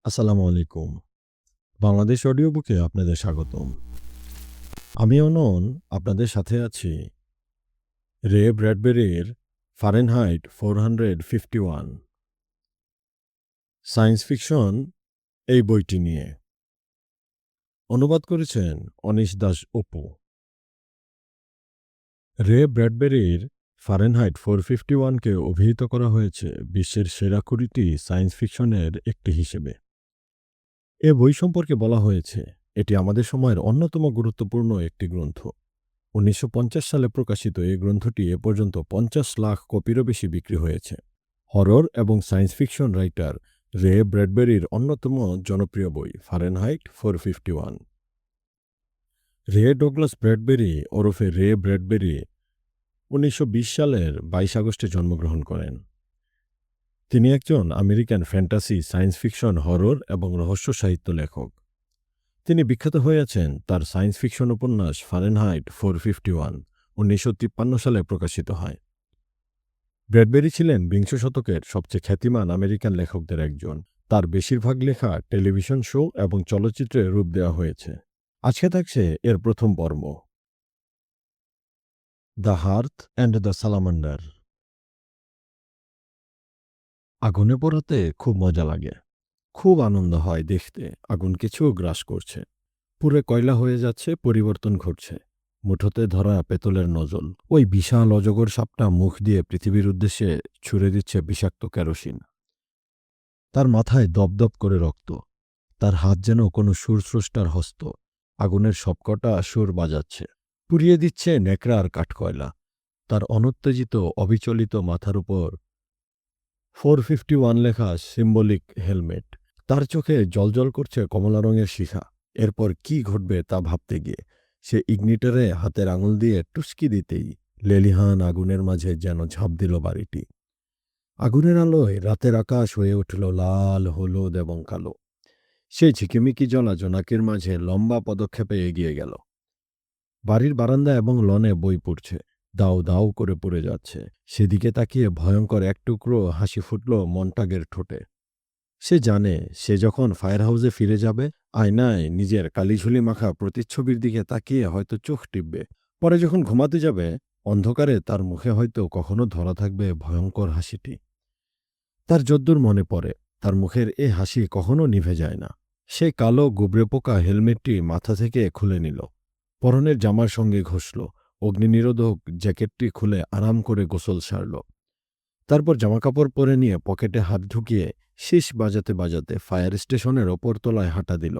আসসালামু আলাইকুম। বাংলাদেশ অডিও বুকে আপনাদের স্বাগতম। আমি অনন আপনাদের সাথে আছি রে ব্র্যাডবেরির ফারেনহাইট 451 সায়েন্স ফিকশন এই বইটি নিয়ে। অনুবাদ করেছেন অনিশ দাস অপু। রে ব্র্যাডবেরির ফারেনহাইট 451কে অভিহিত করা হয়েছে বিশ্বের সেরা 20টি সায়েন্স ফিকশনের একটি হিসেবে। এ বই সম্পর্কে বলা হয়েছে এটি আমাদের সময়ের অন্যতম গুরুত্বপূর্ণ একটি গ্রন্থ। 1950 সালে প্রকাশিত এই গ্রন্থটি এ পর্যন্ত 50 লাখ কপিরও বেশি বিক্রি হয়েছে। হরর এবং সায়েন্স ফিকশন রাইটার রে ব্র্যাডবেরির অন্যতম জনপ্রিয় বই ফারেনহাইট 451। রে ডগলাস ব্র্যাডবেরি ওরফে রে ব্র্যাডবেরি 1920 সালের 22 আগস্টে জন্মগ্রহণ করেন। তিনি একজন American fantasy, science fiction, horror এবং রহস্য সাহিত্য লেখক। তিনি বিখ্যাত হয়েছেন তার সায়েন্স ফিকশন উপন্যাস ফারেনহাইট 451 1953 সালে প্রকাশিত হয়। ব্র্যাডবেরি ছিলেন বিংশ শতকের সবচেয়ে খ্যাতিমান আমেরিকান লেখকদের একজন। তার বেশিরভাগ লেখা টেলিভিশন শো এবং চলচ্চিত্রে রূপ দেওয়া হয়েছে। আজকে থাকছে এর প্রথম পর্ব, দ্য হার্থ অ্যান্ড দ্য সালামান্ডার। আগুনে পোড়াতে খুব মজা লাগে, খুব আনন্দ হয় দেখতে আগুন কিছু গ্রাস করছে, পুরে কয়লা হয়ে যাচ্ছে, পরিবর্তন ঘটছে। মুঠোতে ধরা পেতলের নজল, ওই বিশাল অজগর সাপটা মুখ দিয়ে পৃথিবীর উদ্দেশ্যে ছুড়ে দিচ্ছে বিষাক্ত কেরোসিন। তার মাথায় দপদপ করে রক্ত, তার হাত যেন কোনো সুরস্রষ্টার হস্ত, আগুনের সবকটা সুর বাজাচ্ছে, পুড়িয়ে দিচ্ছে নেকড়া আর কাঠকয়লা। তার অনুত্তেজিত অবিচলিত মাথার উপর 451 লেখা সিম্বলিক হেলমেট। তার চোখে জ্বলজ্বল করছে কমলা রঙের শিখা। এরপর কি ঘটবে তা ভাবতে গিয়ে সে ইগনিটরে হাতের আঙুল দিয়ে টুসকি দিতেই লেলিহান আগুনের মাঝে যেন ঝাঁপ দিল বাড়িটি। আগুনের আলোয় রাতের আকাশ হয়ে উঠল লাল, হলুদ এবং কালো। সে ঝিকিমিকি জ্বলা জোনাকির মাঝে লম্বা পদক্ষেপে এগিয়ে গেল। বাড়ির বারান্দা এবং লনে বই পড়ছে, দাউ দাউ করে পড়ে যাচ্ছে। সেদিকে তাকিয়ে ভয়ঙ্কর এক টুকরো হাসি ফুটল মন্টাগের ঠোঁটে। সে জানে সে যখন ফায়ার হাউসে ফিরে যাবে, আয়নায় নিজের কালিঝুলি মাখা প্রতিচ্ছবির দিকে তাকিয়ে হয়তো চোখ টিপবে। পরে যখন ঘুমাতে যাবে, অন্ধকারে তার মুখে হয়তো কখনো ধরা থাকবে ভয়ঙ্কর হাসিটি। তার যদ্দূর মনে পড়ে, তার মুখের এ হাসি কখনো নিভে যায় না। সে কালো গুবরে পোকা হেলমেটটি মাথা থেকে খুলে নিল, পরনের জামার সঙ্গে ঘষল, অগ্নিনিরোধক জ্যাকেটটি খুলে আরাম করে গোসল সারল। তারপর জামাকাপড় পরে নিয়ে পকেটে হাত ঢুকিয়ে শীষ বাজাতে বাজাতে ফায়ার স্টেশনের ওপর তলায় হাঁটা দিল।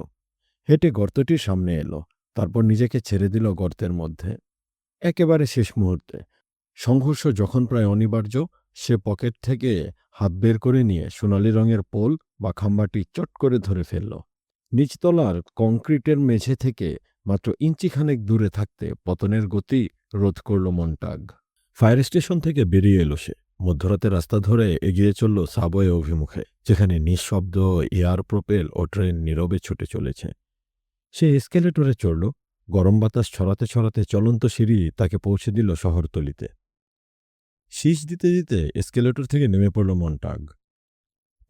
হেঁটে গর্তটির সামনে এলো, তারপর নিজেকে ছেড়ে দিল গর্তের মধ্যে। একেবারে শেষ মুহূর্তে, সংঘর্ষ যখন প্রায় অনিবার্য, সে পকেট থেকে হাত বের করে নিয়ে সোনালি রঙের পোল বা খাম্বাটি চট করে ধরে ফেলল। নিচতলার কংক্রিটের মেঝে থেকে মাত্র ইঞ্চিখানেক দূরে থাকতে পতনের গতি রোধ করল মন্টাগ। ফায়ার স্টেশন থেকে বেরিয়ে এলো সে। মধ্যরাতে রাস্তা ধরে এগিয়ে চলল সাবওয়ে অভিমুখে, যেখানে নিঃশব্দ এয়ার প্রোপেল ও ট্রেন নীরবে ছুটে চলেছে। সে এসকেলেটরে চড়ল। গরম বাতাস ছড়াতে ছড়াতে চলন্ত সিঁড়ি তাকে পৌঁছে দিল শহরতলিতে। শীষ দিতে দিতে এসকেলেটর থেকে নেমে পড়ল মন্টাগ।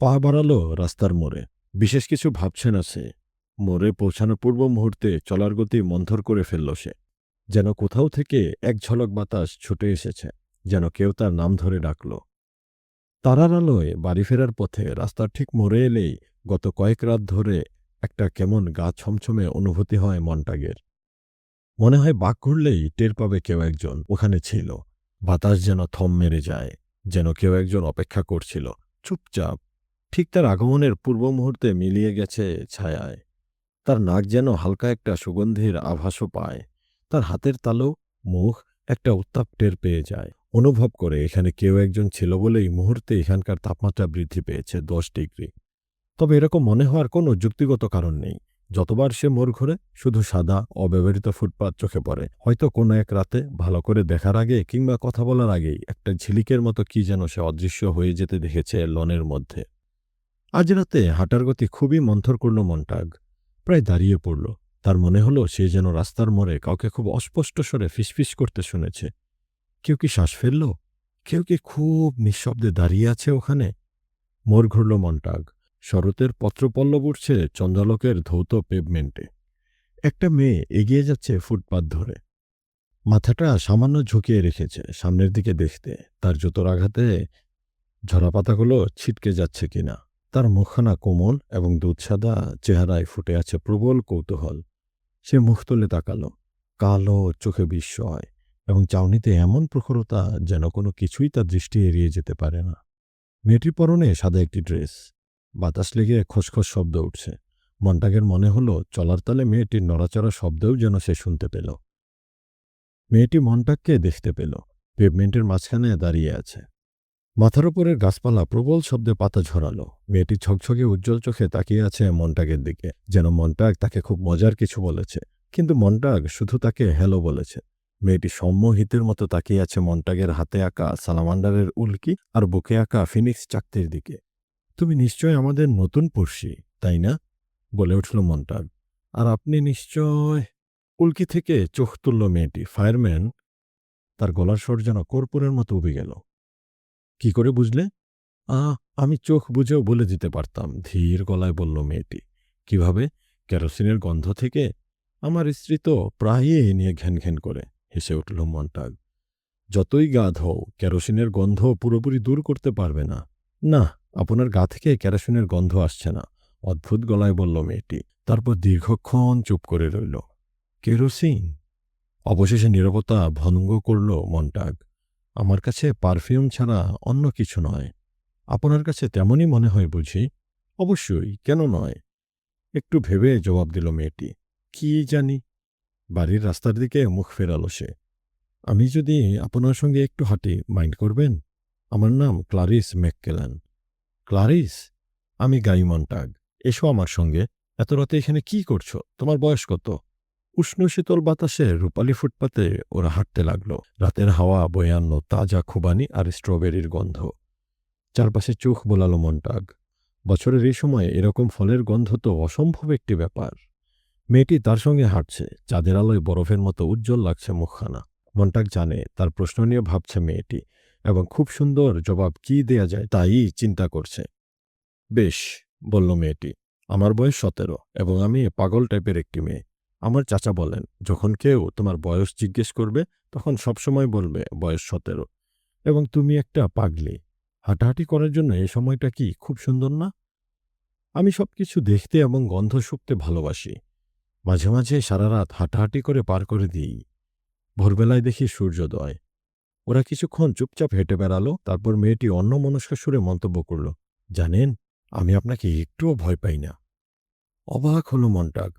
পা বাড়ালো রাস্তার মোড়ে। বিশেষ কিছু ভাবছে না সে। মোড়ে পৌঁছানোর পূর্ব মুহূর্তে চলার গতি মন্থর করে ফেলল সে। যেন কোথাও থেকে এক ঝলক বাতাস ছুটে এসেছে, যেন কেউ তার নাম ধরে ডাকল। তারার আলোয় বাড়ি ফেরার পথে রাস্তার ঠিক মোড়ে এলেই গত কয়েক রাত ধরে একটা কেমন গা ছমছমে অনুভূতি হয় মন্টাগের। মনে হয় বাঁক ঘুরলেই টের পাবে কেউ একজন ওখানে ছিল। বাতাস যেন থম মেরে যায়, যেন কেউ একজন অপেক্ষা করছিল চুপচাপ, ঠিক তার আগমনের পূর্ব মুহূর্তে মিলিয়ে গেছে ছায়ায়। তার নাক যেন হালকা একটা সুগন্ধির আভাসও পায়। তার হাতের তালু, মুখ একটা উত্তাপ টের পেয়ে যায়। অনুভব করে এখানে কেউ একজন ছিল বলেই মুহূর্তে এখানকার তাপমাত্রা বৃদ্ধি পেয়েছে 10 ডিগ্রি। তবে এরকম মনে হওয়ার কোনো যুক্তিগত কারণ নেই। যতবার সে মোড় ঘুরে, শুধু সাদা অব্যবহৃত ফুটপাত চোখে পড়ে। হয়তো কোনো এক রাতে ভালো করে দেখার আগে কিংবা কথা বলার আগেই একটা ঝিলিকের মতো কি যেন সে অদৃশ্য হয়ে যেতে দেখেছে লনের মধ্যে। আজ রাতে হাঁটার গতি খুবই মন্থর করল মন্টাগ। প্রায় দাঁড়িয়ে পড়ল। তার মনে হলো সে যেন রাস্তার মোড়ে কাউকে খুব অস্পষ্ট স্বরে ফিসফিস করতে শুনেছে। কেউ কি শ্বাস ফেলল? কেউ কি খুব নিঃশব্দে দাঁড়িয়ে আছে ওখানে? মোড় ঘুরল মন্টাগ। শরতের পত্রপল্লব উঠছে চন্দ্রালোকের ধৌত পেভমেন্টে। একটা মেয়ে এগিয়ে যাচ্ছে ফুটপাত ধরে, মাথাটা সামান্য ঝুঁকিয়ে রেখেছে সামনের দিকে দেখতে তার জুতোর আঘাতে ঝরা পাতাগুলো ছিটকে যাচ্ছে কিনা। তার মুখখানা কোমল এবং দুধসাদা চেহারায় ফুটে আছে প্রবল কৌতূহল। সে মুখ তুলে তাকালো, কালো চোখে বিস্ময় এবং চাউনিতে এমন প্রখরতা যেন কোনো কিছুই তার দৃষ্টি এড়িয়ে যেতে পারে না। মেয়েটির পরনে সাদা একটি ড্রেস। বাতাস লেগে খসখস শব্দ উঠছে। মন্টাগের মনে হলো চলার তালে মেয়েটির নড়াচড়া শব্দও যেন সে শুনতে পেল। মেয়েটি মন্টাগকে দেখতে পেল, পেভমেন্টের মাঝখানে দাঁড়িয়ে আছে। মাথার ওপরের গাছপালা প্রবল শব্দে পাতা ঝরালো। মেয়েটি ঝকঝকে উজ্জ্বল চোখে তাকিয়ে আছে মন্টাগের দিকে, যেন মন্টাগ তাকে খুব মজার কিছু বলেছে। কিন্তু মন্টাগ শুধু তাকে হ্যালো বলেছে। মেয়েটি সম্মোহিতের মতো তাকিয়ে আছে মন্টাগের হাতে আঁকা সালামান্ডারের উল্কি আর বুকে আঁকা ফিনিক্স চাকতির দিকে। তুমি নিশ্চয় আমাদের নতুন পড়শি, তাই না? বলে উঠল মন্টাগ। আর আপনি নিশ্চয়... উল্কি থেকে চোখ তুলল মেয়েটি। ফায়ারম্যান? তার গলার স্বর যেন কর্পূরের মতো উবে গেল। কি করে বুঝলে? আমি চোখ বুঝেও বলে দিতে পারতাম, ধীর গলায় বলল মেয়েটি। কিভাবে? কেরোসিনের গন্ধ থেকে? আমার স্ত্রী তো প্রায়ই এ নিয়ে ঘ্যান ঘ্যান করে, হেসে উঠল মন্টাগ। যতই গা ধোও, কেরোসিনের গন্ধ পুরোপুরি দূর করতে পারবে না। না, আপনার গা থেকে কেরোসিনের গন্ধ আসছে না, অদ্ভুত গলায় বলল মেয়েটি। তারপর দীর্ঘক্ষণ চুপ করে রইল। কেরোসিন? অবশেষে নীরবতা ভঙ্গ করল মন্টাগ। আমার কাছে পারফিউম ছাড়া অন্য কিছু নয়। আপনার কাছে তেমনই মনে হয় বুঝি? অবশ্যই, কেন নয়? একটু ভেবে জবাব দিল মেয়েটি। কি জানি। বাড়ির রাস্তার দিকে মুখ ফেরালো সে। আমি যদি আপনার সঙ্গে একটু হাঁটি, মাইন্ড করবেন? আমার নাম ক্লারিস ম্যাককেলান। ক্লারিস? আমি গাই মন্টাগ। এসো আমার সঙ্গে। এত রাতে এখানে কি করছো? তোমার বয়স কত? উষ্ণ শীতল বাতাসে রূপালি ফুটপাতে ওরা হাঁটতে লাগলো। রাতের হাওয়া বয়ে আনলো তাজা খুবানি আর স্ট্রবেরির গন্ধ। চারপাশে চোখ বোলালো মন্টাগ। বছরের এই সময় এরকম ফলের গন্ধ তো অসম্ভব একটি ব্যাপার। মেয়েটি তার সঙ্গে হাঁটছে। চাঁদের আলোয় বরফের মতো উজ্জ্বল লাগছে মুখখানা। মন্টাগ জানে তার প্রশ্ন নিয়ে ভাবছে মেয়েটি, এবং খুব সুন্দর জবাব কি দেয়া যায় তাই চিন্তা করছে। বেশ, বলল মেয়েটি। আমার বয়স 17 এবং আমি পাগল টাইপের একটি মেয়ে। আমার চাচা বলেন, যখন কেউ তোমার বয়স জিজ্ঞেস করবে তখন সবসময় বলবে বয়স 17। এবং তুমি একটা পাগলি। হাঁটাহাঁটি করার জন্য এই সময়টা কি খুব সুন্দর না? আমি সবকিছু দেখতে এবং গন্ধ শুঁকতে ভালোবাসি। মাঝে মাঝে সারা রাত হাঁটাহাঁটি করে পার করে দিই। ভোরবেলায় দেখি সূর্যোদয়। ওরা কিছুক্ষণ চুপচাপ হেঁটে বেড়ালো। তারপর মেয়েটি অন্যমনস্ক সুরে মন্তব্য করল, জানেন, আমি আপনাকে একটুও ভয় পাই না। অবাক হলো মন্টাগ।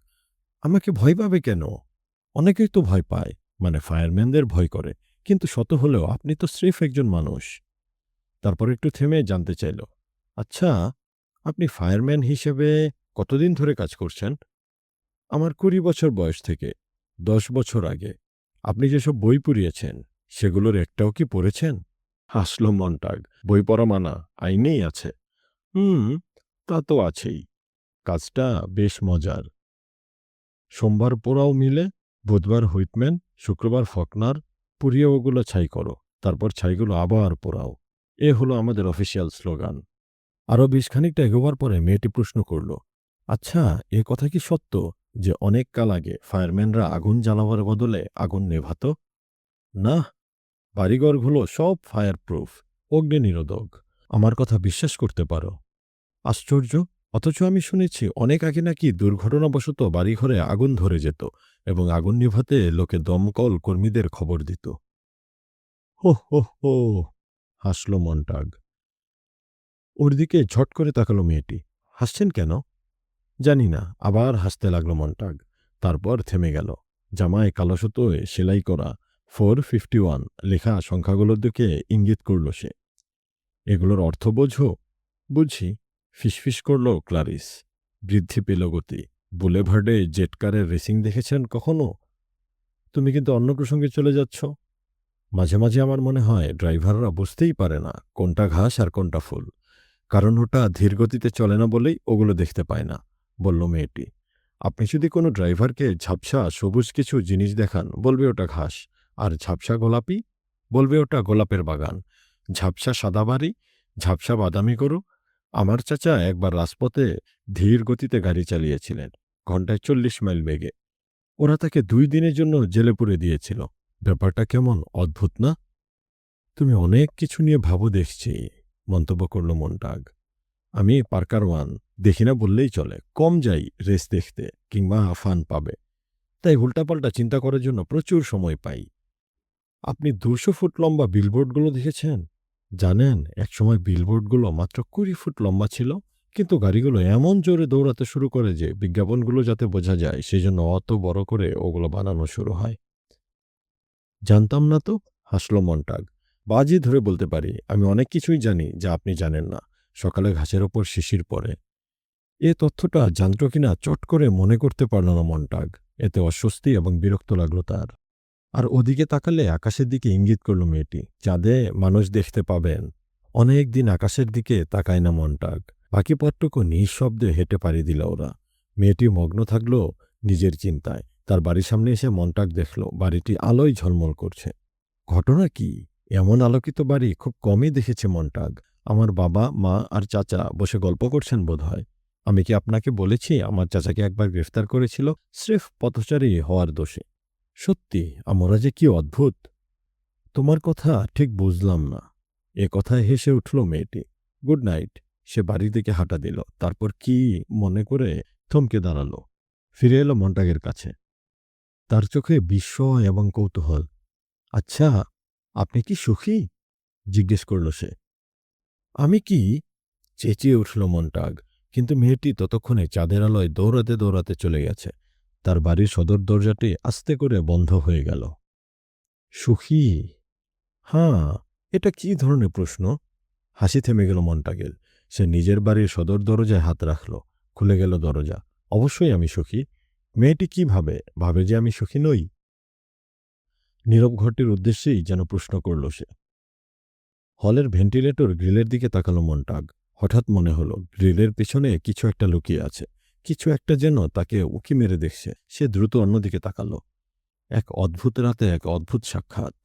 আমাকে ভয় পাবে কেন? অনেকেই তো ভয় পায়, মানে ফায়ারম্যানদের ভয় করে। কিন্তু শত হলেও আপনি তো স্রেফ একজন মানুষ। তারপর একটু থেমে জানতে চাইল, আচ্ছা, আপনি ফায়ারম্যান হিসেবে কতদিন ধরে কাজ করছেন? আমার 20 বছর বয়স থেকে। 10 বছর আগে। আপনি যেসব বই পড়িয়েছেন সেগুলোর একটাও কি পড়েছেন? হাসল মন্টাগ। বই পড়া মানা আইনেই আছে। হুম, তা তো আছেই। কাজটা বেশ মজার। সোমবার পোড়াও মিলে, বুধবার হুইটম্যান, শুক্রবার ফকনার। পুড়িয়ে ওগুলো ছাই করো, তারপর ছাইগুলো আবার পোড়াও। এ হলো আমাদের অফিসিয়াল স্লোগান। আরও বেশ খানিকটা এগোবার পরে মেয়েটি প্রশ্ন করল, আচ্ছা, এ কথা কি সত্য যে অনেক কাল আগে ফায়ারম্যানরা আগুন জ্বালাবার বদলে আগুন নেভাত? না, বাড়িঘরগুলো সব ফায়ার প্রুফ, অগ্নি নিরোধক। আমার কথা বিশ্বাস করতে পারো। আশ্চর্য! অথচ আমি শুনেছি অনেক আগে নাকি দুর্ঘটনাবশত বাড়িঘরে আগুন ধরে যেত এবং আগুন নিভাতে লোকে দমকল কর্মীদের খবর দিত। হো হো হো, হাসল মন্টাগ। ওর দিকে ঝট করে তাকালো মেয়েটি। হাসছেন কেন? জানি না। আবার হাসতে লাগলো মন্টাগ। তারপর থেমে গেল। জামায় কালো সুতোয় সেলাই করা 451 লেখা সংখ্যাগুলোর দিকে ইঙ্গিত করল সে। এগুলোর অর্থ বোঝো? বুঝি, ফিসফিস করল ক্লারিস। বৃদ্ধি পেল গতি। বুলেভার্ডে জেট কারের রেসিং দেখেছেন কখনো? তুমি কিন্তু অন্য প্রসঙ্গে চলে যাচ্ছ। মাঝে মাঝে আমার মনে হয় ড্রাইভাররা বুঝতেই পারে না কোনটা ঘাস আর কোনটা ফুল, কারণ ওটা ধীরগতিতে চলে না বলেই ওগুলো দেখতে পায় না, বলল মেয়েটি। আপনি যদি কোনো ড্রাইভারকে ঝাপসা সবুজ কিছু জিনিস দেখান, বলবে ওটা ঘাস, আর ঝাপসা গোলাপি, বলবে ওটা গোলাপের বাগান। ঝাপসা সাদা বাড়ি, ঝাপসা বাদামি গরু, আমার চাচা একবার রাজপথে ধীর গতিতে গাড়ি চালিয়েছিলেন, ঘন্টায় 40 মাইল বেগে। ওরা তাকে 2 দিনের জন্য জেলে পুরে দিয়েছিল। ব্যাপারটা কেমন অদ্ভুত না? তুমি অনেক কিছু নিয়ে ভাবো দেখছি, মন্তব্য করল মন্টাগ। আমি পার্কার ওয়ান দেখি না বললেই চলে, কম যাই রেস দেখতে কিংবা ফান পাবে, তাই উল্টাপাল্টা চিন্তা করার জন্য প্রচুর সময় পাই। আপনি 200 ফুট লম্বা বিলবোর্ডগুলো দেখেছেন? জানেন, একসময় বিলবোর্ডগুলো মাত্র 20 ফুট লম্বা ছিল, কিন্তু গাড়িগুলো এমন জোরে দৌড়াতে শুরু করে যে বিজ্ঞাপনগুলো যাতে বোঝা যায় সেজন্য অত বড় করে ওগুলো বানানো শুরু হয়। জানতাম না তো, হাসল মন্টাগ। বাজি ধরে বলতে পারি আমি অনেক কিছুই জানি যা আপনি জানেন না। সকালে ঘাসের ওপর শিশির পড়ে। এ তথ্যটা জানতো কিনা চট করে মনে করতে পারল না মন্টাগ। এতে অস্বস্তি এবং বিরক্ত লাগলো তার। আর ওদিকে তাকালে আকাশের দিকে ইঙ্গিত করল মেয়েটি। চাঁদে মানুষ দেখতে পাবেন। অনেক দিন আকাশের দিকে তাকায় না মন্টাগ। বাকি পথটুকু নিঃশব্দে হেঁটে পাড়ি দিল ওরা। মেয়েটি মগ্ন থাকল নিজের চিন্তায়। তার বাড়ির সামনে এসে মন্টাগ দেখল বাড়িটি আলোয় ঝলমল করছে। ঘটনা কি? এমন আলোকিত বাড়ি খুব কমই দেখেছে মন্টাগ। আমার বাবা, মা আর চাচা বসে গল্প করছেন বোধহয়। আমি কি আপনাকে বলেছি আমার চাচাকে একবার গ্রেফতার করেছিল স্রেফ পথচারী হওয়ার দোষে? সত্যি আমরা যে কি অদ্ভুত। তোমার কথা ঠিক বুঝলাম না। এ কথায় হেসে উঠল মেয়েটি। Good night. সে বাড়ির দিকে হাঁটা দিল। তারপর কি মনে করে থমকে দাঁড়ালো। ফিরে এলো মন্টাগের কাছে। তার চোখে বিস্ময় এবং কৌতূহল। আচ্ছা, আপনি কি সুখী? জিজ্ঞেস করল সে। আমি কি? চেঁচিয়ে উঠল মন্টাগ। কিন্তু মেয়েটি ততক্ষণে চাঁদের আলোয় দৌড়াতে দৌড়াতে চলে গেছে। তার বাড়ির সদর দরজাটি আস্তে করে বন্ধ হয়ে গেল। সুখী? হাঁ, এটা কি ধরনের প্রশ্ন? হাসি থেমে গেল মন্টাগের। সে নিজের বাড়ির সদর দরজায় হাত রাখল। খুলে গেল দরজা। অবশ্যই আমি সুখী। মেয়েটি কি ভাবে? ভাবে যে আমি সুখী নই? নীরব ঘরটির উদ্দেশ্যেই যেন প্রশ্ন করল সে। হলের ভেন্টিলেটর গ্রিলের দিকে তাকালো মন্টাগ। হঠাৎ মনে হলো গ্রিলের পিছনে কিছু একটা লুকিয়ে আছে। কিছু একটা যেন তাকে উঁকি মেরে দেখছে। সে দ্রুত অন্যদিকে তাকালো। এক অদ্ভুত রাতে এক অদ্ভুত সাক্ষাৎ।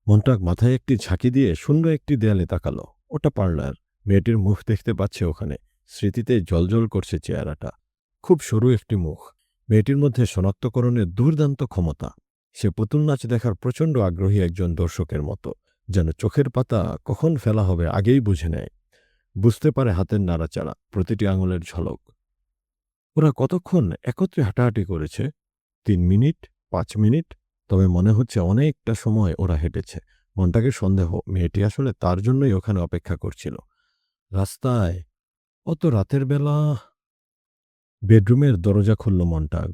মন্টাগ মাথায় একটি ঝাঁকি দিয়ে শূন্য একটি দেয়ালে তাকালো। ওটা পার্লার। মেয়েটির মুখ দেখতে পাচ্ছে ওখানে। স্মৃতিতে জ্বলজ্বল করছে চেহারাটা। খুব সরু একটি মুখ। মেয়েটির মধ্যে শনাক্তকরণের দুর্দান্ত ক্ষমতা। সে পুতুল নাচ দেখার প্রচণ্ড আগ্রহী একজন দর্শকের মতো। যেন চোখের পাতা কখন ফেলা হবে আগেই বুঝে নেয়। বুঝতে পারে হাতের নাড়াচাড়া, প্রতিটি আঙুলের ঝলক। ওরা কতক্ষণ একত্রে হাঁটাহাঁটি করেছে? 3 মিনিট? 5 মিনিট? তবে মনে হচ্ছে অনেকটা সময় ওরা হেঁটেছে। মন্টাগের সন্দেহ মেয়েটি আসলে তার জন্যই ওখানে অপেক্ষা করছিল। রাস্তায় অত রাতের বেলা। বেডরুমের দরজা খুলল মন্টাগ।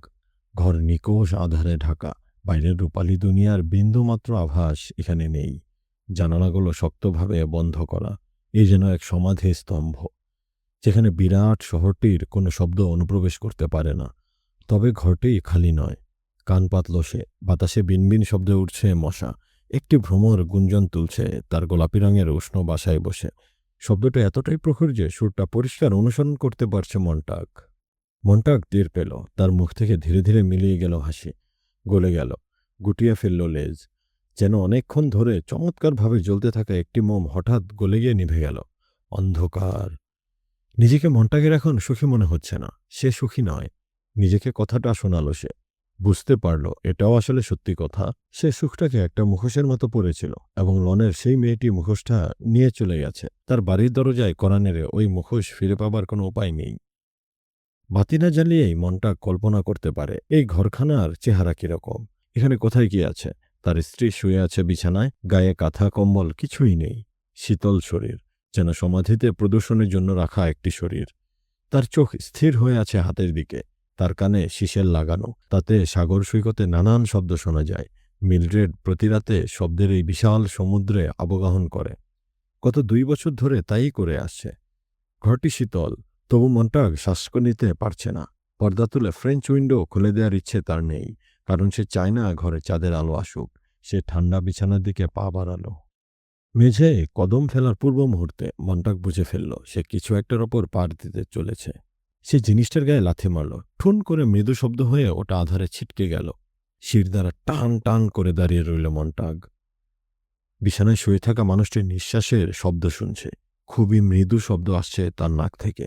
ঘর নিকোষ আধারে ঢাকা। বাইরের রূপালী দুনিয়ার বিন্দুমাত্র আভাস এখানে নেই। জানালাগুলো শক্তভাবে বন্ধ করা। এই যেন এক সমাধি স্তম্ভ, যেখানে বিরাট শহরটির কোনো শব্দ অনুপ্রবেশ করতে পারে না। তবে ঘরটি খালি নয়। কান পাতল সে। বাতাসে বিনবিন শব্দে উঠছে মশা। একটি ভ্রমর গুঞ্জন তুলছে তার গোলাপি রঙের উষ্ণ বাসায় বসে। শব্দটা এতটাই প্রখর যে সুরটা পরিষ্কার অনুসরণ করতে পারছে মন্টাগ। মন্টাগ টের পেল তার মুখ থেকে ধীরে ধীরে মিলিয়ে গেল হাসি। গলে গেল। গুটিয়ে ফেলল লেজ। যেন অনেকক্ষণ ধরে চমৎকারভাবে জ্বলতে থাকা একটি মোম হঠাৎ গলে গিয়ে নিভে গেল। অন্ধকার। নিজেকে মন্টাগের এখন সুখী মনে হচ্ছে না। সে সুখী নয়। নিজেকে কথাটা শোনালো সে। বুঝতে পারল এটাও আসলে সত্যি কথা। সে সুখটাকে একটা মুখোশের মতো পড়েছিল এবং লনের সেই মেয়েটি মুখোশটা নিয়ে চলে গেছে। তার বাড়ির দরজায় কড়া নেড়ে ওই মুখোশ ফিরে পাবার কোনো উপায় নেই। বাতি না জ্বালিয়েই মনটা কল্পনা করতে পারে এই ঘরখানার চেহারা কিরকম। এখানে কোথায় কি আছে? তার স্ত্রী শুয়ে আছে বিছানায়, গায়ে কাঁথা কম্বল কিছুই নেই। শীতল শরীর, যেন সমাধিতে প্রদর্শনের জন্য রাখা একটি শরীর। তার চোখ স্থির হয়ে আছে হাতের দিকে। তার কানে শিশের লাগানো। তাতে সাগর সৈকতে নানান শব্দ শোনা যায়। মিলড্রেড প্রতি রাতে শব্দের এই বিশাল সমুদ্রে অবগাহন করে। গত 2 বছর ধরে তাই করে আসছে। ঘরটি শীতল, তবু মনটা শ্বাস নিতে পারছে না। পর্দা তুলে ফ্রেঞ্চ উইন্ডো খুলে দেওয়ার ইচ্ছে তার নেই, কারণ সে চায় না ঘরে চাঁদের আলো আসুক। সে ঠান্ডা বিছানার দিকে পা বাড়ালো। মেঝে কদম ফেলার পূর্ব মুহূর্তে মন্টাগ বুঝে ফেলল সে কিছু একটার ওপর পাড় দিতে চলেছে। সে জিনিসটার গায়ে লাথি মারল। ঠুন করে মৃদু শব্দ হয়ে ওটা আধারে ছিটকে গেল। শির দ্বারা টান টান করে দাঁড়িয়ে রইল মন্টাগ। বিছানায় শুয়ে থাকা মানুষটির নিঃশ্বাসের শব্দ শুনছে। খুবই মৃদু শব্দ আসছে তার নাক থেকে।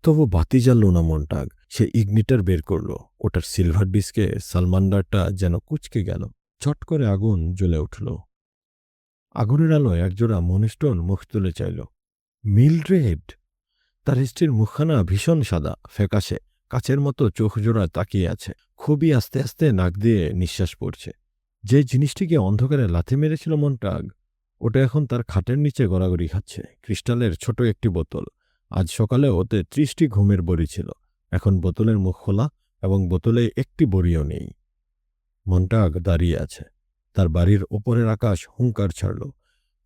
তবু বাতি জ্বালল না মন্টাগ। সে ইগনিটার বের করল। ওটার সিলভার ডিস্কে সালমান্ডারটা যেন কুঁচকে গেল। চট করে আগুন জ্বলে উঠল। আগুনের আলোয় একজোড়া মনিস্টোন মুখ তুলে চাইল। মিলড্রেড! তার স্ত্রীর মুখখানা ভীষণ সাদা, ফ্যাকাশে, কাচের মতো চোখজোড়া তাকিয়ে আছে। খুবই আস্তে আস্তে নাক দিয়ে নিঃশ্বাস পড়ছে। যে জিনিসটিকে অন্ধকারে লাথি মেরেছিল মন্টাগ, ওটা এখন তার খাটের নিচে গড়াগড়ি খাচ্ছে। ক্রিস্টালের ছোট একটি বোতল। আজ সকালে ওতে ৩০টি ঘুমের বড়ি ছিল। এখন বোতলের মুখ খোলা এবং বোতলে একটি বড়িও নেই। মন্টাগ দাঁড়িয়ে আছে। তার বাড়ির ওপরের আকাশ হুঙ্কার ছাড়ল।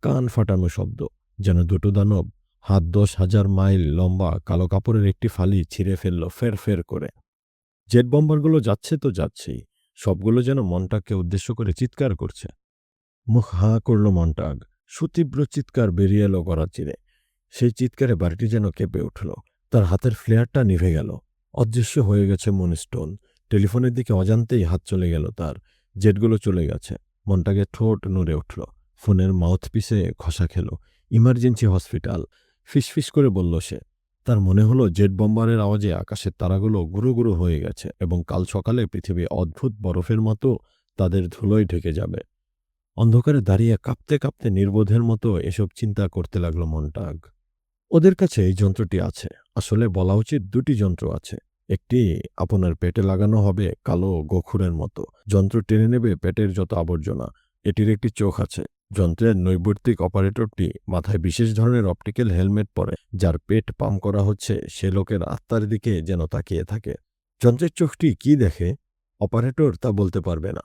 কান ফাটানো শব্দ, যেন দুটো দানব হাত ১০,০০০ মাইল লম্বা কালো কাপড়ের একটি ফালি ছিঁড়ে ফেলল ফের ফের করে। জেট বম্বারগুলো যাচ্ছে তো যাচ্ছেই। সবগুলো যেন মন্টাগকে উদ্দেশ্য করে চিৎকার করছে। মুখ হাঁ করল মন্টাগ। সুতীব্র চিৎকার বেরিয়ে এলো গলা চিরে। সেই চিৎকারে বাড়িটি যেন কেঁপে উঠল। তার হাতের ফ্লেয়ারটা নিভে গেল। অদৃশ্য হয়ে গেছে মনস্টোন। টেলিফোনের দিকে অজান্তেই হাত চলে গেল তার। জেটগুলো চলে গেছে। মন্টাগের ঠোঁট নড়ে উঠল। ফোনের মাউথপিসে ঘষা খেল। Emergency hospital. ফিসফিস করে বলল সে। তার মনে হলো জেট বম্বারের আওয়াজে আকাশের তারাগুলো গুঁড়ো গুঁড়ো হয়ে গেছে এবং কাল সকালে পৃথিবী অদ্ভুত বরফের মতো তাদের ধুলোয় ঢেকে যাবে। অন্ধকারে দাঁড়িয়ে কাঁপতে কাঁপতে নির্বোধের মতো এসব চিন্তা করতে লাগল মন্টাগ। ওদের কাছে এই যন্ত্রটি আছে। আসলে বলা উচিত দুটি যন্ত্র আছে। একটি আপনার পেটে লাগানো হবে কালো গোখুরের মতো। যন্ত্র টেনে নেবে পেটের যত আবর্জনা। এটির একটি চোখ আছে। যন্ত্রের নৈবর্তিক অপারেটরটি মাথায় বিশেষ ধরনের অপটিক্যাল হেলমেট পরে। যার পেট পাম্প করা হচ্ছে সে লোকের আত্মার দিকে যেন তাকিয়ে থাকে। যন্ত্রের চোখটি কি দেখে অপারেটর তা বলতে পারবে না।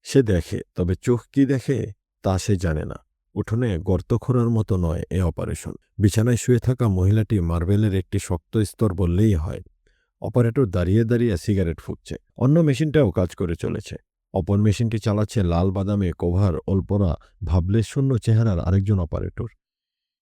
সে দেখে, তবে চোখ কি দেখে তা সে জানে না। উঠোনে গর্ত খোঁড়ার মতো নয় এ অপারেশন। বিছানায় শুয়ে থাকা মহিলাটি মার্বেলের একটি শক্ত স্তর বললেই হয়। অপারেটর দাঁড়িয়ে দাঁড়িয়ে সিগারেট ফুঁকছে। অন্য মেশিনটাও কাজ করে চলেছে। অপর মেশিনটি চালাচ্ছে লাল বাদামে কোভার ওলপরা ভাবলেশূন্য চেহারার আরেকজন অপারেটর।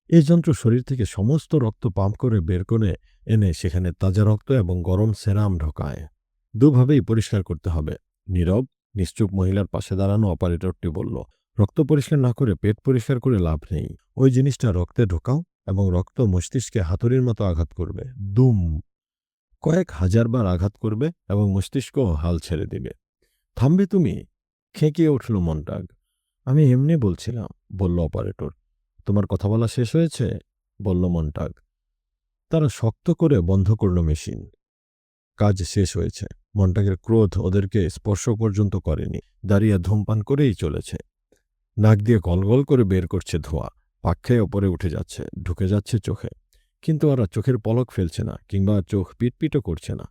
এই যন্ত্র শরীর থেকে সমস্ত রক্ত পাম্প করে বের করে এনে সেখানে তাজা রক্ত এবং গরম সেরাম ঢোকায়। দুভাবেই পরিষ্কার করতে হবে। নীরব নিশ্চুপ মহিলার পাশে দাঁড়ানো অপারেটরটি বলল, রক্ত পরিষ্কার না করে পেট পরিষ্কার করে লাভ নেই। ওই জিনিসটা রক্তে ঢোকাও এবং রক্ত মস্তিষ্কে হাতুড়ির মতো আঘাত করবে। দুম! কয়েক হাজারবার আঘাত করবে এবং মস্তিষ্ক হাল ছেড়ে দিবে। থামবে তুমি? খেঁকিয়ে উঠল মন্টাগ। আমি এমনি বলছিলাম, বলল অপারেটর। তোমার কথা বলা শেষ হয়েছে? বলল মন্টাগ। তারা শক্ত করে বন্ধ করল মেশিন। কাজ শেষ হয়েছে। মন্টাগের ক্রোধ ওদেরকে স্পর্শ পর্যন্ত করেনি। দাঁড়িয়ে ধূমপান করেই চলেছে। নাক দিয়ে গলগল করে বের করছে ধোঁয়া। পাক খেয়ে ওপরে উঠে যাচ্ছে, ঢুকে যাচ্ছে চোখে। কিন্তু ওরা চোখের পলক ফেলছে না, কিংবা চোখ পিটপিটও করছে না।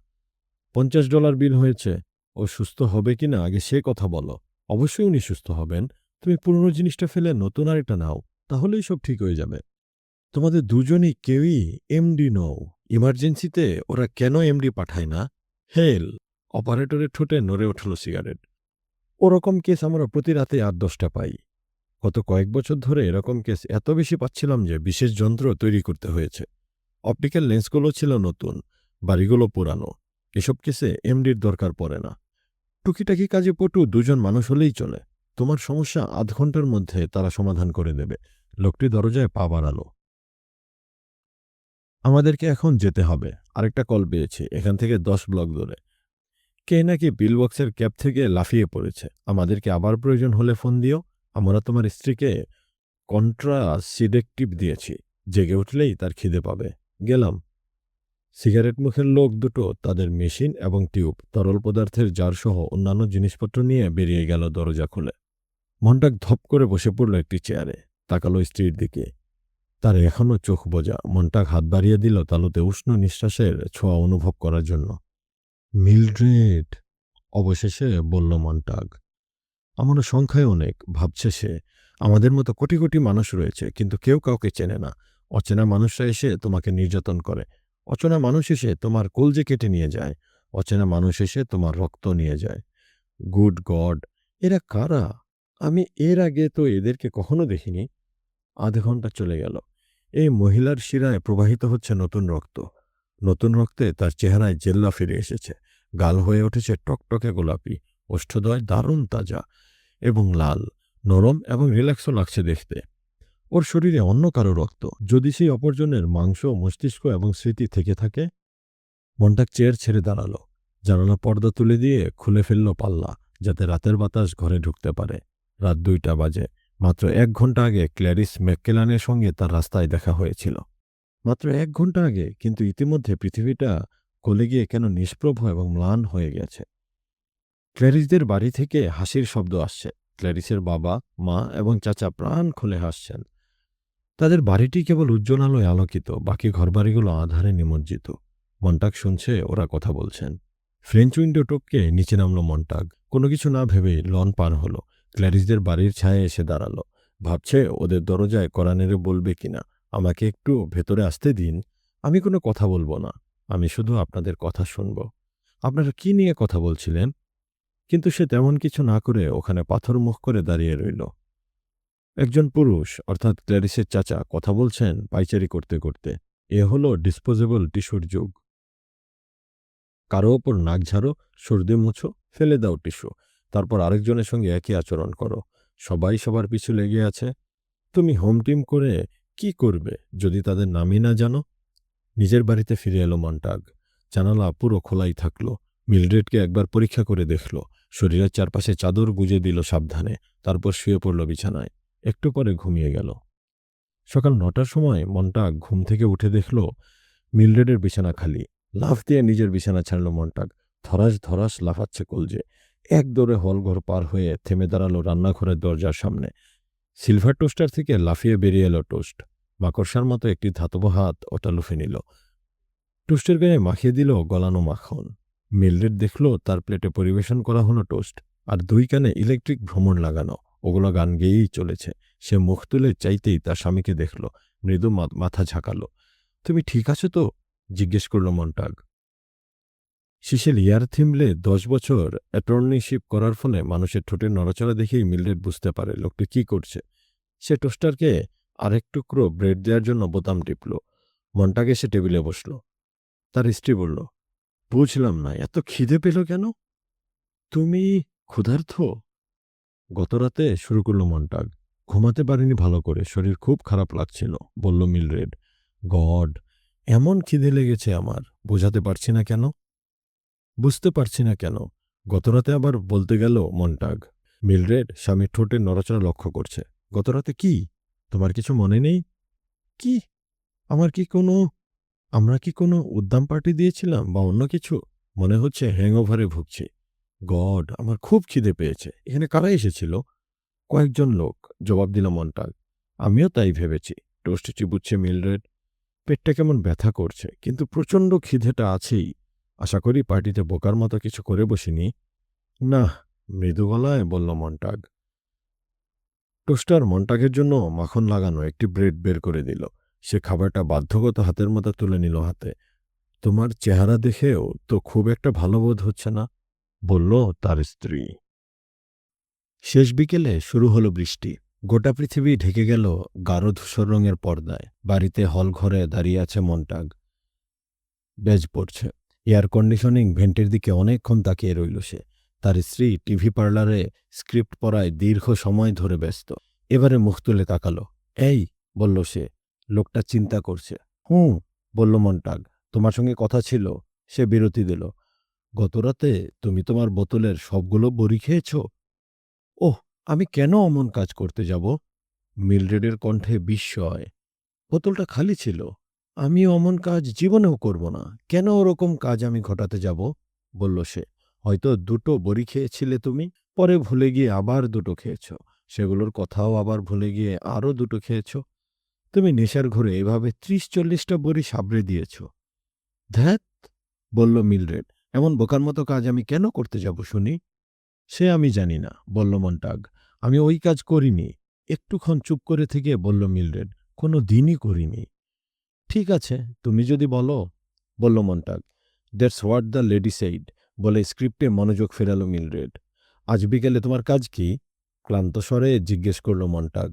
$50 বিল হয়েছে। ও সুস্থ হবে কিনা আগে সে কথা বলো। অবশ্যই উনি সুস্থ হবেন। তুমি পুরনো জিনিসটা ফেলে নতুন আরেকটা নাও, তাহলেই সব ঠিক হয়ে যাবে। তোমাদের দুজনই কেউই এমডি নও। ইমার্জেন্সিতে ওরা কেন এমডি পাঠায় না? হেল! অপারেটরের ঠোঁটে নড়ে উঠল সিগারেট। ওরকম কেস আমরা প্রতি রাতে ৮-১০টা পাই। গত কয়েক বছর ধরে এরকম কেস এত বেশি পাচ্ছিলাম যে বিশেষ যন্ত্র তৈরি করতে হয়েছে। অপটিক্যাল লেন্সগুলো ছিল নতুন, বাড়িগুলো পুরানো। এসব কেসে এমডির দরকার পড়ে না। টুকিটাকি কাজে পটু দুজন মানুষ হলেই চলে। তোমার সমস্যা ০.৫ ঘন্টার মধ্যে তারা সমাধান করে দেবে। লোকটি দরজায় পা বাড়ালো। আমাদেরকে এখন যেতে হবে। আরেকটা কল পেয়েছি, এখান থেকে ১০ ব্লক দূরে। কে নাকি পিলবক্সের ক্যাব থেকে লাফিয়ে পড়েছে। আমাদেরকে আবার প্রয়োজন হলে ফোন দিও। আমরা তোমার স্ত্রীকে কন্ট্রাসিডেক্টিভ দিয়েছি। জেগে উঠলেই তার খিদে পাবে। গেলাম। সিগারেট মুখের লোক দুটো তাদের মেশিন এবং টিউব, তরল পদার্থের জারসহ অন্যান্য জিনিসপত্র নিয়ে বেরিয়ে গেল দরজা খুলে। মন্টাগ ধপ করে বসে পড়ল একটি চেয়ারে। তাকালো স্ত্রীর দিকে। তার এখনও চোখ বোঝা। মন্টাগ হাত বাড়িয়ে দিল তালুতে উষ্ণ নিঃশ্বাসের ছোঁয়া অনুভব করার জন্য। মিলড্রেড! অবশেষে বলল মন্টাগ। আমরা সংখ্যায় অনেক, ভাবছে সে। আমাদের মতো কোটি কোটি মানুষ রয়েছে, কিন্তু কেউ কাউকে চেনে না। অচেনা মানুষরা এসে তোমাকে নির্যাতন করে। অচেনা মানুষ এসে তোমার কলজে কেটে নিয়ে যায়। অচেনা মানুষ এসে তোমার রক্ত নিয়ে যায়। Good god! এরা কারা? আমি এর আগে তো এদেরকে কখনো দেখিনি। আধ ঘন্টা চলে গেল। এই মহিলার শিরায় প্রবাহিত হচ্ছে নতুন রক্ত। নতুন রক্তে তার চেহারায় জেল্লা ফিরে এসেছে। গাল হয়ে উঠেছে টকটকে গোলাপি। ওষ্ঠদ্বয় দারুণ তাজা এবং লাল, নরম এবং রিল্যাক্সও লাগছে দেখতে। ওর শরীরে অন্য কারো রক্ত। যদি সেই অপরজনের মাংস, মস্তিষ্ক এবং স্মৃতি থেকে থাকে। মন্টাক চেয়ার ছেড়ে দাঁড়ালো। জানালার পর্দা তুলে দিয়ে খুলে ফেলল পাল্লা, যাতে রাতের বাতাস ঘরে ঢুকতে পারে। রাত 2টা বাজে। মাত্র 1 ঘন্টা আগে ক্ল্যারিস ম্যাককেলানের সঙ্গে তার রাস্তায় দেখা হয়েছিল। মাত্র 1 ঘন্টা আগে, কিন্তু ইতিমধ্যে পৃথিবীটা গলে গিয়ে কেন নিষ্প্রভ এবং ম্লান হয়ে গেছে। ক্ল্যারিসদের বাড়ি থেকে হাসির শব্দ আসছে। ক্ল্যারিসের বাবা, মা এবং চাচা প্রাণ খুলে হাসছেন। তাদের বাড়িটি কেবল উজ্জ্বল আলোয় আলোকিত, বাকি ঘরবাড়িগুলো আঁধারে নিমজ্জিত। মন্টাগ শুনছে ওরা কথা বলছেন। ফ্রেঞ্চ উইন্ডো টপকে নিচে নামলো মন্টাগ। কোনো কিছু না ভেবেই লন পার হলো। ক্ল্যারিসদের বাড়ির ছায়ে এসে দাঁড়ালো। ভাবছে ওদের দরজায় কড়া নেড়ে বলবে কিনা, আমাকে একটু ভেতরে আসতে দিন। আমি কোনো কথা বলবো না, আমি শুধু আপনাদের কথা শুনব। আপনারা কি নিয়ে কথা বলছিলেন? কিন্তু সে তেমন কিছু না করে ওখানে পাথর মুখ করে দাঁড়িয়ে রইল। একজন পুরুষ, অর্থাৎ ক্ল্যারিসের চাচা, কথা বলছেন পাইচারি করতে করতে। এ হলো ডিসপোজেবল টিস্যুর যুগ। কারো ওপর নাক ঝাড়ো, সর্দি মুছো, ফেলে দাও টিস্যু, তারপর আরেকজনের সঙ্গে একই আচরণ করো। সবাই সবার পিছু লেগে আছে। তুমি হোম টিম করে কি করবে যদি তাদের নামই না জানো? নিজের বাড়িতে ফিরে এলো মন্টাগ। জানালা পুরো খোলাই থাকলো। মিলড্রেডকে একবার পরীক্ষা করে দেখল। শরীরের চারপাশে চাদর গুজে দিল সাবধানে। তারপর শুয়ে পড়ল বিছানায়। একটু পরে ঘুমিয়ে গেল। সকাল 9টার সময় মন্টাগ ঘুম থেকে উঠে দেখল মিলড্রেডের বিছানা খালি। লাফ দিয়ে নিজের বিছানা ছাড়ল মন্টাগ। ধরাস ধরাস লাফাচ্ছে কলজে। এক দৌড়ে হলঘর পার হয়ে থেমে দাঁড়ালো রান্নাঘরের দরজার সামনে। সিলভার টোস্টার থেকে লাফিয়ে বেরিয়ে এলো টোস্ট। মাকড়সার মতো একটি ধাতব হাত ওটা লুফে নিল। টোস্টের গায়ে মাখিয়ে দিল গলানো মাখন। মিলড্রেড দেখল তার প্লেটে পরিবেশন করা হলো টোস্ট, আর 2 কানে ইলেকট্রিক ভ্রমণ লাগানো। ওগুলো গান গেয়েই চলেছে। সে মুখ তুলে চাইতেই তার স্বামীকে দেখল। মৃদু মাথা ঝাঁকালো। তুমি ঠিক আছো তো? জিজ্ঞেস করল মন্টাগ। শিশিল ইয়ার থিমলে 10 বছর অ্যাটর্নিশিপ করার ফলে মানুষের ঠোঁটের নড়াচড়া দেখেই মিলড্রেড বুঝতে পারে লোকটি কি করছে। সে টোস্টারকে আরেক টুকরো ব্রেড দেওয়ার জন্য বোতাম টিপল। মন্টাগ এসে টেবিলে বসল। তার স্ত্রী বলল, বুঝলাম না, এত খিদে পেল কেন? তুমি ক্ষুধার্ত? গতরাতে শুরু করল মন্টাগ। ঘুমাতে পারিনি ভালো করে, শরীর খুব খারাপ লাগছিল, বলল মিলড্রেড। গড, এমন খিদে লেগেছে আমার, বোঝাতে পারছি না কেন। বুঝতে পারছি না কেন, গতরাতে আবার বলতে গেল মন্টাগ। মিলড্রেড স্বামীর ঠোঁটের নড়াচড়া লক্ষ্য করছে। গতরাতে কি? তোমার কিছু মনে নেই? কি? আমার কি কোনো আমরা কি কোনো উদ্দাম পার্টি দিয়েছিলাম বা অন্য কিছু? মনে হচ্ছে হ্যাংওভারে ভুগছি। গড, আমার খুব খিদে পেয়েছে। এখানে কারা এসেছিল? কয়েকজন লোক, জবাব দিল মন্টাগ। আমিও তাই ভেবেছি। টোস্ট চিবুচ্ছে মিলড্রেড। পেটটা কেমন ব্যথা করছে, কিন্তু প্রচণ্ড খিদেটা আছেই। আশা করি পার্টিতে বোকার মতো কিছু করে বসিনি। না, মৃদু গলায় বলল মন্টাগ। টোস্টার মন্টাগের জন্য মাখন লাগানো একটি ব্রেড বের করে দিল। সে খাবারটা বাধ্যগত হাতের মতো তুলে নিল হাতে। তোমার চেহারা দেখেও তো খুব একটা ভালো বোধ হচ্ছে না, বলল তার স্ত্রী। শেষ বিকেলে শুরু হলো বৃষ্টি। গোটা পৃথিবী ঢেকে গেল গাঢ় ধূসর রঙের পর্দায়। বাড়িতে হল ঘরে দাঁড়িয়ে আছে মন্টাগ। বেজ পড়ছে। এয়ার কন্ডিশনিং ভেন্টের দিকে অনেকক্ষণ তাকিয়ে রইল সে। তার স্ত্রী টিভি পার্লারে স্ক্রিপ্ট পড়ায় দীর্ঘ সময় ধরে ব্যস্ত। এবারে মুখ তুলে তাকালো। এই, বলল সে। লোকটা চিন্তা করছে। হুঁ, বলল মন্টাগ। তোমার সঙ্গে কথা ছিল। সে বিরতি দিল। গতরাতে তুমি তোমার বোতলের সবগুলো বড়ি খেয়েছ? ওহ, আমি কেন অমন কাজ করতে যাব? মিলড্রেডের কণ্ঠে বিস্ময়। বোতলটা খালি ছিল। আমি অমন কাজ জীবনেও করব না। কেন ওরকম কাজ আমি ঘটাতে যাব? বলল সে। হয়তো 2টো বড়ি খেয়েছিলে তুমি, পরে ভুলে গিয়ে আবার 2টো খেয়েছ, সেগুলোর কথাও আবার ভুলে গিয়ে আরও 2টো খেয়েছ। তুমি নেশার ঘরে এভাবে 30-40টা বড়ি সাবড়ে দিয়েছ। ধ্যাত, বলল মিলড্রেড। এমন বোকার মতো কাজ আমি কেন করতে যাব শুনি? সে আমি জানি না, বলল মন্টাগ। আমি ওই কাজ করিনি। একটুক্ষণ চুপ করে থেকে বলল মিলড্রেড। কোনো দিনই করিনি। ঠিক আছে, তুমি যদি বলো, বলল Montag. That's what the lady said, বলে স্ক্রিপ্টে মনোযোগ ফেরালো মিলড্রেড। আজ বিকেলে তোমার কাজ কি? ক্লান্ত স্বরে জিজ্ঞেস করল মন্টাগ।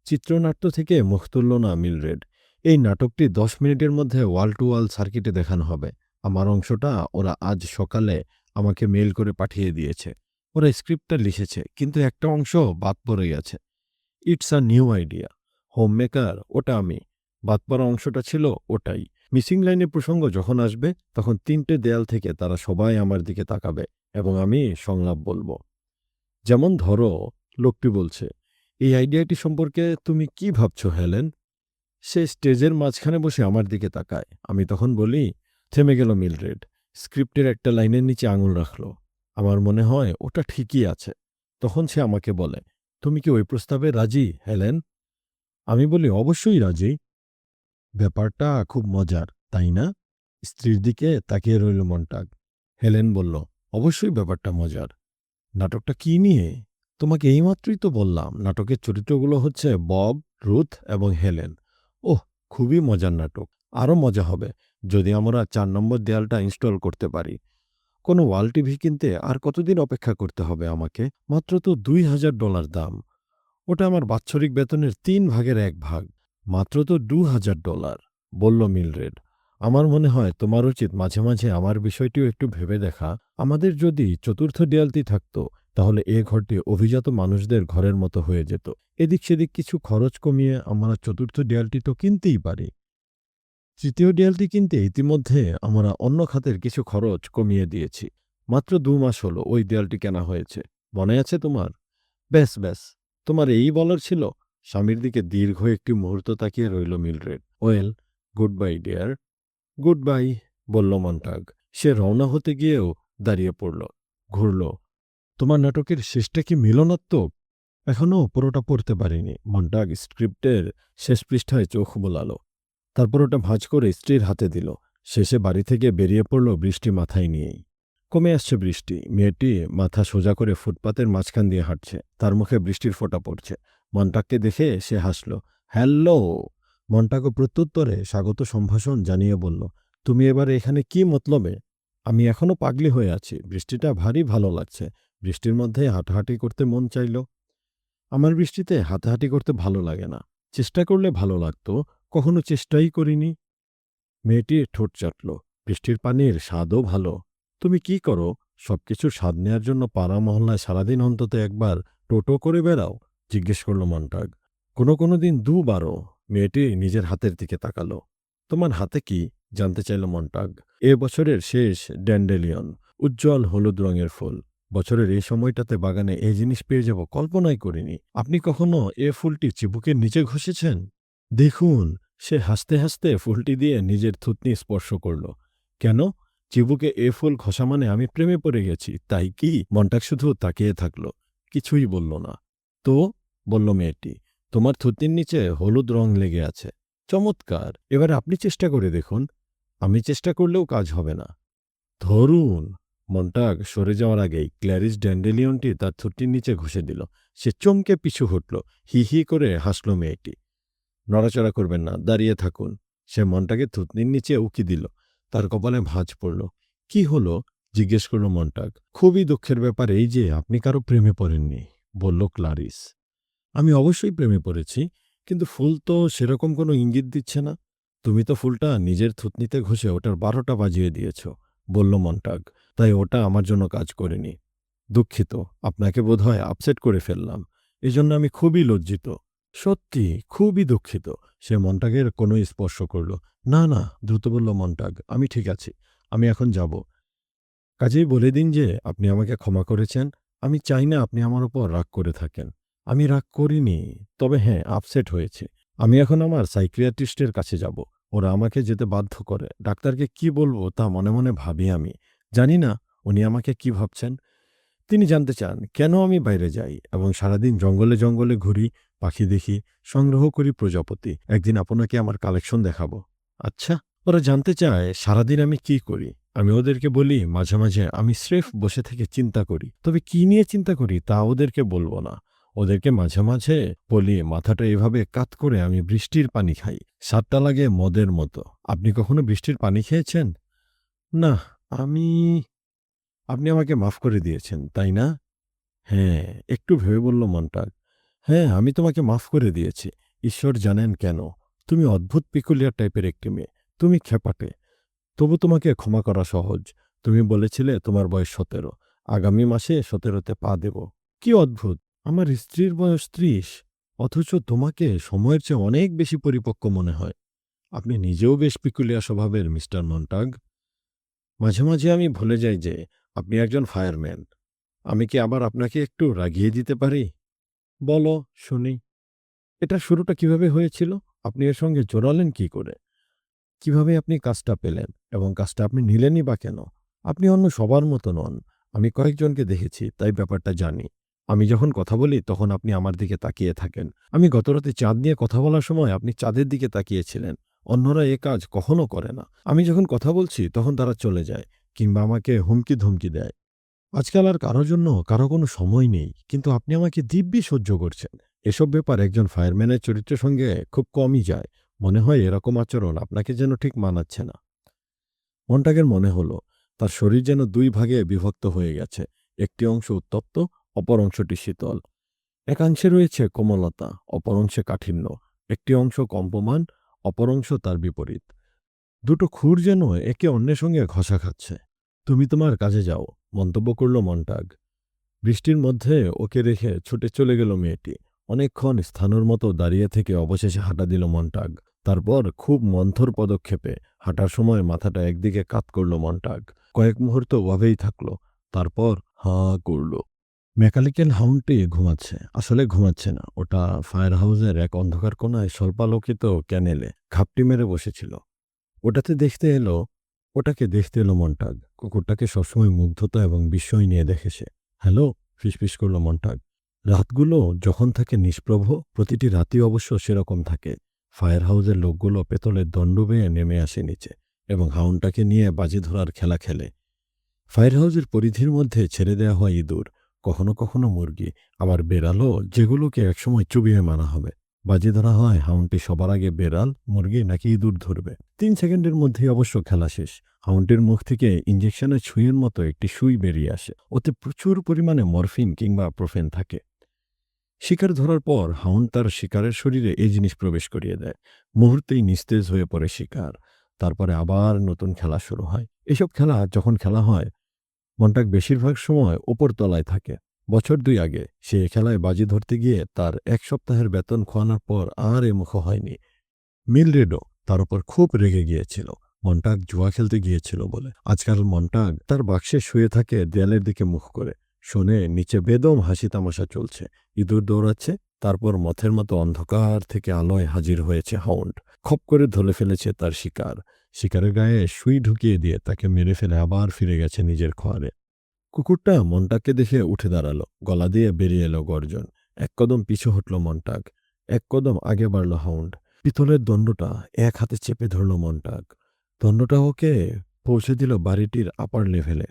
চিত্রনাট্য থেকে মুখ তুলল না মিলড্রেড। এই নাটকটি 10 মিনিটের মধ্যে ওয়াল টু ওয়াল সার্কিটে দেখানো হবে। আমার অংশটা ওরা আজ সকালে আমাকে মেইল করে পাঠিয়ে দিয়েছে। ওরা স্ক্রিপ্টটা লিখেছে, কিন্তু একটা অংশ বাদ পড়ে গেছে। It's a new idea. Home maker ওটা আমি, বাদ পড়া অংশটা ছিল ওটাই। মিসিং লাইনের প্রসঙ্গ যখন আসবে তখন ৩টে দেয়াল থেকে তারা সবাই আমার দিকে তাকাবে এবং আমি সংলাপ বলবো। যেমন ধরো, লোকটি বলছে, এই আইডিয়াটি সম্পর্কে তুমি কি ভাবছো হেলেন? সে স্টেজের মাঝখানে বসে আমার দিকে তাকায়। আমি তখন বলি, থেমে গেল মিলড্রেড। স্ক্রিপ্টের একটা লাইনের নিচে আঙুল রাখলো। আমার মনে হয় ওটা ঠিকই আছে। তখন সে আমাকে বলে, তুমি কি ওই প্রস্তাবে রাজি হেলেন? আমি বলি, অবশ্যই রাজি। ব্যাপারটা খুব মজার, তাই না? স্ত্রীর দিকে তাকিয়ে রইল মন্টাগ। হেলেন বলল, অবশ্যই ব্যাপারটা মজার। নাটকটা কি নিয়ে? তোমাকে এইমাত্রই তো বললাম নাটকের চরিত্রগুলো হচ্ছে বব, রুথ এবং হেলেন। ওহ, খুবই মজার নাটক। আরও মজা হবে যদি আমরা ৪ নম্বর দেয়ালটা ইনস্টল করতে পারি। কোনো ওয়াল টিভি কিনতে আর কতদিন অপেক্ষা করতে হবে আমাকে? মাত্র তো $২,০০০ দাম। ওটা আমার বাৎসরিক বেতনের ৩ ভাগের ১ ভাগ। মাত্র তো $২,০০০, বলল মিলরেড। আমার মনে হয় তোমার উচিত মাঝে মাঝে আমার বিষয়টিও একটু ভেবে দেখা। আমাদের যদি চতুর্থ দেয়ালটি থাকত, তাহলে এ ঘরটি অভিজাত মানুষদের ঘরের মতো হয়ে যেত। এদিক সেদিক কিছু খরচ কমিয়ে আমরা চতুর্থ দেয়ালটি তো কিনতেই পারি। তৃতীয় দেয়ালটি কিনতে ইতিমধ্যে আমরা অন্য খাতের কিছু খরচ কমিয়ে দিয়েছি। মাত্র ২ মাস হলো ওই দেয়ালটি কেনা হয়েছে। মনে আছে তোমার? ব্যাস ব্যাস, তোমার এই বলার ছিল? স্বামীর দিকে দীর্ঘ একটি মুহূর্ত তাকিয়ে রইল Mildred. Well, good bye dear. Good bye, বলল মন্টাগ। সে রওনা হতে গিয়েও দাঁড়িয়ে পড়ল, ঘুরল। তোমার নাটকের শেষটা কি মিলনাত্মক? এখনও পুরোটা পড়তে পারিনি। মন্টাগ স্ক্রিপ্টের শেষ পৃষ্ঠায় চোখ বোলালো। তারপর ওটা ভাঁজ করে স্ত্রীর হাতে দিল। শেষে বাড়ি থেকে বেরিয়ে পড়ল বৃষ্টি মাথায় নিয়েই। কমে আসছে বৃষ্টি। মেয়েটি মাথা সোজা করে ফুটপাতের মাঝখান দিয়ে হাঁটছে। তার মুখে বৃষ্টির ফোঁটা পড়ছে। মন্টাগকে দেখে সে হাসল। হ্যালো! মন্টাগও প্রত্যুত্তরে স্বাগত সম্ভাষণ জানিয়ে বলল, তুমি এবারে এখানে কি মতলবে? আমি এখনো পাগলি হয়ে আছি। বৃষ্টিটা ভারী ভালো লাগছে। বৃষ্টির মধ্যে হাঁটাহাঁটি করতে মন চাইল। আমার বৃষ্টিতে হাঁটাহাঁটি করতে ভালো লাগে না। চেষ্টা করলে ভালো লাগতো, কখনো চেষ্টাই করিনি। মেয়েটি ঠোঁট চাটল। বৃষ্টির পানির স্বাদও ভালো। তুমি কি করো? সবকিছুর স্বাদ নেয়ার জন্য পাড়া মহল্লায় সারাদিন অন্তত একবার টোটো করে বেড়াও? জিজ্ঞেস করল মন্টাগ। কোনো দিন ২ বারও। মেয়েটি নিজের হাতের দিকে তাকালো। তোমার হাতে কি? জানতে চাইল মন্টাগ। এ বছরের শেষ ড্যান্ডেলিয়ন, উজ্জ্বল হলুদ রঙের ফুল। বছরের এই সময়টাতে বাগানে এই জিনিস পেয়ে যাব কল্পনাই করিনি। আপনি কখনো এ ফুলটি চিবুকের নিচে ঘষেছেন? দেখুন, সে হাসতে হাসতে ফুলটি দিয়ে নিজের থুতনি স্পর্শ করল। কেন? চিবুকে এ ফুল ঘষা মানে আমি প্রেমে পড়ে গেছি, তাই কি? মন্টাগ শুধু তাকিয়ে থাকল, কিছুই বলল না। তো, বলল মেয়েটি, তোমার থুতনির নিচে হলুদ রং লেগে আছে। চমৎকার! এবার আপনি চেষ্টা করে দেখুন। আমি চেষ্টা করলেও কাজ হবে না। ধরুন। মন্টাগ সরে যাওয়ার আগেই ক্ল্যারিস ড্যান্ডেলিয়নটি তার থুতনির নিচে ঘষে দিল। সে চমকে পিছু হটল। হি হি করে হাসল মেয়েটি। নড়াচড়া করবেন না, দাঁড়িয়ে থাকুন। সে মন্টাগের থুতনির নিচে উকি দিল। তার কপালে ভাঁজ পড়ল। কি হলো? জিজ্ঞেস করল মন্টাগ। খুবই দুঃখের ব্যাপার এই যে আপনি কারো প্রেমে পড়েননি, বলল ক্লারিস। আমি অবশ্যই প্রেমে পড়েছি, কিন্তু ফুল তো সেরকম কোনো ইঙ্গিত দিচ্ছে না। তুমি তো ফুলটা নিজের থুতনিতে ঘষে ওটার ১২টা বাজিয়ে দিয়েছ, বলল মন্টাগ। তাই ওটা আমার জন্য কাজ করেনি। দুঃখিত, আপনাকে বোধহয় আপসেট করে ফেললাম। এজন্য আমি খুবই লজ্জিত। সত্যি, খুবই দুঃখিত। সে মন্টাগের কোনোই স্পর্শ করল। না না, দ্রুত বলল মন্টাগ, আমি ঠিক আছি। আমি এখন যাব। কাজেই বলে দিন যে আপনি আমাকে ক্ষমা করেছেন। আমি চাই না আপনি আমার উপর রাগ করে থাকেন। আমি রাগ করিনি, তবে হ্যাঁ, আপসেট হয়েছি। আমি এখন আমার সাইকিয়াট্রিস্টের কাছে যাব। ওরা আমাকে যেতে বাধ্য করে। ডাক্তারকে কি বলবো তা মনে মনে ভাবি আমি। জানি না উনি আমাকে কি ভাবছেন। তিনি জানতে চান কেন আমি বাইরে যাই এবং সারাদিন জঙ্গলে জঙ্গলে ঘুরি, পাখি দেখি, সংগ্রহ করি প্রজাপতি। একদিন আপনাকে আমার কালেকশন দেখাবো। আচ্ছা। ওরা জানতে চায় সারাদিন আমি কি করি। আমি ওদেরকে বলি মাঝে মাঝে আমি স্রেফ বসে থেকে চিন্তা করি। তবে কি নিয়ে চিন্তা করি তা ওদেরকে বলবো না। ওদেরকে মাঝে মাঝে বলি মাথাটা এভাবে কাত করে আমি বৃষ্টির পানি খাই। স্বাদটা লাগে মদের মতো। আপনি কখনো বৃষ্টির পানি খেয়েছেন? না। আমি আপনি আমাকে মাফ করে দিয়েছেন, তাই না? হ্যাঁ, একটু ভেবে বলল মন্টাগ। হ্যাঁ, আমি তোমাকে মাফ করে দিয়েছি। ঈশ্বর জানেন কেন। তুমি অদ্ভুত পিকুলিয়ার টাইপের একটি মেয়ে। তুমি খেপাটে। তবু তোমাকে ক্ষমা করা সহজ। তুমি বলেছিলে তোমার বয়স ১৭। আগামী মাসে ১৭তে পা দেব। কি অদ্ভুত! আমার স্ত্রীর বয়স ৩০। অথচ তোমাকে সময়ের চেয়ে অনেক বেশি পরিপক্ক মনে হয়। আপনি নিজেও বেশ পিকুলিয়ার স্বভাবের, মিস্টার মন্টাগ। মাঝে মাঝে আমি ভুলে যাই যে আপনি একজন ফায়ারম্যান। আমি কি আবার আপনাকে একটু রাগিয়ে দিতে পারি? বলো, শুনি। এটা শুরুটা কিভাবে হয়েছিল? আপনি এর সঙ্গে জড়ালেন কি করে? কিভাবে আপনি কাজটা পেলেন? এবং কাজটা আপনি নিলেনই বা কেন? আপনি অন্য সবার মতো নন। আমি কয়েকজনকে দেখেছি, তাই ব্যাপারটা জানি। আমি যখন কথা বলি তখন আপনি আমার দিকে তাকিয়ে থাকেন। আমি গতরাতে চাঁদ নিয়ে কথা বলার সময় আপনি চাঁদের দিকে তাকিয়েছিলেন। অন্যরা এ কাজ কখনো করে না। আমি যখন কথা বলছি তখন তারা চলে যায় কিংবা আমাকে হুমকি ধমকি দেয়। আজকাল আর কারো জন্য কারো কোনো সময় নেই। কিন্তু আপনি আমাকে দিব্যি সহ্য করছেন। এসব ব্যাপার একজন ফায়ারম্যানের চরিত্রের সঙ্গে খুব কমই যায়। মনে হয় এরকম আচরণ আপনাকে যেন ঠিক মানাচ্ছে না। মন্টাগের মনে হলো তার শরীর যেন দুই ভাগে বিভক্ত হয়ে গেছে। একটি অংশ উত্তপ্ত, অপর অংশটি শীতল। একাংশে রয়েছে কোমলতা, অপর অংশে কাঠিন্য। একটি অংশ কম্পমান, অপর অংশ তার বিপরীত। দুটো খুর যেন একে অন্যের সঙ্গে ঘষা খাচ্ছে। তুমি তোমার কাজে যাও, মন্তব্য করল মন্টাগ। বৃষ্টির মধ্যে ওকে রেখে ছুটে চলে গেল মেয়েটি। অনেকক্ষণ স্থানুর মতো দাঁড়িয়ে থেকে অবশেষে হাঁটা দিল মন্টাগ। তারপর খুব মন্থর পদক্ষেপে হাঁটার সময় মাথাটা একদিকে কাত করল মন্টাগ। কয়েক মুহূর্ত ওভাবেই থাকল। তারপর হাঁ করল। মেকানিক্যাল হাউন্ডটি ঘুমাচ্ছে। আসলে ঘুমাচ্ছে না, ওটা ফায়ার হাউসের এক অন্ধকার কোণায় স্বল্পালোকিত ক্যানেলে ঘাপটি মেরে বসেছিল। ওটাকে দেখতে এলো মন্টাগ। কুকুরটাকে সবসময় মুগ্ধতা এবং বিস্ময় নিয়ে দেখে সে। হ্যালো, ফিসফিস করল মন্টাগ। রাতগুলো যখন থাকে নিষ্প্রভ, প্রতিটি রাতই অবশ্য সেরকম থাকে। ফায়ার হাউসের লোকগুলো পেতলের দণ্ড বেয়ে নেমে আসে নিচে এবং হাউন্ডটাকে নিয়ে বাজি ধরার খেলা খেলে। ফায়ার হাউসের পরিধির মধ্যে ছেড়ে দেওয়া হয় ইঁদুর, কখনো কখনো মুরগি, আবার বেড়ালও, যেগুলোকে একসময় চুবিয়ে মানা হবে। বাজি ধরা হয় হাউন্ডটি সবার আগে বেড়াল, মুরগি নাকি ইঁদুর ধরবে। 3 সেকেন্ডের মধ্যেই অবশ্য খেলা শেষ। হাউন্ডটির মুখ থেকে ইঞ্জেকশনের সুইয়ের মতো একটি সুই বেরিয়ে আসে। ওতে প্রচুর পরিমাণে মরফিন কিংবা প্রোফেন থাকে। শিকার ধরার পর হাউন্ড তার শিকারের শরীরে এই জিনিস প্রবেশ করিয়ে দেয়। মুহূর্তেই নিস্তেজ হয়ে পড়ে শিকার। তারপরে আবার নতুন খেলা শুরু হয়। এসব খেলা যখন খেলা হয়, মন্টাগ বেশিরভাগ সময় ওপর তলায় থাকে। বছর 2 আগে সে এ খেলায় বাজি ধরতে গিয়ে তার 1 সপ্তাহের বেতন খোয়ানোর পর আর এ মুখো হয়নি। মিলরেডও তার উপর খুব রেগে গিয়েছিল। মন্টাগ জুয়া খেলতে গিয়েছিল বলে। আজকাল মন্টাগ তার বাক্সে শুয়ে থাকে, দেয়ালের দিকে মুখ করে। শোনে নিচে বেদম হাসি তামাশা চলছে। ইঁদুর দৌড়াচ্ছে। তারপর মথের মতো অন্ধকার থেকে আলোয় হাজির হয়েছে হাউন্ড। খপ করে ধরে ফেলেছে তার শিকার। শিকারের গায়ে সুই ঢুকিয়ে দিয়ে তাকে মেরে ফেলে আবার ফিরে গেছে নিজের খোয়ারে। কুকুরটা মন্টাগকে দেখে উঠে দাঁড়ালো। গলা দিয়ে বেরিয়ে এলো গর্জন। 1 কদম পিছু হটল মন্টাগ। 1 কদম আগে বাড়ল হাউন্ড। পিতলের দণ্ডটা এক হাতে চেপে ধরল মন্টাগ। দণ্ডটা ওকে পৌঁছে দিল বাড়িটির আপার লেভেলে।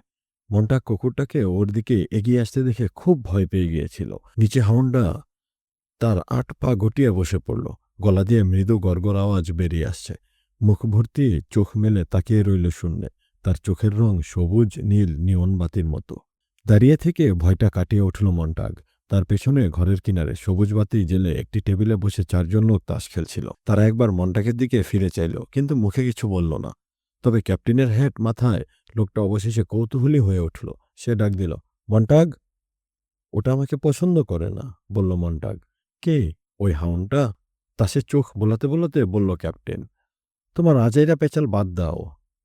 মন্টাগ কুকুরটাকে ওর দিকে এগিয়ে আসতে দেখে খুব ভয় পেয়ে গিয়েছিল। নিচে হাউন্ডটা তার 8 পা গটিয়ে বসে পড়ল। গলা দিয়ে মৃদু গড়গড় আওয়াজ বেরিয়ে আসছে। মুখ ভর্তি চোখ মেলে তাকিয়ে রইল শূন্যে। তার চোখের রং সবুজ নীল নিয়ন বাতির মতো। দাঁড়িয়ে থেকে ভয়টা কাটিয়ে উঠল মন্টাগ। তার পেছনে ঘরের কিনারে সবুজ বাতি জেলে একটি টেবিলে বসে 4 জন লোক তাস খেলছিল। তারা একবার মন্টাগের দিকে ফিরে চাইল, কিন্তু মুখে কিছু বলল না। তবে ক্যাপ্টেনের হ্যাট মাথায় লোকটা অবশেষে কৌতূহলী হয়ে উঠল। সে ডাক দিল, মন্টাগ। ওটা আমাকে পছন্দ করে না, বলল মন্টাগ। কে? ওই হাউন্ডটা? তাসের চোখ বোলাতে বোলাতে বলল ক্যাপ্টেন। তোমার আজাইরা পেঁচাল বাদ দাও।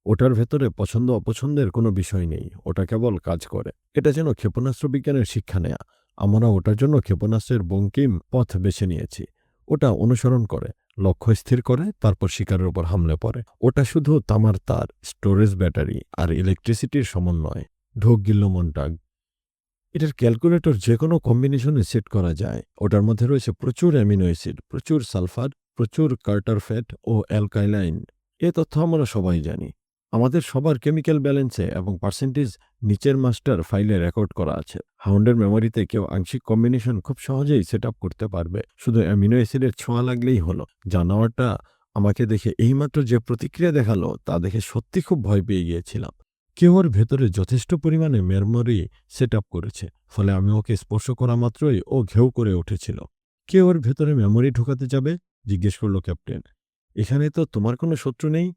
ওটার ভেতরে পছন্দ অপছন্দের কোনো বিষয় নেই। ওটা কেবল কাজ করে। এটা যেন ক্ষেপণাস্ত্র বিজ্ঞানের শিক্ষা নেয়া। আমরা ওটার জন্য ক্ষেপণাস্ত্রের বঙ্কিম পথ বেছে নিয়েছি। ওটা অনুসরণ করে, লক্ষ্য স্থির করে, তারপর শিকারের উপর হামলে পড়ে। ওটা শুধু তামার তার, স্টোরেজ ব্যাটারি আর ইলেকট্রিসিটির সমন্বয়। ঢোক গিলল মন্টাগ। এটার ক্যালকুলেটর যে কোনো কম্বিনেশনে সেট করা যায়। ওটার মধ্যে রয়েছে প্রচুর অ্যামিনো অ্যাসিড, প্রচুর সালফার, প্রচুর কার্টার ফ্যাট ও অ্যালকাইলাইন। এ তথ্য আমরা সবাই জানি। আমাদের সবার কেমিক্যাল ব্যালেন্সে এবং পার্সেন্টেজ নিচের মাস্টার ফাইলে রেকর্ড করা আছে। হাউন্ডের মেমোরিতে কেউ আংশিক কম্বিনেশন খুব সহজেই সেট আপ করতে পারবে। শুধু অ্যামিনো অ্যাসিডের ছোঁয়া লাগলেই হলো। জানোয়ারটা আমাকে দেখে এইমাত্র যে প্রতিক্রিয়া দেখালো তা দেখে সত্যি খুব ভয় পেয়ে গিয়েছিলাম। কেউ ওর ভেতরে যথেষ্ট পরিমাণে মেমোরি সেট আপ করেছে, ফলে আমি ওকে স্পর্শ করা মাত্রই ও ঘেউ করে উঠেছিল। কে ওর ভেতরে মেমোরি ঢোকাতে যাবে? জিজ্ঞেস করল ক্যাপ্টেন। এখানে তো তোমার কোনো শত্রু নেই।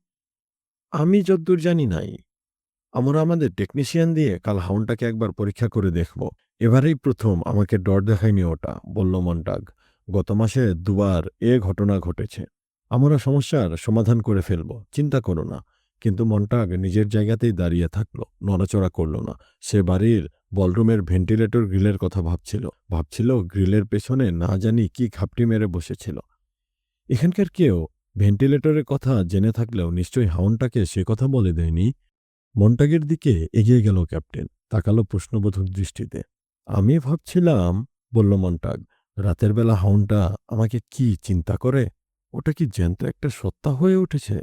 আমি যদ্দূর জানি নাই। আমরা আমাদের টেকনিশিয়ান দিয়ে কাল হাউন্ডটাকে একবার পরীক্ষা করে দেখব। এবারেই প্রথম আমাকে ডর দেখায়নি ওটা, বলল মন্টাগ। গত মাসে দুবার এ ঘটনা ঘটেছে। আমরা সমস্যার সমাধান করে ফেলব, চিন্তা করো না। কিন্তু মন্টাগ নিজের জায়গাতেই দাঁড়িয়ে থাকলো, নড়াচড়া করল না। সে বাড়ির বলরুমের ভেন্টিলেটর গ্রিলের কথা ভাবছিল গ্রিলের পেছনে না জানি কি ঘাপটি মেরে বসেছিল। এখানকার কেউ ভেন্টিলেটরের কথা জেনে থাকলেও নিশ্চয়ই হাউন্ডটাকে সে কথা বলে দেয়নি। মন্টাগের দিকে এগিয়ে গেল ক্যাপ্টেন, তাকালো প্রশ্নবোধক দৃষ্টিতে। আমি ভাবছিলাম, বলল মন্টাগ, রাতের বেলা হাউন্ডটা আমাকে কি চিন্তা করে? ওটা কি জ্যান্ত একটা সত্তা হয়ে উঠেছে?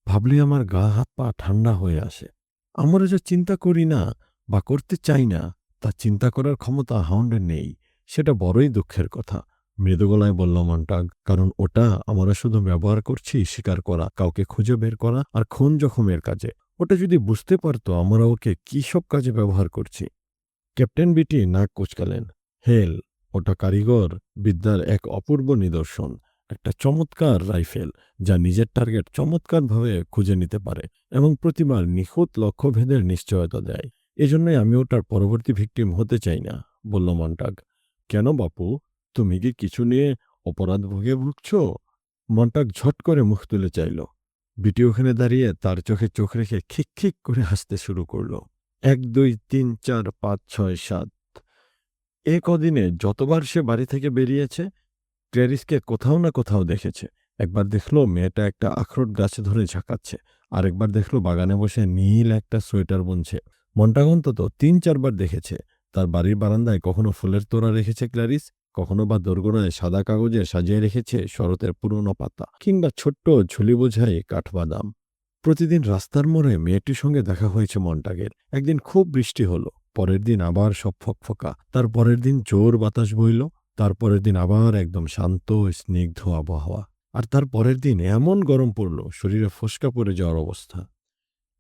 ভাবলে আমার গা হাত পা ঠান্ডা হয়ে আসে। আমরা যা চিন্তা করি না বা করতে চাই না, তা চিন্তা করার ক্ষমতা হাউন্ডের নেই। সেটা বড়ই দুঃখের কথা, মৃদু গলায় বলল মন্টাগ। কারণ ওটা আমরা শুধু ব্যবহার করছি শিকার করা, কাউকে খুঁজে বের করা আর খুন জখমের কাজে। ওটা যদি বুঝতে পারতো আমরা ওকে কী সব কাজে ব্যবহার করছি। ক্যাপ্টেন বিটি নাক কুঁচকালেন। হেল, ওটা কারিগর বিদ্যার এক অপূর্ব নিদর্শন। একটা চমৎকার রাইফেল যা নিজের টার্গেট চমৎকারভাবে খুঁজে নিতে পারে এবং প্রতিবার নিখুঁত লক্ষ্যভেদের নিশ্চয়তা দেয়। এজন্যই আমি ওটার পরবর্তী ভিকটিম হতে চাই না, বলল মন্টাগ। কেন বাপু, তুমি কি কিছু নিয়ে অপরাধ ভোগে ভুগছ? মন্টাগ ঝট করে মুখ তুলে চাইল। বিটি ওখানে দাঁড়িয়ে তার চোখে চোখ রেখে খিক খিক করে হাসতে শুরু করল। 1 2 3 4 5 6 7। এ কদিনে যতবার সে বাড়ি থেকে বেরিয়েছে, ক্ল্যারিসকে কোথাও না কোথাও দেখেছে। একবার দেখল মেয়েটা একটা আখরোট গাছে ধরে ঝাঁকাচ্ছে, আরেকবার দেখল বাগানে বসে নীল একটা সোয়েটার বুনছে। মন্টাগ অন্তত 3 4 বার দেখেছে তার বাড়ির বারান্দায় কখনো ফুলের তোড়া রেখেছে ক্ল্যারিস, কখনো বা দোরগোড়ায় সাদা কাগজে সাজিয়ে রেখেছে শরতের পুরনো পাতা কিংবা ছোট্ট ঝুলি বোঝাই কাঠবাদাম। প্রতিদিন রাস্তার মোড়ে মেয়েটির সঙ্গে দেখা হয়েছে মন্টাগের। একদিন খুব বৃষ্টি হলো, পরের দিন আবার সব ফকফকা, তার পরের দিন জোর বাতাস বইল, তারপরের দিন আবার একদম শান্ত স্নিগ্ধ আবহাওয়া, আর তার পরের দিন এমন গরম পড়ল শরীরে ফোসকা পড়ে যাওয়ার অবস্থা।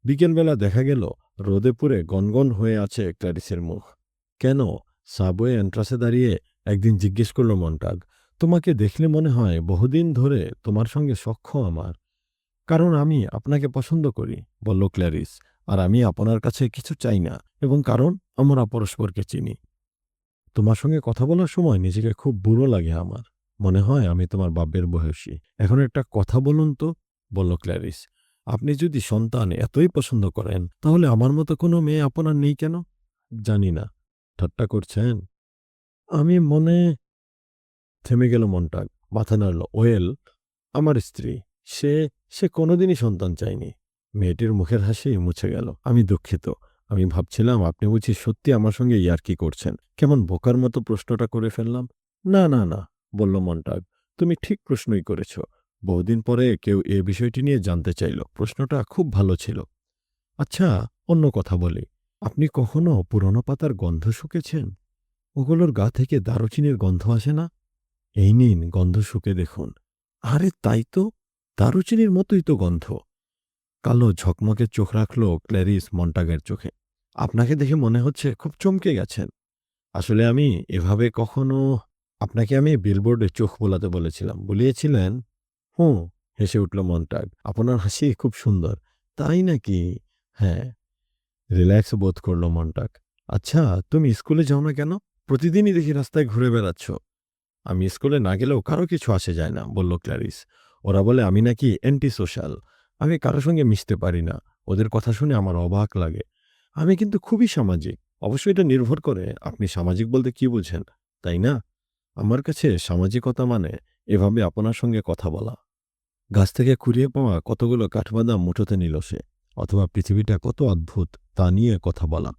বিকেলবেলা দেখা গেল রোদে পুড়ে গনগন হয়ে আছে ক্ল্যারিসের মুখ। কেন? সাবওয়ে এন্ট্রাসে দাঁড়িয়ে একদিন জিজ্ঞেস করল মন্টাগ। তোমাকে দেখলে মনে হয় বহুদিন ধরে তোমার সঙ্গে সখ্য আমার। কারণ আমি আপনাকে পছন্দ করি, বলল ক্ল্যারিস, আর আমি আপনার কাছে কিছু চাই না। এবং কারণ আমরা পরস্পরকে চিনি। তোমার সঙ্গে কথা বলার সময় নিজেকে খুব বুড়ো লাগে আমার। মনে হয় আমি তোমার বাপের বয়সী। এখন একটা কথা বলুন তো, বলল ক্ল্যারিস। আপনি যদি সন্তান এতই পছন্দ করেন, তাহলে আমার মতো কোনো মেয়ে আপনার নেই কেন? জানি না। ঠাট্টা করছেন? আমি মনে থেমে গেল মন্টাগ, মাথা নাড়ল। ওয়েল, আমার স্ত্রী, সে সে কোনোদিনই সন্তান চায়নি। মেয়েটির মুখের হাসি মুছে গেল। আমি দুঃখিত। আমি ভাবছিলাম আপনি বুঝি সত্যি আমার সঙ্গে ইয়ার্কি করছেন। কেমন বোকার মতো প্রশ্নটা করে ফেললাম। না না না, বলল মন্টাগ, তুমি ঠিক প্রশ্নই করেছ। বহুদিন পরে কেউ এ বিষয়টি নিয়ে জানতে চাইল। প্রশ্নটা খুব ভালো ছিল। আচ্ছা, অন্য কথা বলি। আপনি কখনো পুরনো পাতার গন্ধ শুকেছেন? ওগুলোর গা থেকে দারুচিনির গন্ধ আসে না? এই নিন, গন্ধ শুকে দেখুন। আরে তাই তো, দারুচিনির মতোই তো গন্ধ। কালো ঝকমকে চোখ রাখল ক্ল্যারিস মন্টাগের চোখে। আপনাকে দেখে মনে হচ্ছে খুব চমকে গেছেন। আসলে আমি এভাবে কখনো আপনাকে আমি বিলবোর্ডে চোখ বোলাতে বলেছিলাম, বলিয়েছিলেন? হুঁ, হেসে উঠল মন্টাগ। আপনার হাসি খুব সুন্দর। তাই নাকি? হ্যাঁ। রিল্যাক্স বোধ করল মন্টাগ। আচ্ছা, তুমি স্কুলে যাও না কেন? প্রতিদিনই দেখি রাস্তায় ঘুরে বেড়াচ্ছ। আমি স্কুলে না গেলেও কারো কিছু আসে যায় না, বলল ক্ল্যারিস। ওরা বলে আমি নাকি অ্যান্টি সোশ্যাল। আমি কারো সঙ্গে মিশতে পারি না। ওদের কথা শুনে আমার অবাক লাগে। আমি কিন্তু খুবই সামাজিক। অবশ্যই এটা নির্ভর করে আপনি সামাজিক বলতে কি বুঝেন, তাই না? আমার কাছে সামাজিকতা মানে এভাবে আপনার সঙ্গে কথা বলা। গাছ থেকে কুড়িয়ে পাওয়া কতগুলো কাঠবাদাম মুঠোতে নিল সে, অথবা পৃথিবীটা কত অদ্ভুত তা নিয়ে কথা বলা।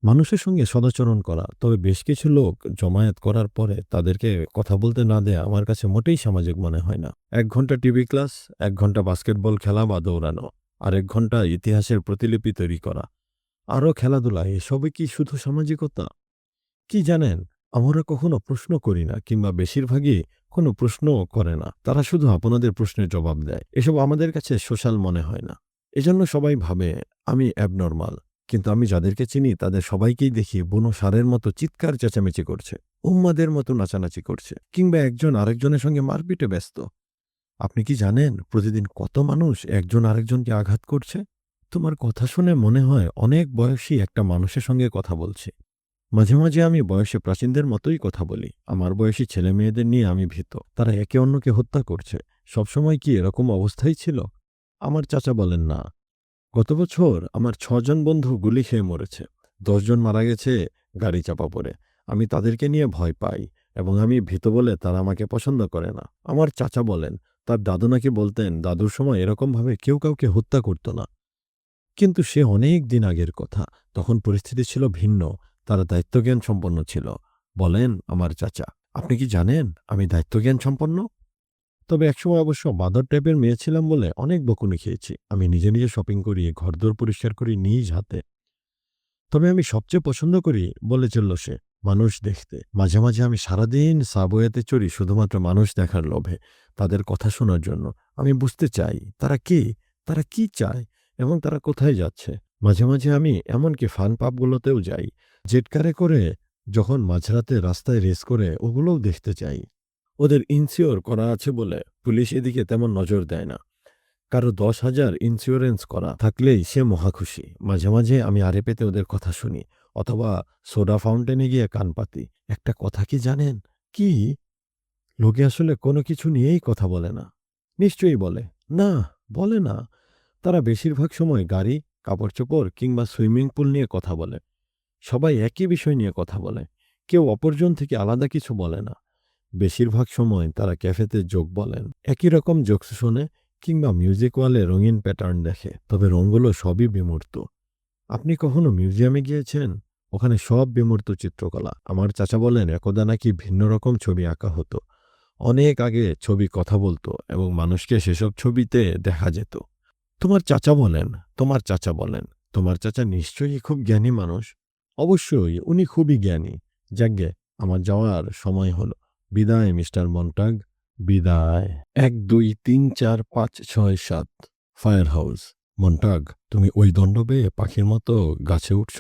মানুষের সঙ্গে সদাচরণ করা। তবে বেশ কিছু লোক জমায়েত করার পরে তাদেরকে কথা বলতে না দেয়া আমার কাছে মোটেই সামাজিক মনে হয় না। 1 ঘন্টা টিভি ক্লাস, 1 ঘন্টা বাস্কেটবল খেলা বা দৌড়ানো, আর 1 ঘন্টা ইতিহাসের প্রতিলিপি তৈরি করা, আরও খেলাধুলা, এসবই কি শুধু সামাজিকতা? কি জানেন, আমরা কখনো প্রশ্ন করি না, কিংবা বেশিরভাগই কোনো প্রশ্নও করে না। তারা শুধু আপনাদের প্রশ্নের জবাব দেয়। এসব আমাদের কাছে সোশ্যাল মনে হয় না। এজন্য সবাই ভাবে আমি অ্যাবনর্মাল। কিন্তু আমি যাদেরকে চিনি তাদের সবাইকেই দেখি বুনো ষাঁড়ের মতো চিৎকার চেঁচামেচি করছে, উন্মাদের মতো নাচানাচি করছে, কিংবা একজন আরেকজনের সঙ্গে মারপিটে ব্যস্ত। আপনি কি জানেন প্রতিদিন কত মানুষ একজন আরেকজনকে আঘাত করছে? তোমার কথা শুনে মনে হয় অনেক বয়সী একটা মানুষের সঙ্গে কথা বলছি। মাঝে মাঝে আমি বয়সে প্রাচীনদের মতোই কথা বলি। আমার বয়সী ছেলে মেয়েদের নিয়ে আমি ভীত। তারা একে অন্যকে হত্যা করছে। সবসময় কি এরকম অবস্থাই ছিল? আমার চাচা বলেন, না। গত বছর আমার ৬ জন বন্ধু গুলি খেয়ে মরেছে। ১০ জন মারা গেছে গাড়ি চাপা পড়ে। আমি তাদেরকে নিয়ে ভয় পাই এবং আমি ভীত বলে তারা আমাকে পছন্দ করে না। আমার চাচা বলেন, তার দাদু নাকি বলতেন দাদুর সময় এরকমভাবে কেউ কাউকে হত্যা করত না। কিন্তু সে অনেক দিন আগের কথা। তখন পরিস্থিতি ছিল ভিন্ন। তারা দায়িত্বজ্ঞান সম্পন্ন ছিল। বলেন আমার চাচা, আপনি কি জানেন আমি দায়িত্বজ্ঞান সম্পন্ন? তবে একসময় অবশ্য বাঁদর টাইপের মেয়ে ছিলাম বলে অনেক বকুনি খেয়েছি। আমি নিজে নিজে শপিং করি, ঘরদোর পরিষ্কার করি নিজ হাতে। তবে আমি সবচেয়ে পছন্দ করি, বলে চলল সে, মানুষ দেখতে। মাঝে মাঝে আমি সারাদিন সাবওয়েতে চড়ি শুধুমাত্র মানুষ দেখার লোভে, তাদের কথা শোনার জন্য। আমি বুঝতে চাই তারা কে, তারা কি চায় এবং তারা কোথায় যাচ্ছে। মাঝে মাঝে আমি এমনকি ফান পাবগুলোতেও যাই, জেটকারে করে যখন মাঝরাতে রাস্তায় রেস করে, ওগুলোও দেখতে চাই। ওদের ইনসিওর করা আছে বলে পুলিশ এদিকে তেমন নজর দেয় না। কারো ১০,০০০ ইন্স্যুরেন্স করা থাকলেই সে মহাখুশি। মাঝে মাঝে আমি আড়ে পেতে ওদের কথা শুনি, অথবা সোডা ফাউন্টেনে গিয়ে কান পাতি। একটা কথা কি জানেন? কি? লোকে আসলে কোনো কিছু নিয়েই কথা বলে না। নিশ্চয়ই বলে। না, বলে না। তারা বেশিরভাগ সময় গাড়ি, কাপড়-চোপড় কিংবা সুইমিং পুল নিয়ে কথা বলে। সবাই একই বিষয় নিয়ে কথা বলে। কেউ অপরজন থেকে আলাদা কিছু বলে না। বেশিরভাগ সময় তারা ক্যাফেতে জোক বলেন, একই রকম জোকস শোনে কিংবা মিউজিক ওয়ালে রঙিন প্যাটার্ন দেখে। তবে রঙগুলো সবই বিমূর্ত। আপনি কখনো মিউজিয়ামে গিয়েছেন? ওখানে সব বিমূর্ত চিত্রকলা। আমার চাচা বলেন একদা নাকি ভিন্ন রকম ছবি আঁকা হতো। অনেক আগে ছবি কথা বলতো এবং মানুষকে সেসব ছবিতে দেখা যেত। তোমার চাচা বলেন, তোমার চাচা বলেন, তোমার চাচা নিশ্চয়ই খুব জ্ঞানী মানুষ। অবশ্যই, উনি খুবই জ্ঞানী। যাকগে, আমার যাওয়ার সময় হলো। বিদায় মিস্টার মন্টাগ, বিদায়। ১, ২, ৩, ৪, ৫, ৬, ৭। Fire house. মন্টাগ, তুমি ওই দণ্ড বেয়ে পাখির মতো গাছে উঠছ?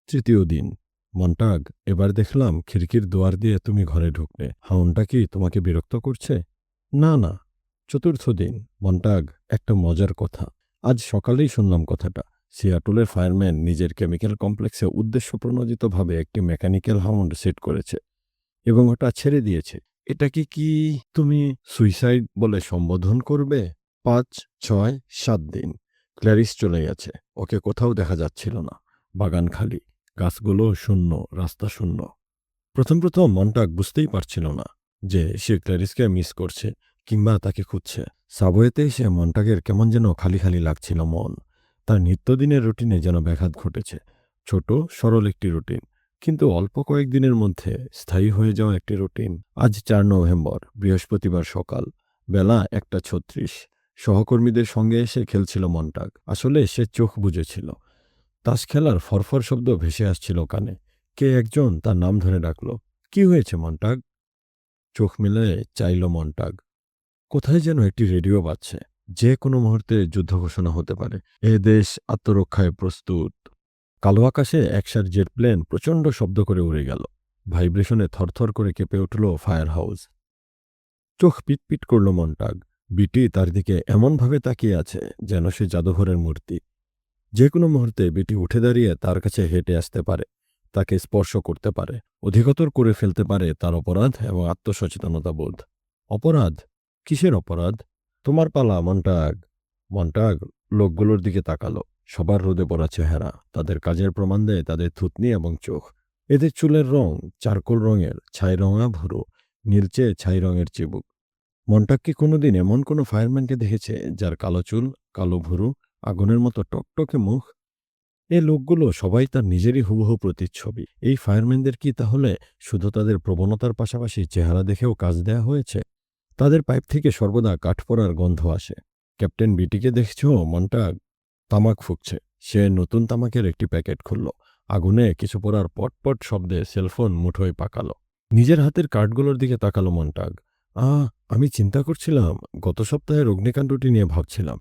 ৩য় দিন। মন্টাগ, এবার দেখলাম খিড়কির দুয়ার দিয়ে তুমি ঘরে ঢুকলে। হাউনটা কি তোমাকে বিরক্ত করছে? না, না। ৪র্থ দিন। মন্টাগ, একটা মজার কথা। আজ সকালেই শুনলাম কথাটা। সিয়াটলের ফায়ারম্যান নিজের কেমিক্যাল কমপ্লেক্সে উদ্দেশ্যপ্রণোদিতভাবে একটি মেকানিক্যাল হাউন্ড সেট করেছে এবং ওটা ছেড়ে দিয়েছে। এটাকে কি তুমি সুইসাইড বলে সম্বোধন করবে? ৫, ৬, ৭ দিন। ক্ল্যারিস চলে গেছে। ওকে কোথাও দেখা যাচ্ছিল না। বাগান খালি, গাছগুলো শূন্য, রাস্তা শূন্য। প্রথম মন্টাগ বুঝতেই পারছিল না যে সে ক্ল্যারিসকে মিস করছে কিংবা তাকে খুঁজছে। সাবওয়েতে এসে মন্টাগের কেমন যেন খালি খালি লাগছিল মন। তার নিত্যদিনের রুটিনে যেন ব্যাঘাত ঘটেছে। ছোট সরল একটি রুটিন, কিন্তু অল্প কয়েকদিনের মধ্যে স্থায়ী হয়ে যাওয়া একটি রুটিন। আজ ৪ নভেম্বর, বৃহস্পতিবার সকাল, বেলা ১টা ৩৬। সহকর্মীদের সঙ্গে এসে খেলছিল মন্টাগ। আসলে সে চোখ বুজেছিল। তাস খেলার ফরফর শব্দ ভেসে আসছিল কানে। কে একজন তার নাম ধরে ডাকল। কি হয়েছে মন্টাগ? চোখ মেলে চাইল মন্টাগ। কোথায় যেন একটি রেডিও বাজছে। যে কোনো মুহূর্তে যুদ্ধ ঘোষণা হতে পারে। এ দেশ আত্মরক্ষায় প্রস্তুত। কালো আকাশে একসার জেট প্লেন প্রচণ্ড শব্দ করে উড়ে গেল। ভাইব্রেশনে থরথর করে কেঁপে উঠল ফায়ার হাউস। চোখ পিটপিট করল মন্টাগ। বিটি তার দিকে এমনভাবে তাকিয়ে আছে যেন সে জাদুঘরের মূর্তি। যে কোনো মুহূর্তে বিটি উঠে দাঁড়িয়ে তার কাছে হেঁটে আসতে পারে, তাকে স্পর্শ করতে পারে, অধিকতর করে ফেলতে পারে তার অপরাধ এবং আত্মসচেতনতা বোধ। অপরাধ? কিসের অপরাধ? তোমার পালা মন্টাগ। মন্টাগ লোকগুলোর দিকে তাকালো। সবার রোদে পড়া চেহারা, তাদের কাজের প্রমাণ দেয় তাদের থুতনি এবং চোখ। এদের চুলের রং চারকোল রঙের, ছাই রঙা ভুরু, নীলচে ছাই রঙের চিবুক। মন্টাগ কি কোনোদিন এমন কোনো ফায়ারম্যানকে দেখেছে যার কালো চুল, কালো ভুরু, আগুনের মতো টকটকে মুখ? এই লোকগুলো সবাই তার নিজেরই হুবহু প্রতিচ্ছবি। এই ফায়ারম্যানদের কি তাহলে শুধু তাদের প্রবণতার পাশাপাশি চেহারা দেখেও কাজ দেয়া হয়েছে? তাদের পাইপ থেকে সর্বদা কাঠ পোড়ার গন্ধ আসে। ক্যাপ্টেন বিটিকে দেখছ মন্টাগ? তামাক ফুঁকছে। সে নতুন তামাকের একটি প্যাকেট খুলল। আগুনে কিছু পোড়ার পটপট শব্দে সেলফোন মুঠোয় পাকালো। নিজের হাতের কার্ডগুলোর দিকে তাকালো মন্টাগ। আমি চিন্তা করছিলাম, গত সপ্তাহের অগ্নিকাণ্ডটি নিয়ে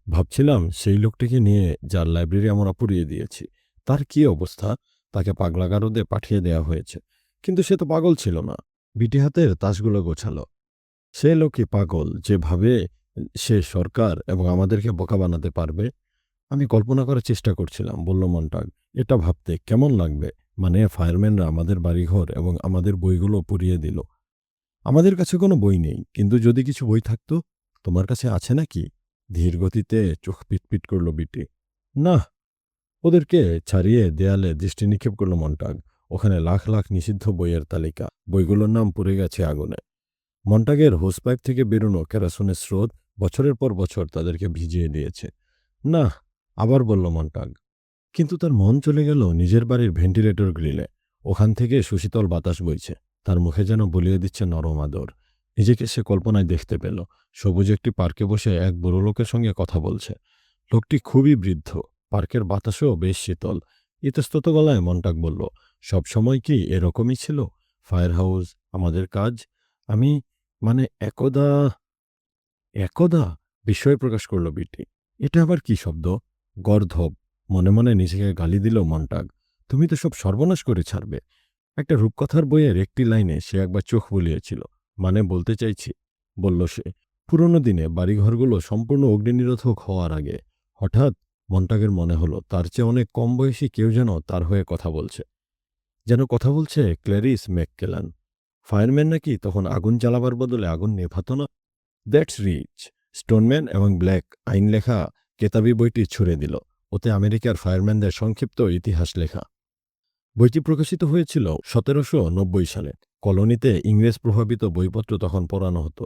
ভাবছিলাম সেই লোকটিকে নিয়ে যার লাইব্রেরি আমরা পুড়িয়ে দিয়েছি। তার কি অবস্থা? তাকে পাগলাগারদে পাঠিয়ে দেয়া হয়েছে। কিন্তু সে তো পাগল ছিল না। বিটি হাতের তাসগুলো গোছালো। সে লোকই পাগল যে ভাবে সে সরকার এবং আমাদেরকে বোকা বানাতে পারবে। আমি কল্পনা করার চেষ্টা করছিলাম, বলল মন্টাগ। এটা ভাবতে কেমন লাগবে? মানে ফায়ারম্যানরা আমাদের বাড়িঘর এবং আমাদের বইগুলো পুড়িয়ে দিল। আমাদের কাছে কোনো বই নেই, কিন্তু যদি কিছু বই থাকতো, তোমার কাছে আছে নাকি? ধীর গতিতে চোখ পিটপিট করল বিটি। না। ওদেরকে ছাড়িয়ে দেয়ালে দৃষ্টি নিক্ষেপ করল মন্টাগ। ওখানে লাখ লাখ নিষিদ্ধ বইয়ের তালিকা, বইগুলোর নাম পুড়ে গেছে আগুনে। মন্টাগের হোসপাইপ থেকে বেরোনো কেরোসিনের স্রোত বছরের পর বছর তাদেরকে ভিজিয়ে দিয়েছে। না, আবার বলল মন্টাগ। কিন্তু তার মন চলে গেল নিজের বাড়ির ভেন্টিলেটর গ্রিলে। ওখান থেকে সুশীতল বাতাস বইছে, তার মুখে যেন বলিয়ে দিচ্ছে নরম আদর। নিজেকে সে কল্পনায় দেখতে পেল সবুজ একটি পার্কে বসে এক বুড়ো লোকের সঙ্গে কথা বলছে। লোকটি খুবই বৃদ্ধ, পার্কের বাতাসও বেশ শীতল। ইতস্তত গলায় মন্টাগ বলল, সব সময় কি এরকমই ছিল? ফায়ার হাউস, আমাদের কাজ, আমি, মানে একদা। একদা? বিস্ময় প্রকাশ করল বিটি। এটা আবার কি শব্দ? গর্ধব। মনে মনে নিজেকে গালি দিল মন্টাগ। তুমি তো সব সর্বনাশ করে ছাড়বে। একটা রূপকথার বইয়ের একটি লাইনে সে একবার চোখ বুলিয়েছিল। মানে বলতে চাইছি, বলল সে, পুরনো দিনে বাড়িঘরগুলো সম্পূর্ণ অগ্নিনিরোধক হওয়ার আগে হঠাৎ মন্টাগের মনে হলো তার চেয়ে অনেক কম বয়সী কেউ যেন তার হয়ে কথা বলছে। যেন কথা বলছে ক্ল্যারিস ম্যাককেলান। ফায়ারম্যান নাকি তখন আগুন জ্বালাবার বদলে আগুন নেভাতো না। That's rich. স্টোনম্যান এবং ব্ল্যাক আইন লেখা কেতাবি বইটি ছুড়ে দিল। ওতে আমেরিকার ফায়ারম্যানদের সংক্ষিপ্ত ইতিহাস লেখা। বইটি প্রকাশিত হয়েছিল 1790 সালে। কলোনিতে ইংরেজ প্রভাবিত বইপত্র তখন পড়ানো হতো।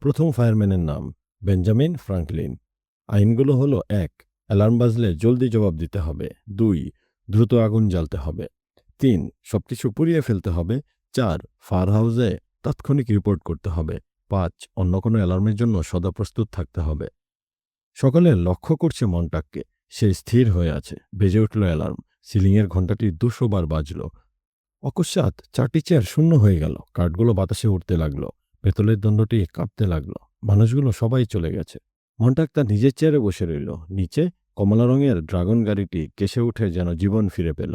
প্রথম ফায়ারম্যানের নাম বেঞ্জামিন ফ্রাঙ্কলিন। আইনগুলো হলো: 1, অ্যালার্ম বাজলে জলদি জবাব দিতে হবে। 2, দ্রুত আগুন জ্বালতে হবে। 3, সবকিছু পুড়িয়ে ফেলতে হবে। 4, ফায়ার হাউসে তাৎক্ষণিক রিপোর্ট করতে হবে। 5, অন্য কোনো অ্যালার্মের জন্য সদা প্রস্তুত থাকতে হবে। সকালে লক্ষ্য করছে মন্টাগকে। সে স্থির হয়ে আছে। বেজে উঠল অ্যালার্ম। সিলিংয়ের ঘণ্টাটি 200 বার বাজল। অকস্মাৎ 4টি চেয়ার শূন্য হয়ে গেল। কাঠগুলো বাতাসে উঠতে লাগলো। পেতলের দণ্ডটি কাঁপতে লাগলো। মানুষগুলো সবাই চলে গেছে। মন্টাগ তার নিজের চেয়ারে বসে রইল। নিচে কমলা রঙের ড্রাগন গাড়িটি কেসে উঠে যেন জীবন ফিরে পেল।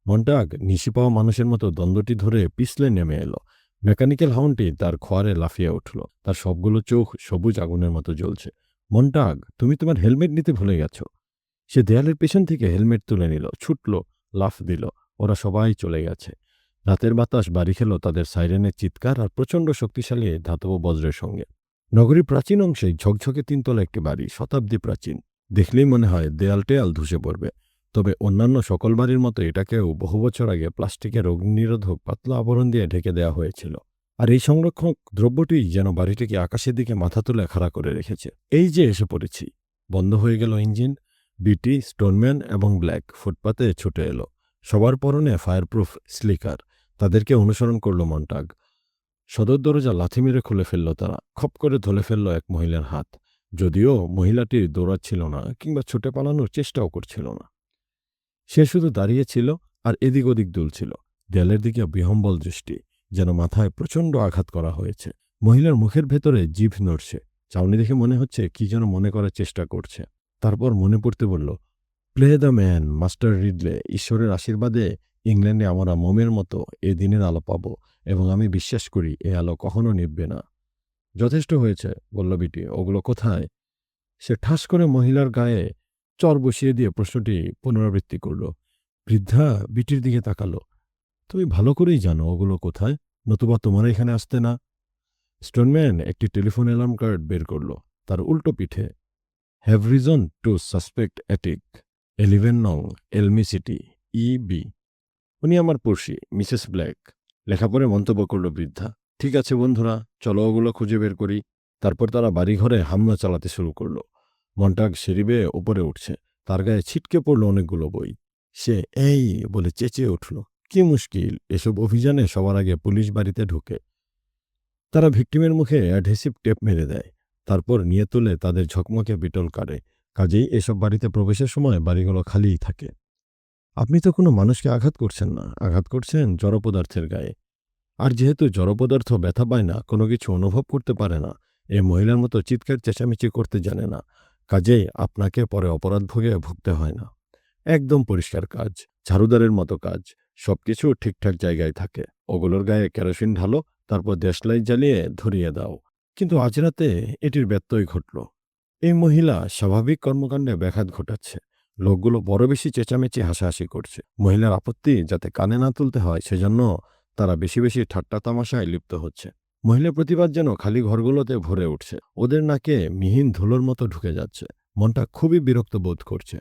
মন্টাগ নিশি পাওয়া মানুষের মতো দ্বন্দ্বটি ধরে পিছলে নেমে এলো। মেকানিক্যাল হাউন্ডটি তার খোয়ারে লাফিয়ে উঠল। তার সবগুলো চোখ সবুজ আগুনের মতো জ্বলছে। মন্টাগ, তুমি তোমার হেলমেট নিতে ভুলে গেছো। সে দেয়ালের পেছন থেকে হেলমেট তুলে নিল, ছুটল, লাফ দিল। ওরা সবাই চলে গেছে। রাতের বাতাস বাড়ি খেল তাদের সাইরেনের চিৎকার আর প্রচণ্ড শক্তিশালী ধাতব বজ্রের সঙ্গে। নগরীর প্রাচীন অংশে ঝকঝকে তিনতলা একটি বাড়ি, শতাব্দী প্রাচীন। দেখলেই মনে হয় দেয়াল টেয়াল ধসে পড়বে। তবে অন্যান্য সকল বাড়ির মতো এটাকেও বহু বছর আগে প্লাস্টিকের অগ্নিনিরোধক পাতলা আবরণ দিয়ে ঢেকে দেওয়া হয়েছিল। আর এই সংরক্ষক দ্রব্যটি যেন বাড়িটিকে আকাশের দিকে মাথা তুলে খাড়া করে রেখেছে। এই যে এসে পড়েছি। বন্ধ হয়ে গেল ইঞ্জিন। বিটি, স্টোনম্যান এবং ব্ল্যাক ফুটপাতে ছুটে এলো। সবার পরনে ফায়ারপ্রুফ স্লিকার। তাদেরকে অনুসরণ করল মন্টাগ। সদর দরজা লাথি মেরে খুলে ফেলল তারা। খপ করে ধরে ফেলল এক মহিলার হাত। যদিও মহিলাটি দৌড়াচ্ছিল না কিংবা ছুটে পালানোর চেষ্টাও করছিল না। সে শুধু দাঁড়িয়ে ছিল আর এদিক ওদিক দুলছিল। দেয়ালের দিকে বিহম্বল দৃষ্টি, যেন মাথায় প্রচণ্ড আঘাত করা হয়েছে। মহিলার মুখের ভেতরে জিভ নড়ছে। চাউনি দেখে মনে হচ্ছে কি যেন মনে করার চেষ্টা করছে। তারপর মনে পড়তে বলল, play the man, master Ridley. ঈশ্বরের আশীর্বাদে ইংল্যান্ডে আমরা মোমের মতো এ দিনের আলো পাব, এবং আমি বিশ্বাস করি এ আলো কখনো নিভবে না। যথেষ্ট হয়েছে, বলল বিটি। ওগুলো কোথায়? সে ঠাস করে মহিলার গায়ে চর বসিয়ে দিয়ে প্রশ্নটি পুনরাবৃত্তি করল। বৃদ্ধা বিটির দিকে তাকালো। তুমি ভালো করেই জানো ওগুলো কোথায়, নতুবা তোমার এখানে আসতে না। স্টোনম্যান একটি টেলিফোন অ্যালার্ম কার্ড বের করল। তার উল্টো পিঠে, have reason to suspect attic, 11 নং এলমি সিটি, ইবি। উনি আমার পড়শি, মিসেস ব্ল্যাক। লেখা পড়ে মন্তব্য করল বৃদ্ধা। ঠিক আছে বন্ধুরা, চলো ওগুলো খুঁজে বের করি। তারপর তারা বাড়িঘরে হামলা চালাতে শুরু করল। মন্টাগ সিঁড়ি বেয়ে ওপরে উঠছে। তার গায়ে ছিটকে পড়ল অনেকগুলো বই। সে এই বলে চেঁচিয়ে উঠল। কি মুশকিল, এসব অভিযানে সবার আগে পুলিশ বাড়িতে ঢুকে। তারা ভিকটিমের মুখে অ্যাডহেসিভ টেপ মেরে দেয়। তারপর নিয়ে তুলে তাদের ঝকমকে বিটল কারে। কাজেই এসব বাড়িতে প্রবেশের সময় বাড়িগুলো খালিই থাকে। আপনি তো কোনো মানুষকে আঘাত করছেন না, আঘাত করছেন জড়পদার্থের গায়ে। আর যেহেতু জড়পদার্থ ব্যথা পায় না, কোনো কিছু অনুভব করতে পারে না, এ মহিলার মতো চিৎকার চেঁচামেচি করতে জানে না, কাজেই আপনাকে পরে অপরাধ ভোগে ভুগতে হয় না। একদম পরিষ্কার কাজ, ঝাড়ুদারের মতো কাজ। সবকিছু ঠিকঠাক জায়গায় থাকে। ওগুলোর গায়ে কেরোসিন ঢালো, তারপর দেশলাই জ্বালিয়ে ধরিয়ে দাও। কিন্তু আজ রাতে এটির ব্যত্যয় ঘটল। এই মহিলা স্বাভাবিক কর্মকাণ্ডে ব্যাঘাত ঘটাচ্ছে। লোকগুলো বড় বেশি চেঁচামেচি হাসাহাসি করছে। মহিলার আপত্তি যাতে কানে না তুলতে হয় সেজন্য তারা বেশি বেশি ঠাট্টা তামাশায় লিপ্ত হচ্ছে। মহিলার প্রতিবাদ যেন খালি ঘরগুলোতে ভরে উঠছে, ওদের নাকে মিহিন ধুলোর মতো ঢুকে যাচ্ছে। মনটা খুবই বিরক্ত বোধ করছে।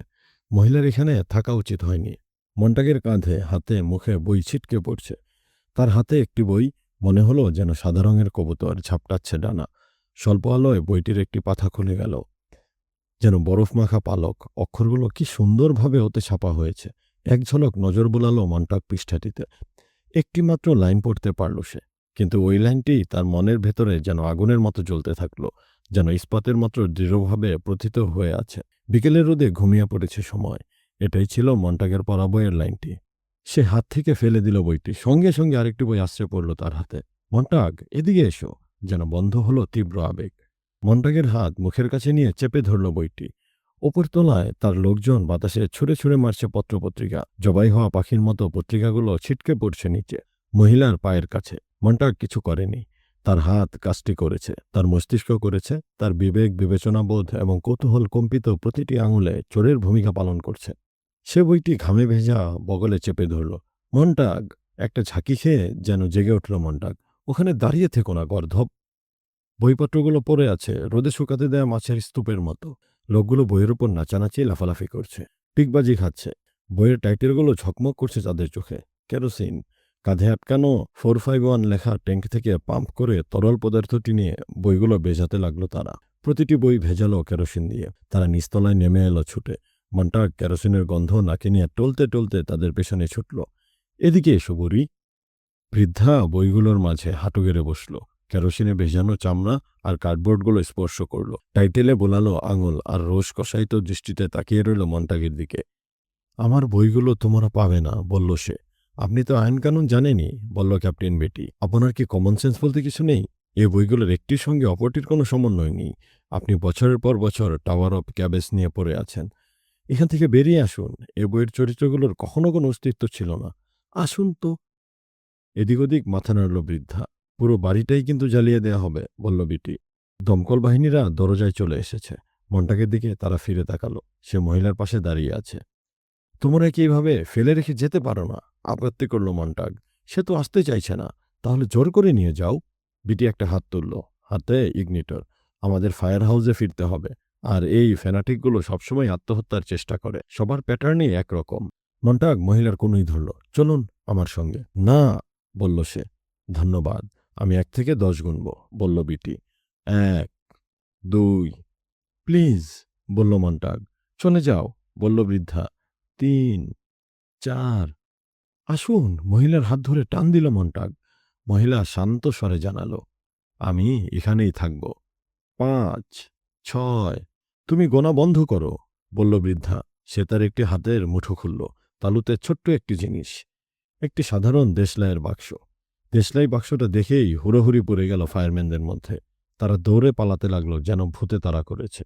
মহিলার এখানে থাকা উচিত হয়নি। মন্টাগের কাঁধে, হাতে, মুখে বই ছিটকে পড়ছে। তার হাতে একটি বই, মনে হলো যেন সাদা রঙের কবুতর ঝাপটাচ্ছে ডানা। স্বল্প আলোয় বইটির একটি পাতা খুলে গেল, যেন বরফ মাখা পালক। অক্ষরগুলো কি সুন্দরভাবে ওতে ছাপা হয়েছে। এক ঝলক নজর বোলালো মন্টাক পৃষ্ঠাটিতে। একটিমাত্র লাইন পড়তে পারল সে, কিন্তু ওই লাইনটি তার মনের ভেতরে যেন আগুনের মতো জ্বলতে থাকলো, যেন ইস্পাতের মতো দৃঢ়ভাবে প্রথিত হয়ে আছে। বিকেলের রোদে ঘুমিয়ে পড়েছে সময়, এটাই ছিল মন্টাগের পড়া বইয়ের লাইনটি। সে হাত থেকে ফেলে দিল বইটি, সঙ্গে সঙ্গে আরেকটি বই আশ্রে পড়ল তার হাতে। মন্টাগ, এদিকে এসো, যেন বন্ধ হলো তীব্র আবেগ। মন্টাগের হাত মুখের কাছে নিয়ে চেপে ধরল বইটি। ওপরতলায় তার লোকজন বাতাসে ছুঁড়ে ছুঁড়ে মারছে পত্রপত্রিকা। জবাই হওয়া পাখির মতো পত্রিকাগুলো ছিটকে পড়ছে নিচে, মহিলার পায়ের কাছে। মন্টাগ কিছু করেনি। তার হাত কাজটি করেছে, তার মস্তিষ্ক করেছে, তার বিবেক, বিবেচনাবোধ এবং কৌতূহল কম্পিত প্রতিটি আঙুলে চোরের ভূমিকা পালন করছে। সে বইটি ঘামে ভেজা বগলে চেপে ধরল। মন্টাগ, একটা ঝাঁকি খেয়ে যেন জেগে উঠল মন্টাগ। ওখানে দাঁড়িয়ে থেকো না, গর্ধব। বইপত্রগুলো পড়ে আছে রোদে শুকাতে দেয়া মাছের স্তূপের মতো। লোকগুলো বইয়ের উপর নাচানাচি, লাফালাফি করছে, পিকবাজি খাচ্ছে। বইয়ের টাইটেলগুলো ঝকমক করছে তাদের চোখে। কেরোসিন। কাঁধে আটকানো 451 লেখা ট্যাঙ্ক থেকে পাম্প করে তরল পদার্থটি নিয়ে বইগুলো ভেজাতে লাগলো তারা। প্রতিটি বই ভেজালো কেরোসিন দিয়ে। তারা নিচতলায় নেমে এলো ছুটে। মন্টাগ কেরোসিনের গন্ধ নাকে নিয়ে টলতে টলতে তাদের পেছনে ছুটল। এদিকে এসো বুড়ি। বৃদ্ধা বইগুলোর মাঝে হাঁটু গেড়ে বসল। কেরোসিনে ভেজানো চামড়া আর কার্ডবোর্ডগুলো স্পর্শ করল। টাইটেলে বোলালো আঙুল, আর রোষ কষায়িত দৃষ্টিতে তাকিয়ে রইল মন্টাগের দিকে। আমার বইগুলো তোমরা পাবে না, বলল সে। আপনি তো আইনকানুন জানেনই, বলল ক্যাপ্টেন বেটি। আপনার কি কমন সেন্স বলতে কিছু নেই? এ বইগুলোর একটির সঙ্গে অপরটির কোনো সমন্বয় নেই। আপনি বছরের পর বছর টাওয়ার অফ ক্যাবেজ নিয়ে পড়ে আছেন। এখান থেকে বেরিয়ে আসুন। এ বইয়ের চরিত্রগুলোর কখনো কোনো অস্তিত্ব ছিল না। আসুন তো। এদিক ওদিক মাথা নাড়ল বৃদ্ধা। পুরো বাড়িটাই কিন্তু জ্বালিয়ে দেয়া হবে, বলল বিটি। দমকল বাহিনীরা দরজায় চলে এসেছে। মন্টাগের দিকে তারা ফিরে তাকালো। সে মহিলার পাশে দাঁড়িয়ে আছে। তোমরা কি এইভাবে ফেলে রেখে যেতে পারো না? আপত্তি করল মন্টাগ। সে তো আসতে চাইছে না, তাহলে জোর করে নিয়ে যাও। বিটি একটা হাত তুলল, হাতে ইগনিটর। আমাদের ফায়ার হাউসে ফিরতে হবে। আর এই ফ্যানাটিকগুলো সবসময় আত্মহত্যার চেষ্টা করে। সবার প্যাটার্নই একরকম। মন্টাগ মহিলার কনুই ধরল। চলুন আমার সঙ্গে। না, বলল সে। ধন্যবাদ, আমি 1 থেকে 10 গুনব, বলল বিটি। 1, 2, প্লিজ, বলল মন্টাগ। চলে যাও, বলল বৃদ্ধা। 3, 4, আসুন। মহিলার হাত ধরে টান দিল মন্টাগ। মহিলা শান্ত স্বরে জানালো, আমি এখানেই থাকব। 5, 6, তুমি গোনা বন্ধ করো, বলল বৃদ্ধা। সে তার একটি হাতের মুঠো খুলল। তালুতে ছোট্ট একটি জিনিস, একটি সাধারণ দেশলাইয়ের বাক্স। দেশলাই বাক্সটা দেখেই হুড়োহুড়ি পড়ে গেল ফায়ারম্যানদের মধ্যে। তারা দৌড়ে পালাতে লাগলো, যেন ভূতে তাড়া করেছে।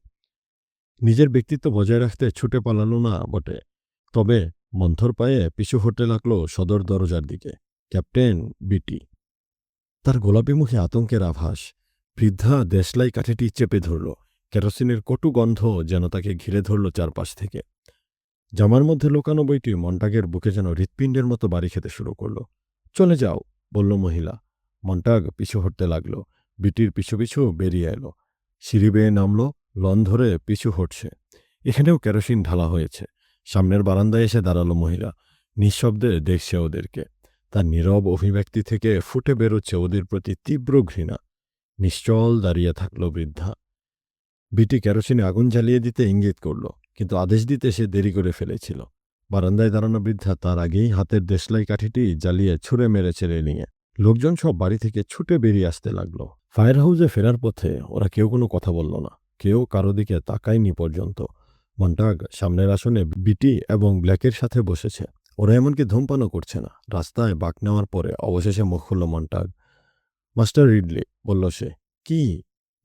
নিজের ব্যক্তিত্ব বজায় রাখতে ছুটে পালালো না বটে, তবে মন্থর পায়ে পিছু হতে লাগলো সদর দরজার দিকে। ক্যাপ্টেন বিটি। তার গোলাপি মুখে আতঙ্কের আভাস। বৃদ্ধা দেশলাই কাঠিটি চেপে ধরল। কেরোসিনের কটু গন্ধ যেন তাকে ঘিরে ধরল চারপাশ থেকে। জামার মধ্যে লুকানো বইটি মন্টাগের বুকে যেন হৃৎপিণ্ডের মতো বাড়ি খেতে শুরু করল। চলে যাও, বলল মহিলা। মন্টাগ পিছু হটতে লাগল। বিটির পিছু পিছু বেরিয়ে এলো। সিঁড়ি বেয়ে নামল। লন ধরে পিছু হটছে। এখানেও কেরোসিন ঢালা হয়েছে। সামনের বারান্দায় এসে দাঁড়ালো মহিলা। নিঃশব্দে দেখছে ওদেরকে। তার নীরব অভিব্যক্তি থেকে ফুটে বেরোচ্ছে ওদের প্রতি তীব্র ঘৃণা। নিশ্চল দাঁড়িয়ে থাকল বৃদ্ধা। বিটি কেরোসিনে আগুন জ্বালিয়ে দিতে ইঙ্গিত করল, কিন্তু আদেশ দিতে সে দেরি করে ফেলেছিল। বারান্দায় দাঁড়ানো বৃদ্ধা তার আগেই হাতের দেশলাই কাঠিটি জ্বালিয়ে ছুঁড়ে মেরেছে রেলিংয়ে। লোকজন সব বাড়ি থেকে ছুটে বেরিয়ে আসতে লাগলো। ফায়ার হাউসে ফেরার পথে ওরা কেউ কোনো কথা বলল না, কেউ কারো দিকে তাকায়নি পর্যন্ত। মন্টাগ সামনের আসনে বিটি এবং ব্ল্যাকের সাথে বসেছে। ওরা এমনকি ধূমপানও করছে না। রাস্তায় বাঁক নেওয়ার পরে অবশেষে মুখ খুলল মন্টাগ। মাস্টার রিডলি, বলল সে। কি?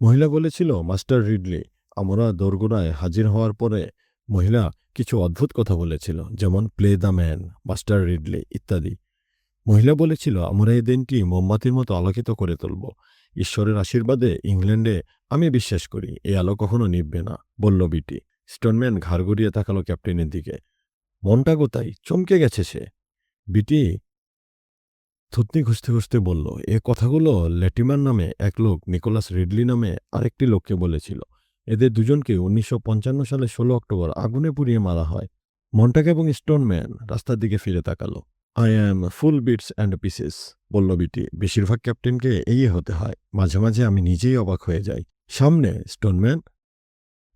মহিলা বলেছিল, মাস্টার রিডলি। আমরা দোরগোড়ায় হাজির হওয়ার পরে মহিলা কিছু অদ্ভুত কথা বলেছিল, যেমন play the man, Master Ridley ইত্যাদি। মহিলা বলেছিল আমরা এই দিনটি মোমবাতির মতো আলোকিত করে তুলব। ঈশ্বরের আশীর্বাদে ইংল্যান্ডে আমি বিশ্বাস করি এই আলো কখনো নিভবে না, বলল বিটি। স্টোনম্যান ঘাড় ঘুরিয়ে তাকালো ক্যাপ্টেনের দিকে। মনটাগও তাই, চমকে গেছে সে। বিটি থুতনি ঘষতে ঘষতে বলল, এ কথাগুলো ল্যাটিমার নামে এক লোক নিকোলাস রিডলি নামে আরেকটি লোককে বলেছিল। এদের দুজনকে 1955 সালে 16 অক্টোবর আগুনে পুড়িয়ে মারা হয়। মন্টাগ এবং স্টোনম্যান রাস্তার দিকে ফিরে তাকালো। I am full bits and pieces, বলল বিটি। বেশিরভাগ ক্যাপ্টেনকে এই হতে হয়। মাঝে মাঝে আমি নিজেই অবাক হয়ে যাই। সামনে স্টোনম্যান।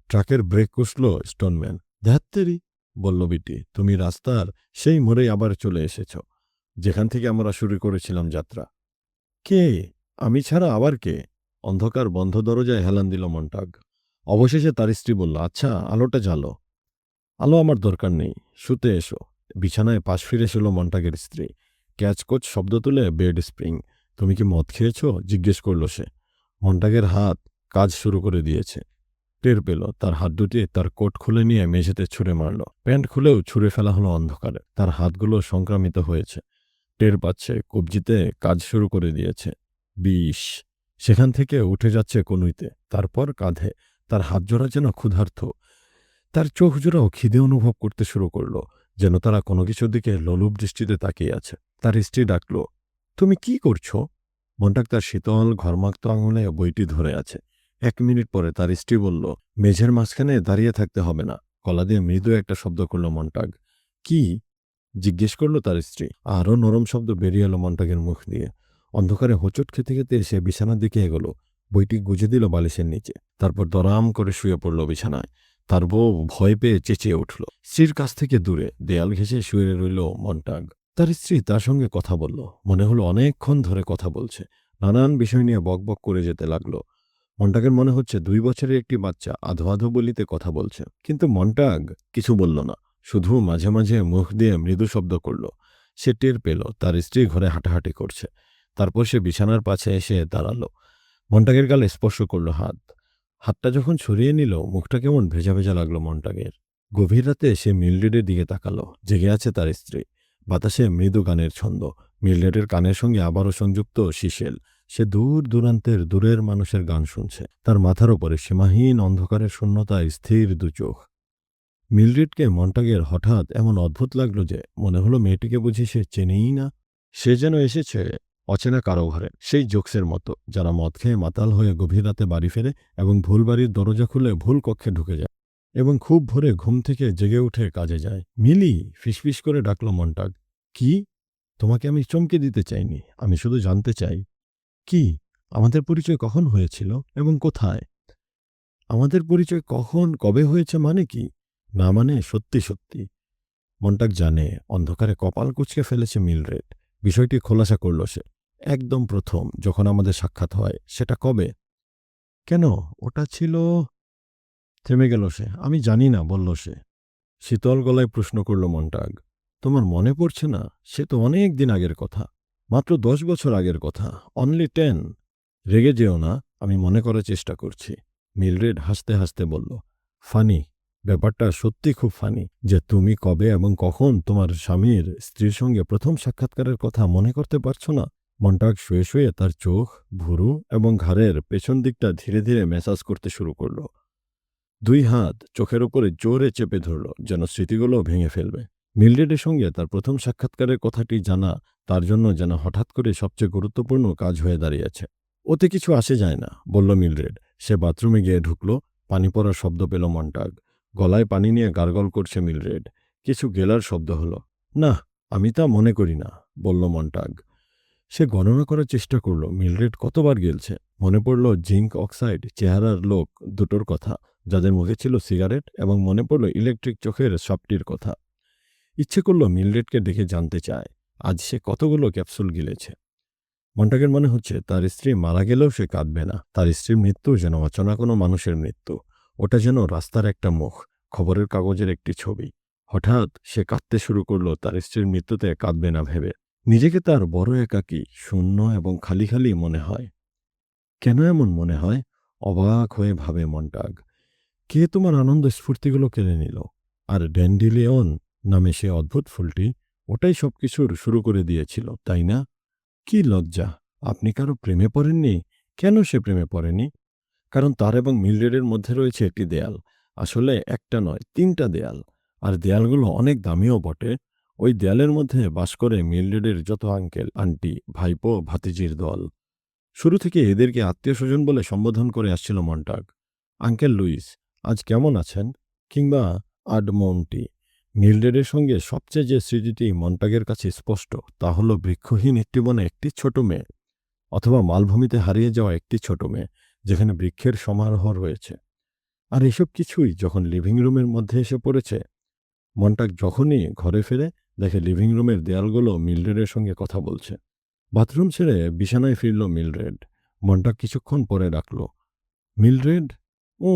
ট্রাকের ব্রেক কষল স্টোনম্যান। ধ্যাত্তেরি, বলল বিটি, তুমি রাস্তার সেই মোড়েই আবার চলে এসেছ, যেখান থেকে আমরা শুরু করেছিলাম যাত্রা। কে? আমি ছাড়া আবার কে? অন্ধকার বন্ধ দরজায় হেলান দিল মন্টাগ। অবশেষে তার স্ত্রী বলল, আচ্ছা, আলোটা জ্বালো। আলো আমার দরকার নেই, শুতে এসো। বিছানায় পাশ ফিরে ছিল মন্টাগের স্ত্রী। ক্যাচকোচ শব্দ তুলে বেড স্প্রিং। তুমি কি মদ খেয়েছ? জিজ্ঞেস করল সে। মন্টাগের হাত কাজ শুরু করে দিয়েছে। টের পেল তার হাত দুটি তার কোট খুলে নিয়ে মেঝেতে ছুঁড়ে মারল। প্যান্ট খুলেও ছুঁড়ে ফেলা হলো অন্ধকারে। তার হাতগুলো সংক্রামিত হয়েছে। টের পাচ্ছে কবজিতে কাজ শুরু করে দিয়েছে। বিষ। সেখান থেকে উঠে যাচ্ছে কনুইতে, তারপর কাঁধে। তার হাত জোড়া যেন ক্ষুধার্ত। তার চোখ জোড়াও খিদে অনুভব করতে শুরু করল, যেন তারা কোনো কিছুর দিকে লোলুপ দৃষ্টিতে তাকিয়ে আছে। তার স্ত্রী ডাকল, তুমি কি করছো? মন্টাক তার শীতল ঘর্মাক্ত আঙুলে বইটি ধরে আছে। 1 মিনিট পরে তার স্ত্রী বলল, মেঝের মাঝখানে দাঁড়িয়ে থাকতে হবে না। গলা দিয়ে মৃদু একটা শব্দ করল মন্টাগ। কি? জিজ্ঞেস করল তার স্ত্রী। আরও নরম শব্দ বেরিয়ে এলো মন্টাগের মুখ দিয়ে। অন্ধকারে হোঁচট খেতে খেতে সে বিছানার দিকে এগোলো। বইটি গুজে দিল বালিশের নিচে। তারপর দরাম করে শুয়ে পড়ল বিছানায়। তার বউ ভয় পেয়ে চেঁচিয়ে উঠল। স্ত্রীর কাছ থেকে দূরে দেয়াল ঘেঁষে শুয়ে রইল মন্টাগ। তার স্ত্রী তার সঙ্গে কথা বলল। মনে হলো অনেকক্ষণ ধরে কথা বলছে। নানান বিষয় নিয়ে বকবক করে যেতে লাগলো। মন্টাগের মনে হচ্ছে 2 বছরের একটি বাচ্চা আধো আধো বলিতে কথা বলছে। কিন্তু মন্টাগ কিছু বলল না, শুধু মাঝে মাঝে মুখ দিয়ে মৃদু শব্দ করল। সে টের পেল তার স্ত্রী ঘরে হাঁটাহাঁটি করছে। তারপর সে বিছানার পাশে এসে দাঁড়ালো। মন্টাগের গালে স্পর্শ করল হাত। হাতটা যখন সরিয়ে নিল, মুখটা কেমন ভেজা ভেজা লাগলো মন্টাগের। গভীর রাতে সে মিলরেডের দিকে তাকালো। জেগে আছে তার স্ত্রী। বাতাসে মৃদু গানের ছন্দ। মিলরেডের কানের সঙ্গে আবারও সংযুক্ত শিশেল। সে দূর দূরান্তের দূরের মানুষের গান শুনছে। তার মাথার ওপরে সীমাহীন অন্ধকারের শূন্যতায় স্থির দু চোখ। মিলরেডকে মন্টাগের হঠাৎ এমন অদ্ভুত লাগলো যে মনে হলো মেয়েটিকে বুঝি সে চেনেই না। সে যেন এসেছে অচেনা কারো ঘরে, সেই জোকসের মতো যারা মদ খেয়ে মাতাল হয়ে গভীর রাতে বাড়ি ফেরে এবং ভুল বাড়ির দরজা খুলে ভুল কক্ষে ঢুকে যায় এবং খুব ভোরে ঘুম থেকে জেগে উঠে কাজে যায়। মিলি, ফিসফিস করে ডাকল মন্টাগ। কি? তোমাকে আমি চমকে দিতে চাইনি, আমি শুধু জানতে চাই। কি? আমাদের পরিচয় কখন হয়েছিল এবং কোথায়? আমাদের পরিচয় কখন কবে হয়েছে মানে কি? না মানে সত্যি সত্যি। মন্টাগ জানে অন্ধকারে কপাল কুঁচকে ফেলেছে মিলরেড। বিষয়টি খোলাসা করল সে। একদম প্রথম যখন আমাদের সাক্ষাৎ হয় সেটা কবে? কেন? ওটা ছিল। থেমে গেল সে। আমি জানি না, বলল সে। শীতল গলায় প্রশ্ন করল মন্টাগ। তোমার মনে পড়ছে না? সে তো অনেক দিন আগের কথা, মাত্র 10 বছর আগের কথা। অনলি 10। রেগে যেও না, আমি মনে করার চেষ্টা করছি। মিলরেড হাসতে হাসতে বলল, ফানি। ব্যাপারটা সত্যি খুব ফানি যে তুমি কবে এবং কখন তোমার স্বামীর স্ত্রীর সঙ্গে প্রথম সাক্ষাৎকারের কথা মনে করতে পারছো না। মন্টাগ শুয়ে শুয়ে তার চোখ, ভুরু এবং ঘাড়ের পেছন দিকটা ধীরে ধীরে ম্যাসাজ করতে শুরু করল। 2 হাত চোখের ওপরে জোরে চেপে ধরল, যেন স্মৃতিগুলো ভেঙে ফেলবে। মিলরেডের সঙ্গে তার প্রথম সাক্ষাৎকারের কথাটি জানা তার জন্য যেন হঠাৎ করে সবচেয়ে গুরুত্বপূর্ণ কাজ হয়ে দাঁড়িয়েছে। ওতে কিছু আসে যায় না, বলল মিলরেড। সে বাথরুমে গিয়ে ঢুকল। পানি পড়ার শব্দ পেল মন্টাগ। গলায় পানি নিয়ে গার্গল করছে মিলরেড। কিছু গেলার শব্দ হলো। না, আমি তা মনে করি না, বলল মন্টাগ। সে গণনা করার চেষ্টা করল মিলরেড কতবার গেলছে। মনে পড়ল জিঙ্ক অক্সাইড চেহারার লোক দুটোর কথা, যাদের মুখে ছিল সিগারেট, এবং মনে পড়ল ইলেকট্রিক চোখের সাপটির কথা। ইচ্ছে করল মিলরেডকে দেখে জানতে চায় আজ সে কতগুলো ক্যাপসুল গিলেছে। মন্টাগের মনে হচ্ছে তার স্ত্রী মারা গেলেও সে কাঁদবে না। তার স্ত্রীর মৃত্যু যেন অচেনা কোনো মানুষের মৃত্যু। ওটা যেন রাস্তার একটা মুখ, খবরের কাগজের একটি ছবি। হঠাৎ সে কাঁদতে শুরু করল তার স্ত্রীর মৃত্যুতে কাঁদবে না ভেবে। নিজেকে তার বড় একাকী, শূন্য এবং খালি খালি মনে হয়। কেন এমন মনে হয়? অবাক হয়ে ভাবে মন্টাগ। কে তোমার আনন্দ স্ফূর্তিগুলো কেড়ে নিল? আর ড্যান্ডিলিয়ন নামে সে অদ্ভুত ফুলটি, ওটাই সবকিছুর শুরু করে দিয়েছিল, তাই না? কি লজ্জা! আপনি কারো প্রেমে পড়েননি? কেন সে প্রেমে পড়েনি? কারণ তার এবং মিলরেডের মধ্যে রয়েছে একটি দেয়াল, আসলে একটা নয়, ৩টা দেয়াল। আর দেয়ালগুলো অনেক দামিও বটে। ওই দেয়ালের মধ্যে বাস করে মিলড্রেডের যত আঙ্কেল, আন্টি, ভাইপো, ভাতিজির দল। শুরু থেকে এদেরকে আত্মীয়স্বজন বলে সম্বোধন করে আসছিল মন্টাগ। আঙ্কেল লুইস, আজ কেমন আছেন? কিংবা আডমন্টি। মিলড্রেডের সঙ্গে সবচেয়ে যে স্মৃতিটি মন্টাগের কাছে স্পষ্ট, তা হল বৃক্ষহীন একটি বনে একটি ছোট মেয়ে, অথবা মালভূমিতে হারিয়ে যাওয়া একটি ছোট মেয়ে, যেখানে বৃক্ষের সমারোহ রয়েছে। আর এসব কিছুই যখন লিভিং রুমের মধ্যে এসে পড়েছে, মন্টাগ যখনই ঘরে ফেরে দেখে লিভিং রুমের দেয়ালগুলো মিলড্রেডের সঙ্গে কথা বলছে। বাথরুম ছেড়ে বিছানায় ফিরল মিলড্রেড। মন্টাগ কিছুক্ষণ পরে ডাকল, মিলড্রেড। ও,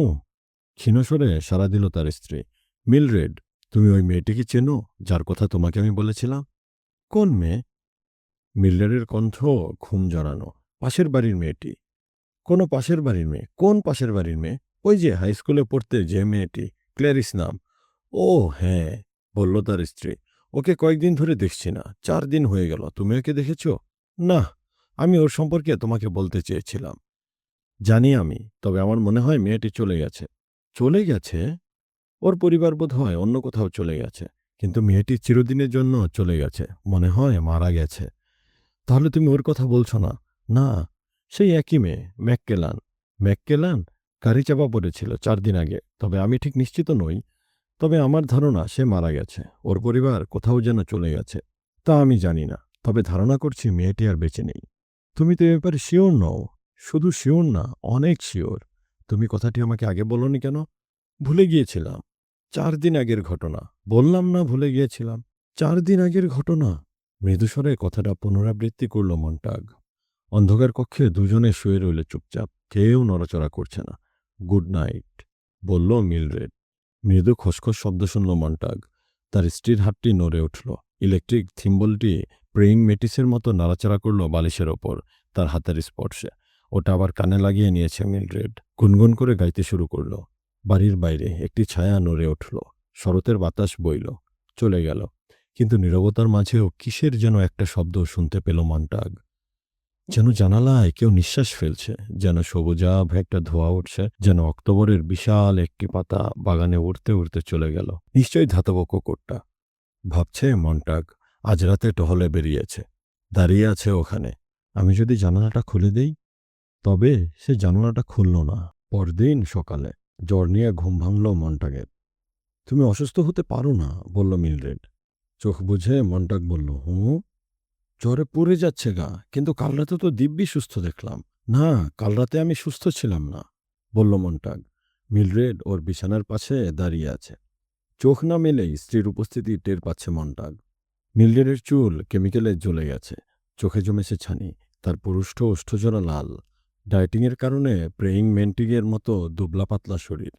ক্ষীণস্বরে সাড়া দিল তার স্ত্রী। মিলড্রেড, তুমি ওই মেয়েটিকে চেনো যার কথা তোমাকে আমি বলেছিলাম? কোন মেয়ে? মিলড্রেডের কণ্ঠ ঘুম জড়ানো। পাশের বাড়ির মেয়েটি। কোনো পাশের বাড়ির মেয়ে? কোন পাশের বাড়ির মেয়ে? ওই যে হাই স্কুলে পড়তে যে মেয়েটি, ক্ল্যারিস নাম। ও হ্যাঁ, বলল তার স্ত্রী। ওকে কয়েকদিন ধরে দেখছি না, 4 দিন হয়ে গেল। তুমি ওকে দেখেছ? না, আমি ওর সম্পর্কে তোমাকে বলতে চেয়েছিলাম। জানি আমি, তবে আমার মনে হয় মেয়েটি চলে গেছে। চলে গেছে? ওর পরিবার বোধ হয় অন্য কোথাও চলে গেছে। কিন্তু মেয়েটি চিরদিনের জন্য চলে গেছে, মনে হয় মারা গেছে। তাহলে তুমি ওর কথা বলছো না? না, সেই একই মেয়ে, ম্যাককেলান। ম্যাককেলান গাড়ি চাপা পড়েছিল 4 দিন আগে, তবে আমি ঠিক নিশ্চিত নই। তবে আমার ধারণা সে মারা গেছে। ওর পরিবার কোথাও যেন চলে গেছে। তা আমি জানি না, তবে ধারণা করছি মেয়েটি আর বেঁচে নেই। তুমি তো এ ব্যাপারে শিওর নও? শুধু শিওর না, অনেক শিওর। তুমি কথাটি আমাকে আগে বলনি কেন? ভুলে গিয়েছিলাম। 4 দিন আগের ঘটনা। বললাম না ভুলে গিয়েছিলাম। 4 দিন আগের ঘটনা। মৃদুস্বরে কথাটা পুনরাবৃত্তি করল মন্টাগ। অন্ধকার কক্ষে দুজনে শুয়ে রইল চুপচাপ, কেউ নড়াচড়া করছে না। গুড নাইট, বলল মিলড্রেড। মৃদু খসখস শব্দ শুনল মন্টাগ। তার স্ত্রীর হাতটি নড়ে উঠল। ইলেকট্রিক থিম্বলটি প্রেইং মেটিসের মতো নাড়াচাড়া করল বালিশের ওপর তার হাতের স্পর্শে। ওটা আবার কানে লাগিয়ে নিয়েছে মিলড্রেড। গুনগুন করে গাইতে শুরু করল। বাড়ির বাইরে একটি ছায়া নড়ে উঠল। শরতের বাতাস বইল, চলে গেল। কিন্তু নীরবতার মাঝেও কিসের যেন একটা শব্দ শুনতে পেল মন্টাগ। যেন জানালায় কেউ নিঃশ্বাস ফেলছে, যেন সবুজাভ একটা ধোঁয়া উঠছে, যেন অক্টোবরের বিশাল একটি পাতা বাগানে উড়তে উড়তে চলে গেল। নিশ্চয়ই ধাতব কুকুরটা, ভাবছে মন্টাগ। আজ রাতে টহলে বেরিয়েছে, দাঁড়িয়ে আছে ওখানে। আমি যদি জানালাটা খুলে দেই? তবে সে জানালাটা খুলল না। পরদিন সকালে জ্বর নিয়ে ঘুম ভাঙল মন্টাগের। তুমি অসুস্থ হতে পারো না, বলল মিলড্রেড। চোখ বুঝে মন্টাগ বলল, হুঁ। জ্বরে পুড়ে যাচ্ছে গা, কিন্তু কাল রাতে তো দিব্যি সুস্থ দেখলাম। না, কাল রাতে আমি সুস্থ ছিলাম না, বলল মন্টাগ। মিলড্রেড ওর বিছানার পাশে দাঁড়িয়ে আছে। চোখ না মেলেই স্ত্রীর উপস্থিতি টের পাচ্ছে মন্টাগ। মিলড্রেডের চুল কেমিক্যালে জ্বলে গেছে, চোখে জমেছে ছানি। তার পুরুষ্ঠ ওষ্ঠজোড়া লাল। ডায়েটিংয়ের কারণে প্রেইং মেন্টিগের মতো দুবলা পাতলা শরীর।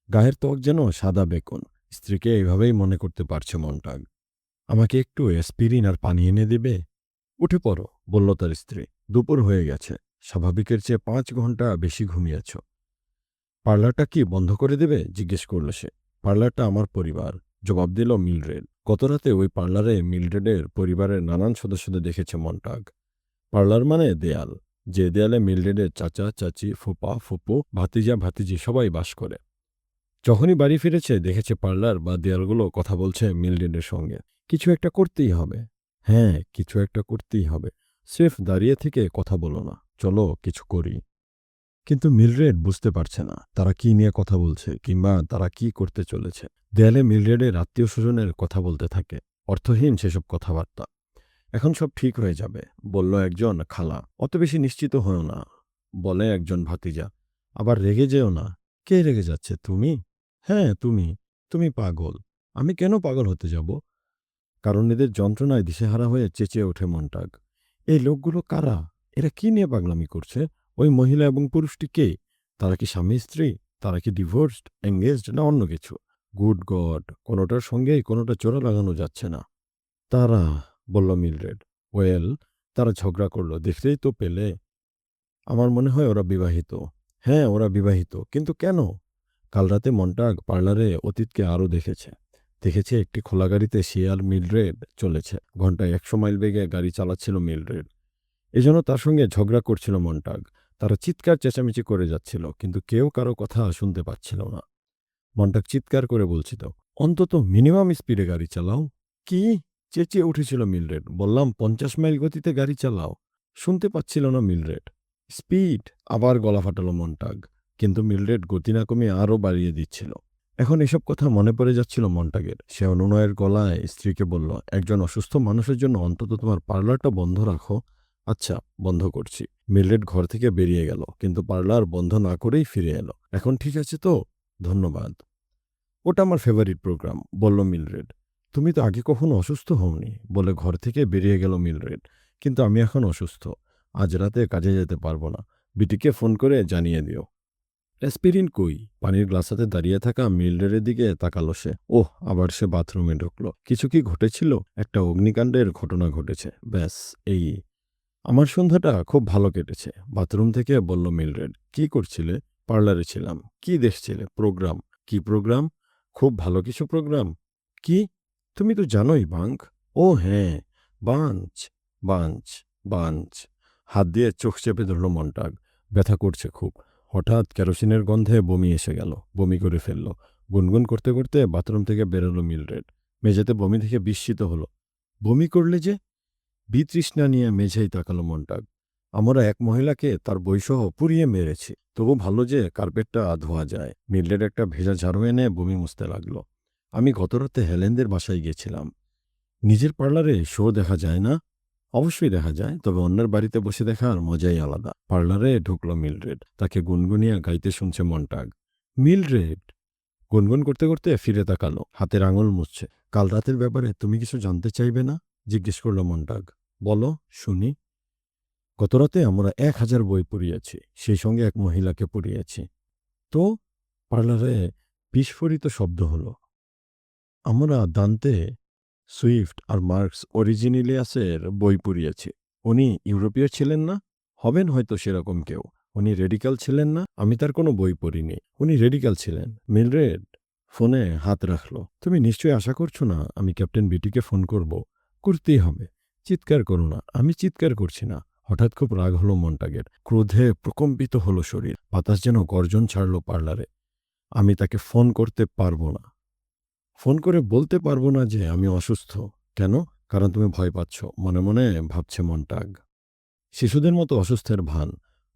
গায়ের ত্বক যেন সাদা বেকন। স্ত্রীকে এইভাবেই মনে করতে পারছে মন্টাগ। আমাকে একটু অ্যাসপিরিন আর পানি এনে দেবে? উঠে পড়ো, বলল তার স্ত্রী। দুপুর হয়ে গেছে, স্বাভাবিকের চেয়ে 5 ঘন্টা বেশি ঘুমিয়েছ। পার্লারটা কি বন্ধ করে দেবে? জিজ্ঞেস করল সে। পার্লারটা আমার পরিবার, জবাব দিল মিলড্রেড। গতরাতে ওই পার্লারে মিলড্রেডের পরিবারের নানান সদস্যদের দেখেছে মন্টাগ। পার্লার মানে দেয়াল, যে দেয়ালে মিলড্রেডের চাচা চাচি, ফুপা ফুপু, ভাতিজা ভাতিজি সবাই বাস করে। যখনই বাড়ি ফিরেছে দেখেছে পার্লার বা দেয়ালগুলো কথা বলছে মিলড্রেডের সঙ্গে। কিছু একটা করতেই হবে। হ্যাঁ, কিছু একটা করতেই হবে। স্রেফ দাঁড়িয়ে থেকে কথা বলো না, চলো কিছু করি। কিন্তু মিলড্রেড বুঝতে পারছে না তারা কি নিয়ে কথা বলছে, কিংবা তারা কি করতে চলেছে। দেয়ালে মিলড্রেডের আত্মীয় স্বজনের কথা বলতে থাকে, অর্থহীন সেসব কথাবার্তা। এখন সব ঠিক হয়ে যাবে, বলল একজন খালা। অত বেশি নিশ্চিত হও না, বলে একজন ভাতিজা। আবার রেগে যেও না। কে রেগে যাচ্ছে? তুমি? হ্যাঁ, তুমি। তুমি পাগল। আমি কেন পাগল হতে যাব? কারণ এদের যন্ত্রণায় দিশেহারা হয়ে চেঁচিয়ে ওঠে মন্টাগ। এই লোকগুলো কারা? এরা কি নিয়ে পাগলামি করছে? ওই মহিলা এবং পুরুষটি কে? তারা কি স্বামী স্ত্রী? তারা কি ডিভোর্সড, এঙ্গেজড, না অন্য কিছু? গুড গড, কোনোটার সঙ্গেই কোনোটা জোড়া লাগানো যাচ্ছে না। তারা, বলল মিলড্রেড। ওয়েল, তারা ঝগড়া করল, দেখতেই তো পেলে। আমার মনে হয় ওরা বিবাহিত। হ্যাঁ, ওরা বিবাহিত, কিন্তু কেন? কাল রাতে মন্টাগ পার্লারে অতীতকে আরও দেখেছে। দেখেছে একটি খোলা গাড়িতে সে আর মিলড্রেড চলেছে। ঘন্টায় 100 মাইল বেগে গাড়ি চালাচ্ছিল মিলড্রেড। এজন্য তার সঙ্গে ঝগড়া করছিল মন্টাগ। তারা চিৎকার চেঁচামেচি করে যাচ্ছিল, কিন্তু কেউ কারো কথা শুনতে পাচ্ছিল না। মন্টাগ চিৎকার করে বলছিল, অন্তত মিনিমাম স্পিডে গাড়ি চালাও। কি? চেঁচিয়ে উঠেছিল মিলরেড। বললাম 50 মাইল গতিতে গাড়ি চালাও। শুনতে পাচ্ছিল না মিলরেড। স্পিড? আবার গলা ফাটালো মন্টাগ। কিন্তু মিলরেড গতি না কমিয়ে আরও বাড়িয়ে দিচ্ছিল। এখন এসব কথা মনে পড়ে যাচ্ছিল মন্টাগের। সে অনুনয়ের গলায় স্ত্রীকে বলল, একজন অসুস্থ মানুষের জন্য অন্তত তোমার পার্লারটা বন্ধ রাখো। আচ্ছা, বন্ধ করছি। মিলরেড ঘর থেকে বেরিয়ে গেল, কিন্তু পার্লার বন্ধ না করেই ফিরে এলো। এখন ঠিক আছে তো? ধন্যবাদ। ওটা আমার ফেভারিট প্রোগ্রাম, বলল মিলরেড। তুমি তো আগে কখনো অসুস্থ হওনি, বলে ঘর থেকে বেরিয়ে গেল মিলরেড। কিন্তু আমি এখন অসুস্থ। আজ রাতে কাজে যেতে পারবো না। বিটিকে ফোন করে জানিয়ে দিও। অ্যাসপিরিন কই? পানির গ্লাস হাতে দাঁড়িয়ে থাকা মিলরেডের দিকে তাকালো সে। ওহ, আবার সে বাথরুমে ঢুকলো। কিছু কি ঘটেছিল? একটা অগ্নিকাণ্ডের ঘটনা ঘটেছে, ব্যাস এই। আমার সন্ধ্যাটা খুব ভালো কেটেছে, বাথরুম থেকে বলল মিলরেড। কি করছিলে? পার্লারে ছিলাম। কি দেখছিলে? প্রোগ্রাম। কি প্রোগ্রাম? খুব ভালো কিছু প্রোগ্রাম। কি? তুমি তো জানোই বাঙ্ক। ও হ্যাঁ, বাঞ্চ, বাঞ্চ, বাঞ্চ। হাত দিয়ে চোখ চেপে ধরল মন্টাগ। ব্যথা করছে খুব। হঠাৎ কেরোসিনের গন্ধে বমি এসে গেল। বমি করে ফেলল। গুনগুন করতে করতে বাথরুম থেকে বেরোলো মিলরেড। মেঝেতে বমি দেখে বিস্মিত হলো। বমি করলে যে? বিতৃষ্ণা নিয়ে মেঝেই তাকালো মন্টাগ। আমরা এক মহিলাকে তার বইসহ পুড়িয়ে মেরেছি। তবু ভালো যে কার্পেটটা ধোয়া যায়। মিলরেড একটা ভেজা ঝাড়ু এনে বমি মুছতে লাগলো। আমি গতরাতে হেলেনদের বাসায় গিয়েছিলাম। নিজের পার্লারে শো দেখা যায় না? অবশ্যই দেখা যায়, তবে অন্যের বাড়িতে বসে দেখার মজাই আলাদা। পার্লারে ঢুকলো মিলরেড। তাকে গুনগুনিয়ে গাইতে শুনছে মন্টাগ। মিলরেড গুনগুন করতে করতে ফিরে তাকালো, হাতের আঙুল মুছছে। কাল রাতের ব্যাপারে তুমি কিছু জানতে চাইবে না? জিজ্ঞেস করল মন্টাগ। বলো, শুনি। গতরাতে আমরা 1000 বই পড়িয়েছি, সেই সঙ্গে এক মহিলাকে পড়িয়েছি। তো? পার্লারে বিস্ফোরিত শব্দ হলো। আমরা দান্তে, সুইফট আর মার্কস অরিজিনিলিয়াসের বই পড়িয়েছি। উনি ইউরোপীয় ছিলেন না? হবেন হয়তো সেরকম কেউ। উনি রেডিক্যাল ছিলেন না? আমি তার কোনো বই পড়িনি। উনি রেডিক্যাল ছিলেন। মিলরেড ফোনে হাত রাখল। তুমি নিশ্চয়ই আশা করছো না আমি ক্যাপ্টেন বিটিকে ফোন করব? করতেই হবে। চিৎকার করো না। আমি চিৎকার করছি না। হঠাৎ খুব রাগ হলো মন্টাগের। ক্রোধে প্রকম্পিত হলো শরীর। বাতাস যেন গর্জন ছাড়ল পার্লারে। আমি তাকে ফোন করতে পারবো না। ফোন করে বলতে পারবো না যে আমি অসুস্থ। কেন? কারণ তুমি ভয় পাচ্ছ, মনে মনে ভাবছে মন্টাগ। শিশুদের মতো অসুস্থের ভান।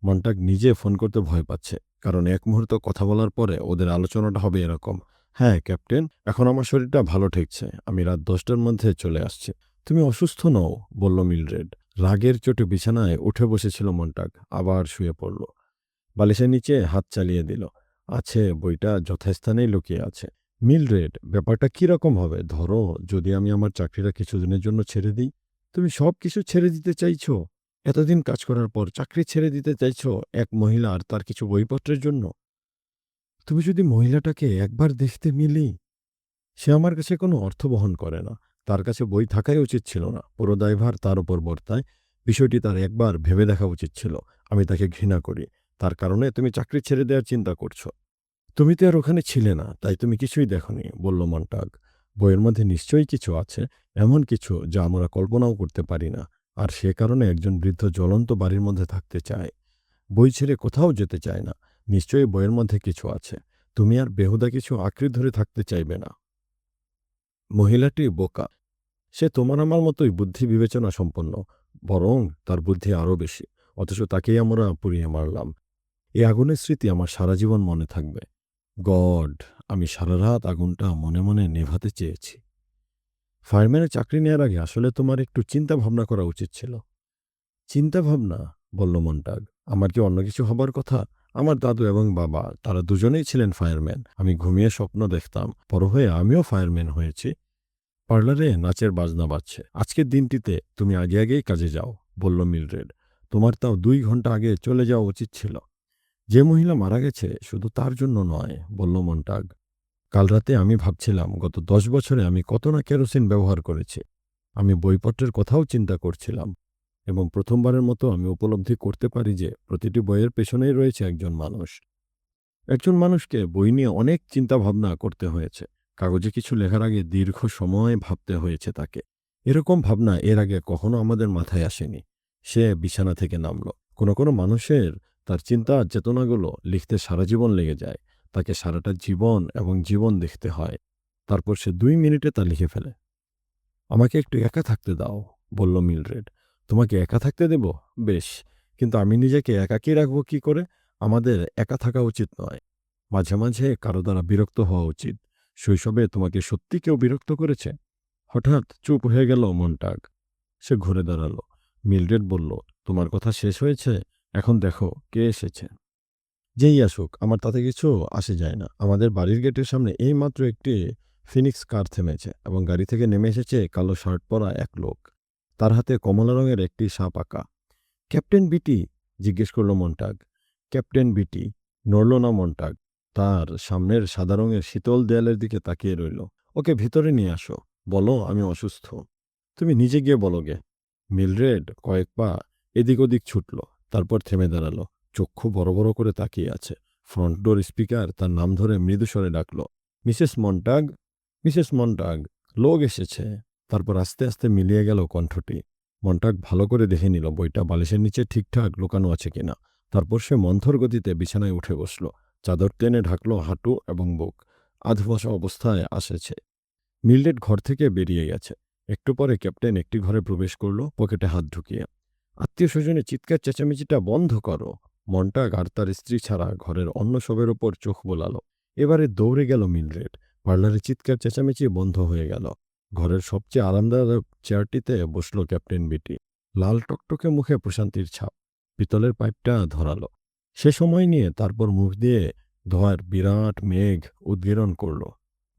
মন্টাগ নিজে ফোন করতে ভয় পাচ্ছে, কারণ এক মুহূর্ত কথা বলার পরে ওদের আলোচনাটা হবে এরকম। হ্যাঁ ক্যাপ্টেন, এখন আমার শরীরটা ভালো ঠেকছে। আমি রাত 10টার মধ্যে চলে আসছি। তুমি অসুস্থ নও, বলল মিলরেড। রাগের চোটে বিছানায় উঠে বসেছিল মন্টাগ। আবার শুয়ে পড়ল। বালিশের নিচে হাত চালিয়ে দিল। আছে, বইটা যথাস্থানেই লুকিয়ে আছে। মিলরেড, ব্যাপারটা কিরকম হবে? ধরো, যদি আমি আমার চাকরিটা কিছুদিনের জন্য ছেড়ে দিই। তুমি সব কিছু ছেড়ে দিতে চাইছো? এতদিন কাজ করার পর চাকরি ছেড়ে দিতে চাইছো এক মহিলা আর তার কিছু বইপত্রের জন্য? তুমি যদি মহিলাটাকে একবার দেখতে মিলি। সে আমার কাছে কোনো অর্থ বহন করে না। তার কাছে বই থাকাই উচিত ছিল না। পুরো দায়ভার তার উপর বর্তায়। বিষয়টি তার একবার ভেবে দেখা উচিত ছিল। আমি তাকে ঘৃণা করি। তার কারণে তুমি চাকরি ছেড়ে দেওয়ার চিন্তা করছো। তুমি তো আর ওখানে ছিলে না, তাই তুমি কিছুই দেখোনি, বলল মন্টাগ। বইয়ের মধ্যে নিশ্চয়ই কিছু আছে, এমন কিছু যা আমরা কল্পনাও করতে পারি না। আর সে কারণে একজন বৃদ্ধ জ্বলন্ত বাড়ির মধ্যে থাকতে চায়। বই ছেড়ে কোথাও যেতে চায় না। নিশ্চয়ই বইয়ের মধ্যে কিছু আছে। তুমি আর বেহুদা কিছু আঁকড়ে ধরে থাকতে চাইবে না। মহিলাটি বোকা। সে তোমার আমার মতোই বুদ্ধি বিবেচনা সম্পন্ন। বরং তার বুদ্ধি আরও বেশি। অথচ তাকেই আমরা পুড়িয়ে মারলাম। এই আগুনের স্মৃতি আমার সারা জীবন মনে থাকবে। গড, আমি সারা রাত আগুনটা মনে মনে নেভাতে চেয়েছি। ফায়ারম্যানের চাকরি নেওয়ার আগে আসলে তোমার একটু চিন্তা ভাবনা করা উচিত ছিল। চিন্তা ভাবনা? বলল মন্টাগ। আমার কি অন্য কিছু হবার কথা? আমার দাদু এবং বাবা, তারা দুজনেই ছিলেন ফায়ারম্যান। আমি ঘুমিয়ে স্বপ্ন দেখতাম বড় হয়ে আমিও ফায়ারম্যান হয়েছি। পার্লারে নাচের বাজনা বাজছে। আজকের দিনটিতে তুমি আগে আগেই কাজে যাও, বলল মিলরেড। তোমার তাও 2 ঘন্টা আগে চলে যাওয়া উচিত ছিল। যে মহিলা মারা গেছে শুধু তার জন্য নয়, বলল মন্টাগ। কাল রাতে আমি ভাবছিলাম গত 10 বছরে আমি কত না কেরোসিন ব্যবহার করেছি। আমি বইপত্রের কথাও চিন্তা করছিলাম, এবং প্রথমবারের মতো আমি উপলব্ধি করতে পারি যে প্রতিটি বইয়ের পেছনেই রয়েছে একজন মানুষ। একজন মানুষকে বই নিয়ে অনেক চিন্তা ভাবনা করতে হয়েছে। কাগজে কিছু লেখার আগে দীর্ঘ সময় ভাবতে হয়েছে তাকে। এরকম ভাবনা এর আগে কখনো আমাদের মাথায় আসেনি। সে বিছানা থেকে নামল। কোনো কোনো মানুষের তার চিন্তা চেতনাগুলো লিখতে সারা জীবন লেগে যায়। তাকে সারাটা জীবন এবং জীবন দেখতে হয়। তারপর সে 2 মিনিটে তা লিখে ফেলে। আমাকে একটু একা থাকতে দাও, বলল মিলড্রেড। তোমাকে একা থাকতে দেব? বেশ, কিন্তু আমি নিজেকে একাকী রাখবো কি করে? আমাদের একা থাকা উচিত নয়। মাঝে মাঝে কারো দ্বারা বিরক্ত হওয়া উচিত। শৈশবে তোমাকে সত্যি কেউ বিরক্ত করেছে? হঠাৎ চুপ হয়ে গেল মন্টাগ। সে ঘুরে দাঁড়ালো। মিলড্রেড বলল, তোমার কথা শেষ হয়েছে? এখন দেখো কে এসেছে। যেই আসুক আমার তাতে কিছু আসে যায় না। আমাদের বাড়ির গেটের সামনে এইমাত্র একটি ফিনিক্স কার থেমেছে এবং গাড়ি থেকে নেমে এসেছে কালো শার্ট পরা এক লোক। তার হাতে কমলা রঙের একটি সাপ আঁকা। ক্যাপ্টেন বিটি? জিজ্ঞেস করল মন্টাগ। ক্যাপ্টেন বিটি। নড়ল না মন্টাগ। তার সামনের সাদা রঙের শীতল দেয়ালের দিকে তাকিয়ে রইল। ওকে ভিতরে নিয়ে আসো। বলো আমি অসুস্থ। তুমি নিজে গিয়ে বলো গে। মিলড্রেড কয়েক পা এদিক ওদিক ছুটল, তারপর থেমে দাঁড়ালো। চক্ষু বড় বড় করে তাকিয়ে আছে। ফ্রন্ট ডোর স্পিকার তার নাম ধরে মৃদু স্বরে ডাকল, মিসেস মন্টাগ, মিসেস মন্টাগ, লোক এসেছে। তারপর আস্তে আস্তে মিলিয়ে গেল কণ্ঠটি। মন্টাগ ভালো করে দেখে নিল বইটা বালিশের নিচে ঠিকঠাক লুকানো আছে কিনা। তারপর সে মন্থর গতিতে বিছানায় উঠে বসল। চাদর টেনে ঢাকলো হাঁটু এবং বুক। আধবসা অবস্থায় আসেছে। মিলড্রেড ঘর থেকে বেরিয়ে গেছে। একটু পরে ক্যাপ্টেন একটি ঘরে প্রবেশ করল, পকেটে হাত ঢুকিয়ে। আত্মীয় স্বজনের চিৎকার চেঁচামেচিটা বন্ধ করো। মন্টাগ আর তার স্ত্রী ছাড়া ঘরের অন্য সবের ওপর চোখ বোলালো। এবারে দৌড়ে গেল মিলড্রেড। পার্লারে চিৎকার চেঁচামেচি বন্ধ হয়ে গেল। ঘরের সবচেয়ে আরামদায়ক চেয়ারটিতে বসল ক্যাপ্টেন বিটি। লাল টকটকে মুখে প্রশান্তির ছাপ। পিতলের পাইপটা ধরালো। সে সময় নিয়ে তারপর মুখ দিয়ে ধোঁয়ার বিরাট মেঘ উদ্গীরণ করল।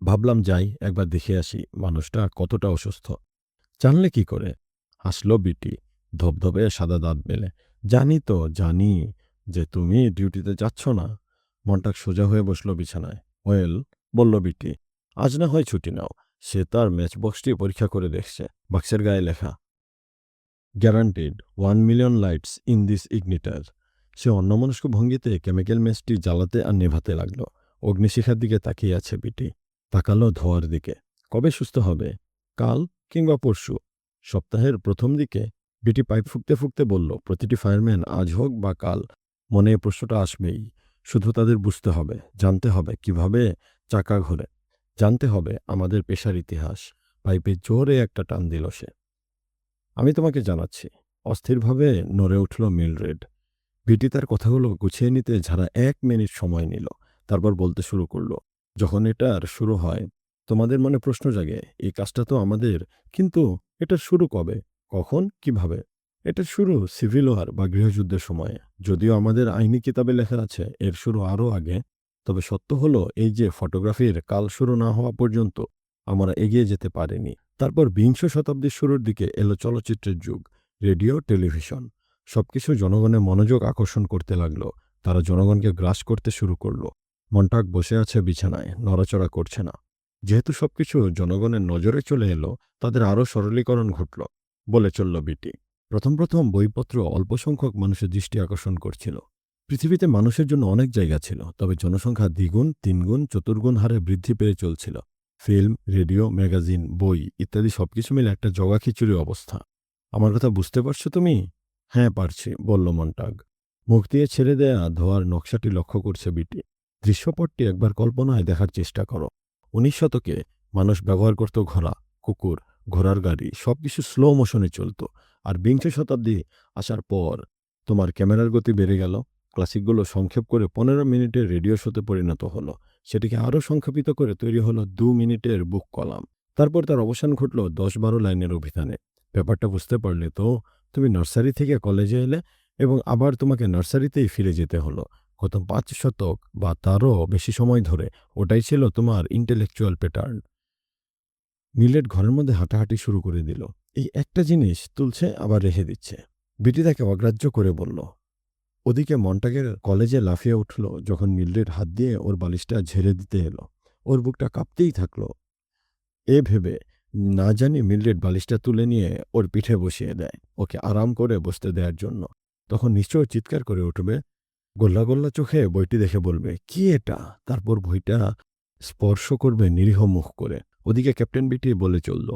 ভাবলাম যাই একবার দেখে আসি মানুষটা কতটা অসুস্থ। জানলে কি করে? হাসল বিটি ধবধবে সাদা দাঁত মেলে। জানি তো জানি যে তুমি ডিউটিতে যাচ্ছ না। মন্টাক সোজা হয়ে বসল বিছানায়। ওয়েল, বলল বিটি, আজ না হয় ছুটি নাও। সে তার ম্যাচ বক্সটি পরীক্ষা করে দেখছে। বাক্সের গায়ে লেখা, guaranteed 1,000,000 lights in this igniter. সে অন্যমনস্ক ভঙ্গিতে কেমিক্যাল ম্যাচটি জ্বালাতে আর নেভাতে লাগলো। অগ্নিশিখার দিকে তাকিয়ে আছে বিটি। তাকালো ধোয়ার দিকে। কবে সুস্থ হবে? কাল কিংবা পরশু? সপ্তাহের প্রথম দিকে? বিটি পাইপ ফুঁকতে ফুঁকতে বলল, প্রতিটি ফায়ারম্যান আজ হোক বা কাল মনে এই প্রশ্নটা আসবেই। শুধু তাদের বুঝতে হবে, জানতে হবে কিভাবে চাকা ঘোরে, জানতে হবে আমাদের পেশার ইতিহাস। পাইপে জোরে একটা টান দিল সে। আমি তোমাকে জানাচ্ছি। অস্থিরভাবে নড়ে উঠল মিলড্রেড। বিটি তার কথাগুলো গুছিয়ে নিতে ঝাড়া 1 মিনিট সময় নিল। তারপর বলতে শুরু করল, যখন এটার শুরু হয় তোমাদের মনে প্রশ্ন জাগে, এই কাজটা তো আমাদের, কিন্তু এটার শুরু কবে, কখন, কিভাবে? এটার শুরু সিভিল ওয়ার বা গৃহযুদ্ধের সময়ে। যদিও আমাদের আইনি কিতাবে লেখা আছে এর শুরু আরও আগে, তবে সত্য হলো এই যে ফটোগ্রাফির কাল শুরু না হওয়া পর্যন্ত আমরা এগিয়ে যেতে পারিনি। তারপর বিংশ শতাব্দীর শুরুর দিকে এলো চলচ্চিত্রের যুগ, রেডিও, টেলিভিশন। সবকিছু জনগণের মনোযোগ আকর্ষণ করতে লাগলো। তারা জনগণকে গ্রাস করতে শুরু করলো। মন্টাক বসে আছে বিছানায়, নড়াচড়া করছে না। যেহেতু সবকিছু জনগণের নজরে চলে এলো, তাদের আরও সরলীকরণ ঘটল, বলে চলল বিটি। প্রথম প্রথম বইপত্র অল্প সংখ্যক মানুষের দৃষ্টি আকর্ষণ করছিল। পৃথিবীতে মানুষের জন্য অনেক জায়গা ছিল, তবে জনসংখ্যা দ্বিগুণ, তিনগুণ, চতুর্গুণ হারে বৃদ্ধি পেয়ে চলছিল। ফিল্ম, রেডিও, ম্যাগাজিন, বই ইত্যাদি সবকিছু মিলে একটা জগাখিচুড়ি অবস্থা। আমার কথা বুঝতে পারছো তুমি? হ্যাঁ পারছি, বলল মন্টাগ। মুখ দিয়ে ছেড়ে দেয়া ধোয়ার নকশাটি লক্ষ্য করছে বিটি। দৃশ্যপটটি একবার কল্পনায় দেখার চেষ্টা করো। 19 শতকে মানুষ ব্যবহার করত ঘোড়া, কুকুর, ঘোড়ার গাড়ি, সবকিছু স্লো মোশনে চলত। আর বিংশ শতাব্দী আসার পর তোমার ক্যামেরার গতি বেড়ে গেল। ক্লাসিকগুলো সংক্ষেপ করে 15 মিনিটের রেডিও শোতে পরিণত হলো। সেটিকে আরও সংক্ষেপিত করে তৈরি হলো 2 মিনিটের বুক কলাম। তারপর তার অবসান ঘটল 10-12 লাইনের অভিধানে। ব্যাপারটা বুঝতে পারলে তো? তুমি নার্সারি থেকে কলেজে এলে এবং আবার তোমাকে নার্সারিতেই ফিরে যেতে হলো। গত 5 শতক বা তারও বেশি সময় ধরে ওটাই ছিল তোমার ইন্টেলেকচুয়াল প্যাটার্ন। মিলেট ঘরের মধ্যে হাঁটাহাঁটি শুরু করে দিল। এই একটা জিনিস তুলছে আবার রেখে দিচ্ছে। বিটি তাকে অগ্রাহ্য করে বলল। ওদিকে মন্টাগের কলেজে লাফিয়ে উঠল যখন মিলড্রেড হাত দিয়ে ওর বালিশটা ঝেড়ে দিতে এলো। ওর বুকটা কাঁপতেই থাকলো, এ ভেবে না জানি মিলড্রেড বালিশটা তুলে নিয়ে ওর পিঠে বসিয়ে দেয়, ওকে আরাম করে বসতে দেওয়ার জন্য। তখন নিশ্চয় চিৎকার করে উঠবে, গোল্লা গোল্লা চোখে বইটি দেখে বলবে, কি এটা? তারপর বইটা স্পর্শ করবে নিরীহ মুখ করে। ওদিকে ক্যাপ্টেন বিটি বলে চলল,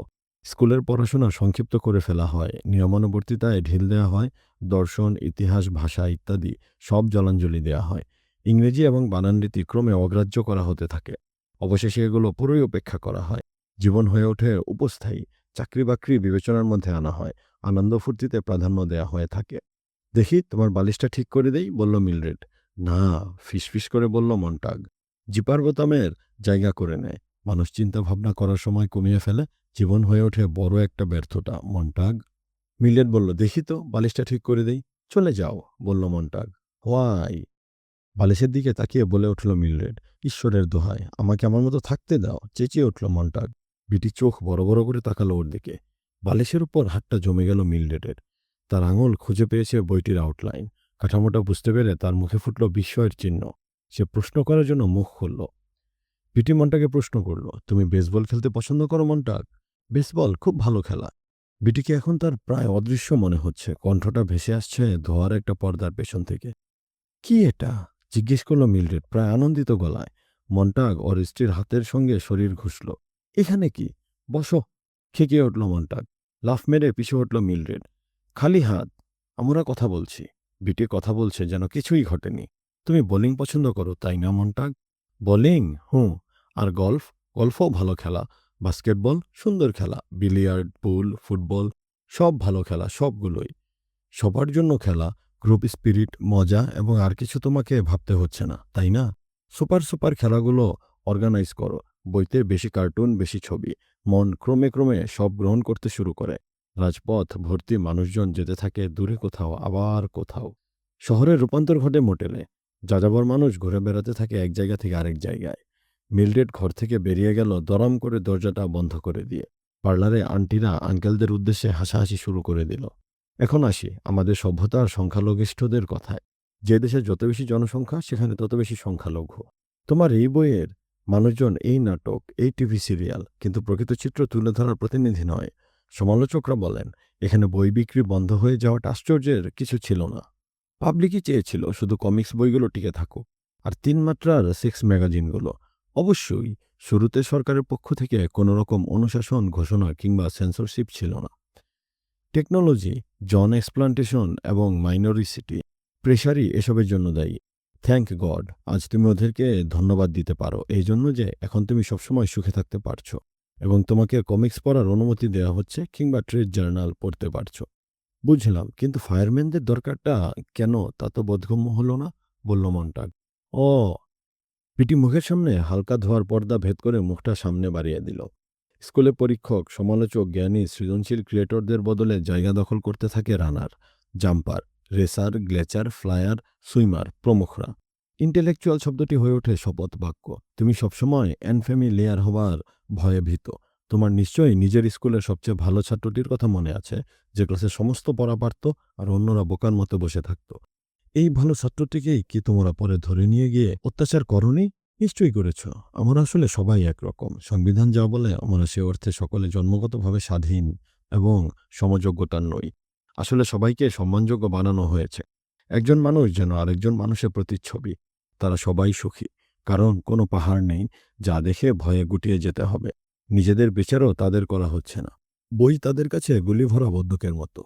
স্কুলের পড়াশোনা সংক্ষিপ্ত করে ফেলা হয়, নিয়মানুবর্তিতায় ঢিল দেওয়া হয়, দর্শন, ইতিহাস, ভাষা ইত্যাদি সব জলাঞ্জলি দেওয়া হয়। ইংরেজি এবং বানান রীতি ক্রমে অগ্রাহ্য করা হতে থাকে। অবশেষে এগুলো পুরোই উপেক্ষা করা হয়। জীবন হয়ে ওঠে উপস্থায়ী। চাকরি বাকরি বিবেচনার মধ্যে আনা হয়। আনন্দ ফুর্তিতে প্রাধান্য দেয়া হয়ে থাকে। দেখি তোমার বালিশটা ঠিক করে দেই, বলল মিলরেড। না, ফিসফিস করে বলল মন্টাগ। জিপার বোতামের জায়গা করে নেয়। মানুষ চিন্তা ভাবনা করার সময় কমিয়ে ফেলে। জীবন হয়ে ওঠে বড় একটা ব্যর্থতা, মন্টাগ। মিলরেড বলল, দেখি তো বালিশটা ঠিক করে দেই। চলে যাও, বলল মন্টাগ। হোয়াই? বালিশের দিকে তাকিয়ে বলে উঠল মিলরেড। ঈশ্বরের দোহাই, আমাকে আমার মতো থাকতে দাও, চেঁচিয়ে উঠল মন্টাগ। বিটি চোখ বড় বড় করে তাকালো ওর দিকে। বালিশের উপর হাতটা জমে গেল মিলরেডের। তার আঙুল খুঁজে পেয়েছে বইটির আউটলাইন। কাঠামোটা বুঝতে পেরে তার মুখে ফুটল বিস্ময়ের চিহ্ন। সে প্রশ্ন করার জন্য মুখ খুলল। বিটি মন্টাকে প্রশ্ন করল, তুমি বেসবল খেলতে পছন্দ করো মন্টাগ? বেসবল খুব ভালো খেলা। বিটিকে এখন তার প্রায় অদৃশ্য মনে হচ্ছে। কণ্ঠটা ভেসে আসছে ধোয়ার একটা পর্দার পেছন থেকে। কি এটা? জিজ্ঞেস করল মিলরেড প্রায় আনন্দিত গলায়। মন্টাগ ওর স্ত্রীর হাতের সঙ্গে শরীর ঘুষল। এখানে কি? বসো, খেকিয়ে উঠল মন্টাগ। লাফ মেরে পিছু হটল মিলরেড। খালি হাত। আমরা কথা বলছি। বিটি কথা বলছে যেন কিছুই ঘটেনি। তুমি বোলিং পছন্দ করো, তাই না মন্টাগ? বোলিং? হুঁ। আর গল্ফ? গল্ফও ভালো খেলা। বাস্কেটবল সুন্দর খেলা। বিলিয়ার্ড, পুল, ফুটবল সব ভালো খেলা, সবগুলোই। সবার জন্য খেলা, গ্রুপ স্পিরিট, মজা এবং আর কিছু তোমাকে ভাবতে হচ্ছে না, তাই না? সুপার সুপার খেলাগুলো অর্গানাইজ করো। বইতে বেশি কার্টুন, বেশি ছবি। মন ক্রমে ক্রমে সব গ্রহণ করতে শুরু করে। রাজপথ ভর্তি মানুষজন যেতে থাকে দূরে কোথাও, আবার কোথাও। শহরের রূপান্তর ঘটে মোটেলে। যাযাবর মানুষ ঘুরে বেড়াতে থাকে এক জায়গা থেকে আরেক জায়গায়। মিলরেড ঘর থেকে বেরিয়ে গেল দরম করে দরজাটা বন্ধ করে দিয়ে। পার্লারে আন্টিরা আঙ্কেলদের উদ্দেশ্যে হাসাহাসি শুরু করে দিল। এখন আসি আমাদের সভ্যতার সংখ্যালঘিষ্ঠদের কথায়। যে দেশে যত বেশি জনসংখ্যা সেখানে তত বেশি সংখ্যালঘু। তোমার এই বইয়ের মানুষজন এই নাটক, এই টিভি সিরিয়াল কিন্তু প্রকৃত চিত্র তুলে ধরার প্রতিনিধি নয়। সমালোচকরা বলেন এখানে বই বিক্রি বন্ধ হয়ে যাওয়াটা আশ্চর্যের কিছু ছিল না। পাবলিকই চেয়েছিল শুধু কমিক্স বইগুলো টিকে থাকুক, আর ৩ মাত্রার সেক্স ম্যাগাজিনগুলো। অবশ্যই শুরুতে সরকারের পক্ষ থেকে কোনো রকম অনুশাসন ঘোষণা কিংবা সেন্সরশিপ ছিল না। টেকনোলজি, জন এক্সপ্লান্টেশন এবং মাইনরিসিটি প্রেশারই এসবের জন্য দায়ী। থ্যাংক গড আজ তুমি ওদেরকে ধন্যবাদ দিতে পারো এই জন্য যে এখন তুমি সবসময় সুখে থাকতে পারছো এবং তোমাকে কমিক্স পড়ার অনুমতি দেওয়া হচ্ছে কিংবা ট্রেড জার্নাল পড়তে পারছো। বুঝলাম, কিন্তু ফায়ারম্যানদের দরকারটা কেন তা তো বোধগম্য হলো না, বলল মন্টাগ। ও। পিটি মুখের সামনে হালকা ধোয়ার পর্দা ভেদ করে মুখটা সামনে বাড়িয়ে দিল। স্কুলে পরীক্ষক, সমালোচক, জ্ঞানী, সৃজনশীল ক্রিয়েটরদের বদলে জায়গা দখল করতে থাকে রানার, জাম্পার, রেসার, গ্লেচার, ফ্লায়ার, সুইমার প্রমুখরা। ইন্টেলেকচুয়াল শব্দটি হয়ে ওঠে শপথ বাক্য। তুমি সবসময় অ্যানফ্যামিলিয়ার হবার ভয়ে ভীত। তোমার নিশ্চয়ই নিজের স্কুলের সবচেয়ে ভালো ছাত্রটির কথা মনে আছে, যে ক্লাসে সমস্ত পড়া পারত আর অন্যরা বোকার মতো বসে থাকত। এই ভালো ছাত্রটিকেই কি তোমরা পরে ধরে নিয়ে গিয়ে অত্যাচার করনি? নিশ্চয়ই করেছ। আমরা আসলে সবাই একরকম। সংবিধান যা বলে আমরা সে অর্থে সকলে জন্মগতভাবে স্বাধীন এবং সমযোগ্যতার নই। আসলে সবাইকে সম্মানযোগ্য বানানো হয়েছে। একজন মানুষ যেন আরেকজন মানুষের প্রতিচ্ছবি। তারা সবাই সুখী, কারণ কোনো পাহাড় নেই যা দেখে ভয়ে গুটিয়ে যেতে হবে। নিজেদের বিচারও তাদের করা হচ্ছে না। বই তাদের কাছে গুলি ভরা বন্দুকের মতো।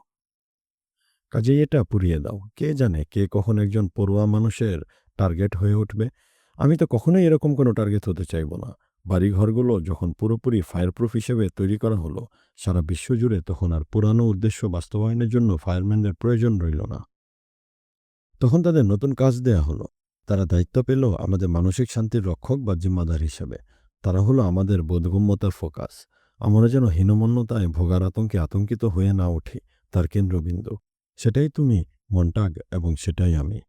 কাজেই এটা পুড়িয়ে দাও। কে জানে কে কখন একজন পড়ুয়া মানুষের টার্গেট হয়ে উঠবে। আমি তো কখনোই এরকম কোনো টার্গেট হতে চাইব না। বাড়িঘরগুলো যখন পুরোপুরি ফায়ারপ্রুফ হিসেবে তৈরি করা হলো সারা বিশ্বজুড়ে, তখন আর পুরানো উদ্দেশ্য বাস্তবায়নের জন্য ফায়ারম্যানদের প্রয়োজন রইল না। তখন তাদের নতুন কাজ দেয়া হলো। তারা দায়িত্ব পেল আমাদের মানসিক শান্তির রক্ষক বা জিম্মাদার হিসেবে। তারা হলো আমাদের বোধগম্যতার ফোকাস। আমরা যেন হীনমন্যতায় ভোগার আতঙ্কে আতঙ্কিত হয়ে না উঠি, তার কেন্দ্রবিন্দু। সেটাই তুমি, মন্টাগ, এবং সেটাই আমি।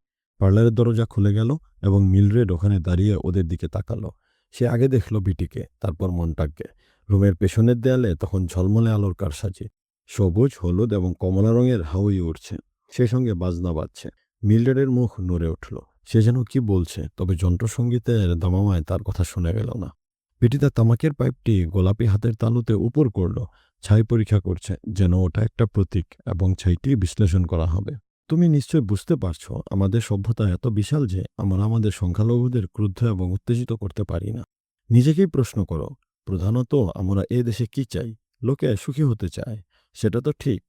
পার্লারের দরজা খুলে গেল এবং মিলরেড ওখানে দাঁড়িয়ে ওদের দিকে তাকালো। সে আগে দেখল বিটিকে, তারপর মন্টাগকে। রুমের পেছনের দেয়ালে তখন ঝলমলে আলোর কারসাজি। সবুজ, হলুদ এবং কমলা রঙের হাউই উঠছে, সেই সঙ্গে বাজনা বাজছে। মিলরেডের মুখ নড়ে উঠল। সে যেন কি বলছে, তবে যন্ত্রসঙ্গীতের দামামায় তার কথা শোনা গেল না। বিটি তার তামাকের পাইপটি গোলাপি হাতের তালুতে উপর করল। ছাই পরীক্ষা করছে, যেন ওটা একটা প্রতীক এবং ছাইটি বিশ্লেষণ করা হবে। তুমি নিশ্চয় বুঝতে পারছো আমাদের সভ্যতা এত বিশাল যে আমরা আমাদের সংখ্যালঘুদের ক্রুদ্ধ এবং উত্তেজিত করতে পারি না। নিজেকেই প্রশ্ন করো, প্রধানত আমরা এ দেশে কি চাই? লোকে সুখী হতে চায়, সেটা তো ঠিক।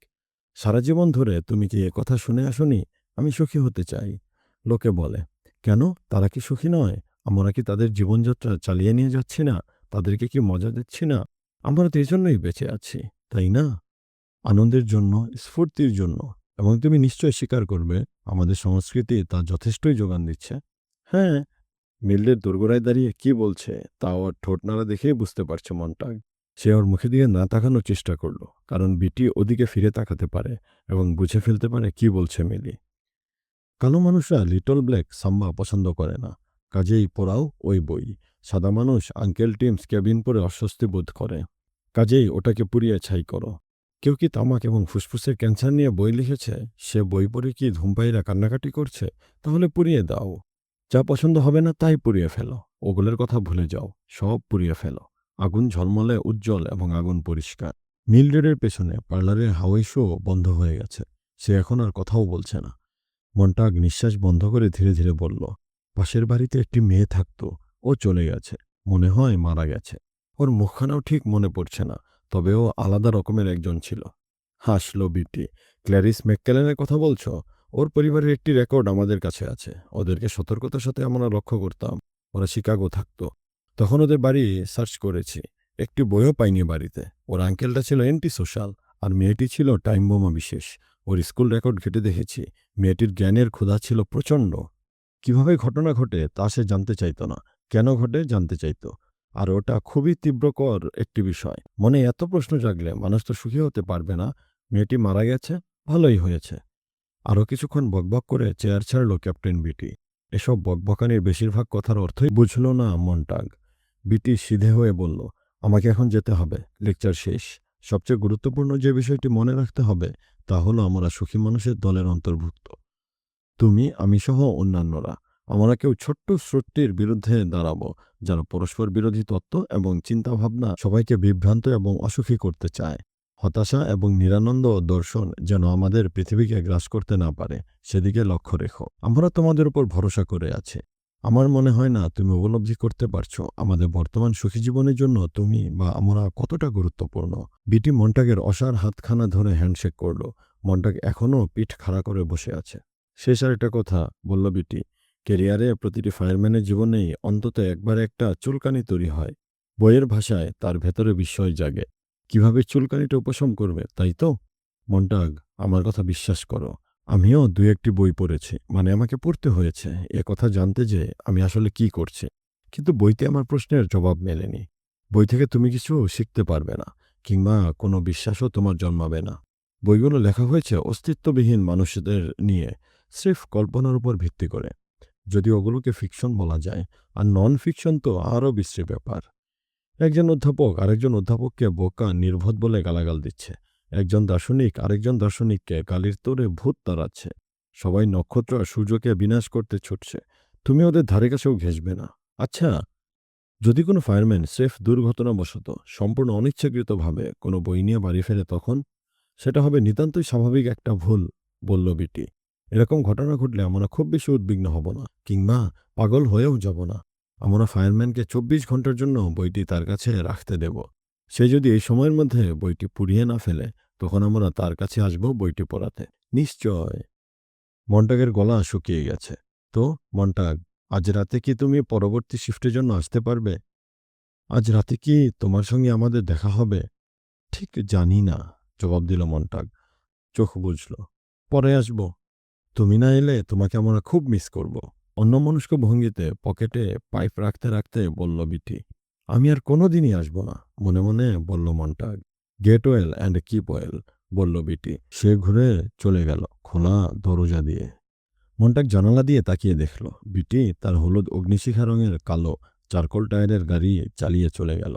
সারা জীবন ধরে তুমি কি কথা শুনে আসনি আমি সুখী হতে চাই? লোকে বলে। কেন? তারা কি সুখী নয়? আমরা কি তাদের জীবনযাত্রা চালিয়ে নিয়ে যাচ্ছি না? তাদেরকে কি মজা দিচ্ছি না? আমরা তো এজন্যই বেঁচে আছি, তাই না? আনন্দের জন্য, স্ফূর্তির জন্য। এবং তুমি নিশ্চয়ই স্বীকার করবে, আমাদের সংস্কৃতি তা যথেষ্টই যোগান দিচ্ছে। হ্যাঁ, মিল্ডের দোরগোড়ায় দাঁড়িয়ে কি বলছে তা ওর ঠোঁট নাড়া দেখেই বুঝতে পারছে মনটা। সে ওর মুখে দিয়ে না তাকানোর চেষ্টা করল, কারণ বিটি ওদিকে ফিরে তাকাতে পারে এবং বুঝে ফেলতে পারে কি বলছে মিলি। কালো মানুষরা লিটল ব্ল্যাক সাম্বা পছন্দ করে না, কাজেই পড়াও ওই বই। সাদা মানুষ আঙ্কেল টিমস কেবিন পরে অস্বস্তি বোধ করে, কাজেই ওটাকে পুড়িয়ে ছাই করো। কেউ কি তামাক এবং ফুসফুসের ক্যান্সার নিয়ে বই লিখেছে? সে বই পড়ে কি ধূমপায়ীরা কান্নাকাটি করছে? তাহলে পুড়িয়ে দাও। যা পছন্দ হবে না তাই পুড়িয়ে ফেলো। ওগুলোর কথা ভুলে যাও, সব পুড়িয়ে ফেলো। আগুন ঝলমলে উজ্জ্বল এবং আগুন পরিষ্কার। মিলড্রেডের পেছনে পার্লারের হাওয়াই শো বন্ধ হয়ে গেছে। সে এখন আর কথাও বলছে না। মন্টাগ নিঃশ্বাস বন্ধ করে ধীরে ধীরে বলল, পাশের বাড়িতে একটি মেয়ে থাকতো, ও চলে গেছে, মনে হয় মারা গেছে। ওর মুখখানাও ঠিক মনে পড়ছে না, তবে ও আলাদা রকমের একজন ছিল। হাসলো বিটি। ক্ল্যারিস ম্যাককেলেনের কথা বলছো? ওর পরিবারের একটি রেকর্ড আমাদের কাছে আছে। ওদেরকে সতর্কতার সাথে আমরা লক্ষ্য করতাম। ওরা শিকাগো থাকতো। তখন ওদের বাড়ি সার্চ করেছি, একটি বইও পাইনি বাড়িতে। ওর আঙ্কেলটা ছিল এন্টি সোশ্যাল, আর মেয়েটি ছিল টাইম বোমা বিশেষ। ওর স্কুল রেকর্ড ঘেটে দেখেছি, মেয়েটির জ্ঞানের ক্ষুধা ছিল প্রচণ্ড। কিভাবে ঘটনা ঘটে তা সে জানতে চাইতো না, কেন ঘটে জানতে চাইতো। আর ওটা খুবই তীব্রকর একটি বিষয়। মনে এত প্রশ্ন জাগলে মানুষ তো সুখী হতে পারবে না। মেয়েটি মারা গেছে, ভালোই হয়েছে। আরও কিছুক্ষণ বকবক করে চেয়ার ছাড়ল ক্যাপ্টেন বিটি। এসব বকবকানির বেশিরভাগ কথার অর্থই বুঝল না মন্টাগ। বিটি সিধে হয়ে বলল, আমাকে এখন যেতে হবে, লেকচার শেষ। সবচেয়ে গুরুত্বপূর্ণ যে বিষয়টি মনে রাখতে হবে তা হলো আমরা সুখী মানুষের দলের অন্তর্ভুক্ত। তুমি, আমি সহ অন্যান্যরা। আমরা কেউ ছোট্ট স্রোতটির বিরুদ্ধে দাঁড়াবো, যারা পরস্পর বিরোধী তত্ত্ব এবং চিন্তাভাবনা সবাইকে বিভ্রান্ত এবং অসুখী করতে চায়। হতাশা এবং নিরানন্দ দর্শন যেন আমাদের পৃথিবীকে গ্রাস করতে না পারে, সেদিকে লক্ষ্য রেখো। আমরা তোমাদের উপর ভরসা করে আছি। আমার মনে হয় না তুমি উপলব্ধি করতে পারছো আমাদের বর্তমান সুখী জীবনের জন্য তুমি বা আমরা কতটা গুরুত্বপূর্ণ। বিটি মন্টাগের অসার হাতখানা ধরে হ্যান্ডশেক করল। মন্টাগ এখনও পিঠ খাড়া করে বসে আছে। শেষ আর একটা কথা, বলল বিটি। কেরিয়ারে প্রতিটি ফায়ারম্যানের জীবনেই অন্তত একবার একটা চুলকানি তৈরি হয়। বইয়ের ভাষায় তার ভেতরে বিস্ময় জাগে। কিভাবে চুলকানিটা উপশম করবে, তাই তো? মন্টাগ, আমার কথা বিশ্বাস করো। আমিও দু একটি বই পড়েছি, মানে আমাকে পড়তে হয়েছে এ কথা জানতে যে আমি আসলে কি করছি। কিন্তু বইতে আমার প্রশ্নের জবাব মেলেনি। বই থেকে তুমি কিছু শিখতে পারবে না, কিংবা কোনো বিশ্বাসও তোমার জন্মাবে না। বইগুলো লেখা হয়েছে অস্তিত্ববিহীন মানুষদের নিয়ে, স্রেফ কল্পনার উপর ভিত্তি করে। যদি ওগুলোকে ফিকশন বলা যায়, আর নন ফিকশন তো আরও বিশ্রী ব্যাপার। একজন অধ্যাপক আরেকজন অধ্যাপককে বোকা নির্বোধ বলে গালাগাল দিচ্ছে। একজন দার্শনিক আরেকজন দার্শনিককে গালির তোড়ে ভূত তাড়াচ্ছে। সবাই নক্ষত্র আর সূর্যকে বিনাশ করতে ছুটছে। তুমি ওদের ধারে কাছেও ঘেঁষবে না। আচ্ছা, যদি কোনো ফায়ারম্যান স্রেফ দুর্ঘটনাবশত, সম্পূর্ণ অনিচ্ছাকৃতভাবে কোনো বই নিয়ে বাড়ি ফেরে, তখন সেটা হবে নিতান্তই স্বাভাবিক একটা ভুল, বলল বিটি। এরকম ঘটনা ঘটলে আমরা খুব বেশি উদ্বিগ্ন হব না, কিংবা পাগল হয়েও যাব না। আমরা ফায়ারম্যানকে ২৪ ঘন্টার জন্য বইটি তার কাছে রাখতে দেব। সে যদি এই সময়ের মধ্যে বইটি পুড়িয়ে না ফেলে, তখন আমরা তার কাছে আসব বইটি পড়াতে। নিশ্চয়। মন্টাগের গলা শুকিয়ে গেছে। তো মন্টাগ, আজ রাতে কি তুমি পরবর্তী শিফটের জন্য আসতে পারবে? আজ রাতে কি তোমার সঙ্গে আমাদের দেখা হবে? ঠিক জানি না, জবাব দিল মন্টাগ। চোখ বুজল। পরে আসব। তুমি না এলে তোমাকে আমরা খুব মিস করব। অন্যমনস্ক ভঙ্গিতে পকেটে পাইপ রাখতে রাখতে বলল বিটি। আমি আর কোনোদিনই আসব না, মনে মনে বলল Montag. Get well and keep well, বলল বিটি। সে ঘুরে চলে গেল খোলা দরজা দিয়ে। মন্টাগ জানালা দিয়ে তাকিয়ে দেখল বিটি তার হলুদ অগ্নিশিখা রঙের কালো চারকোল টায়ারের গাড়ি চালিয়ে চলে গেল।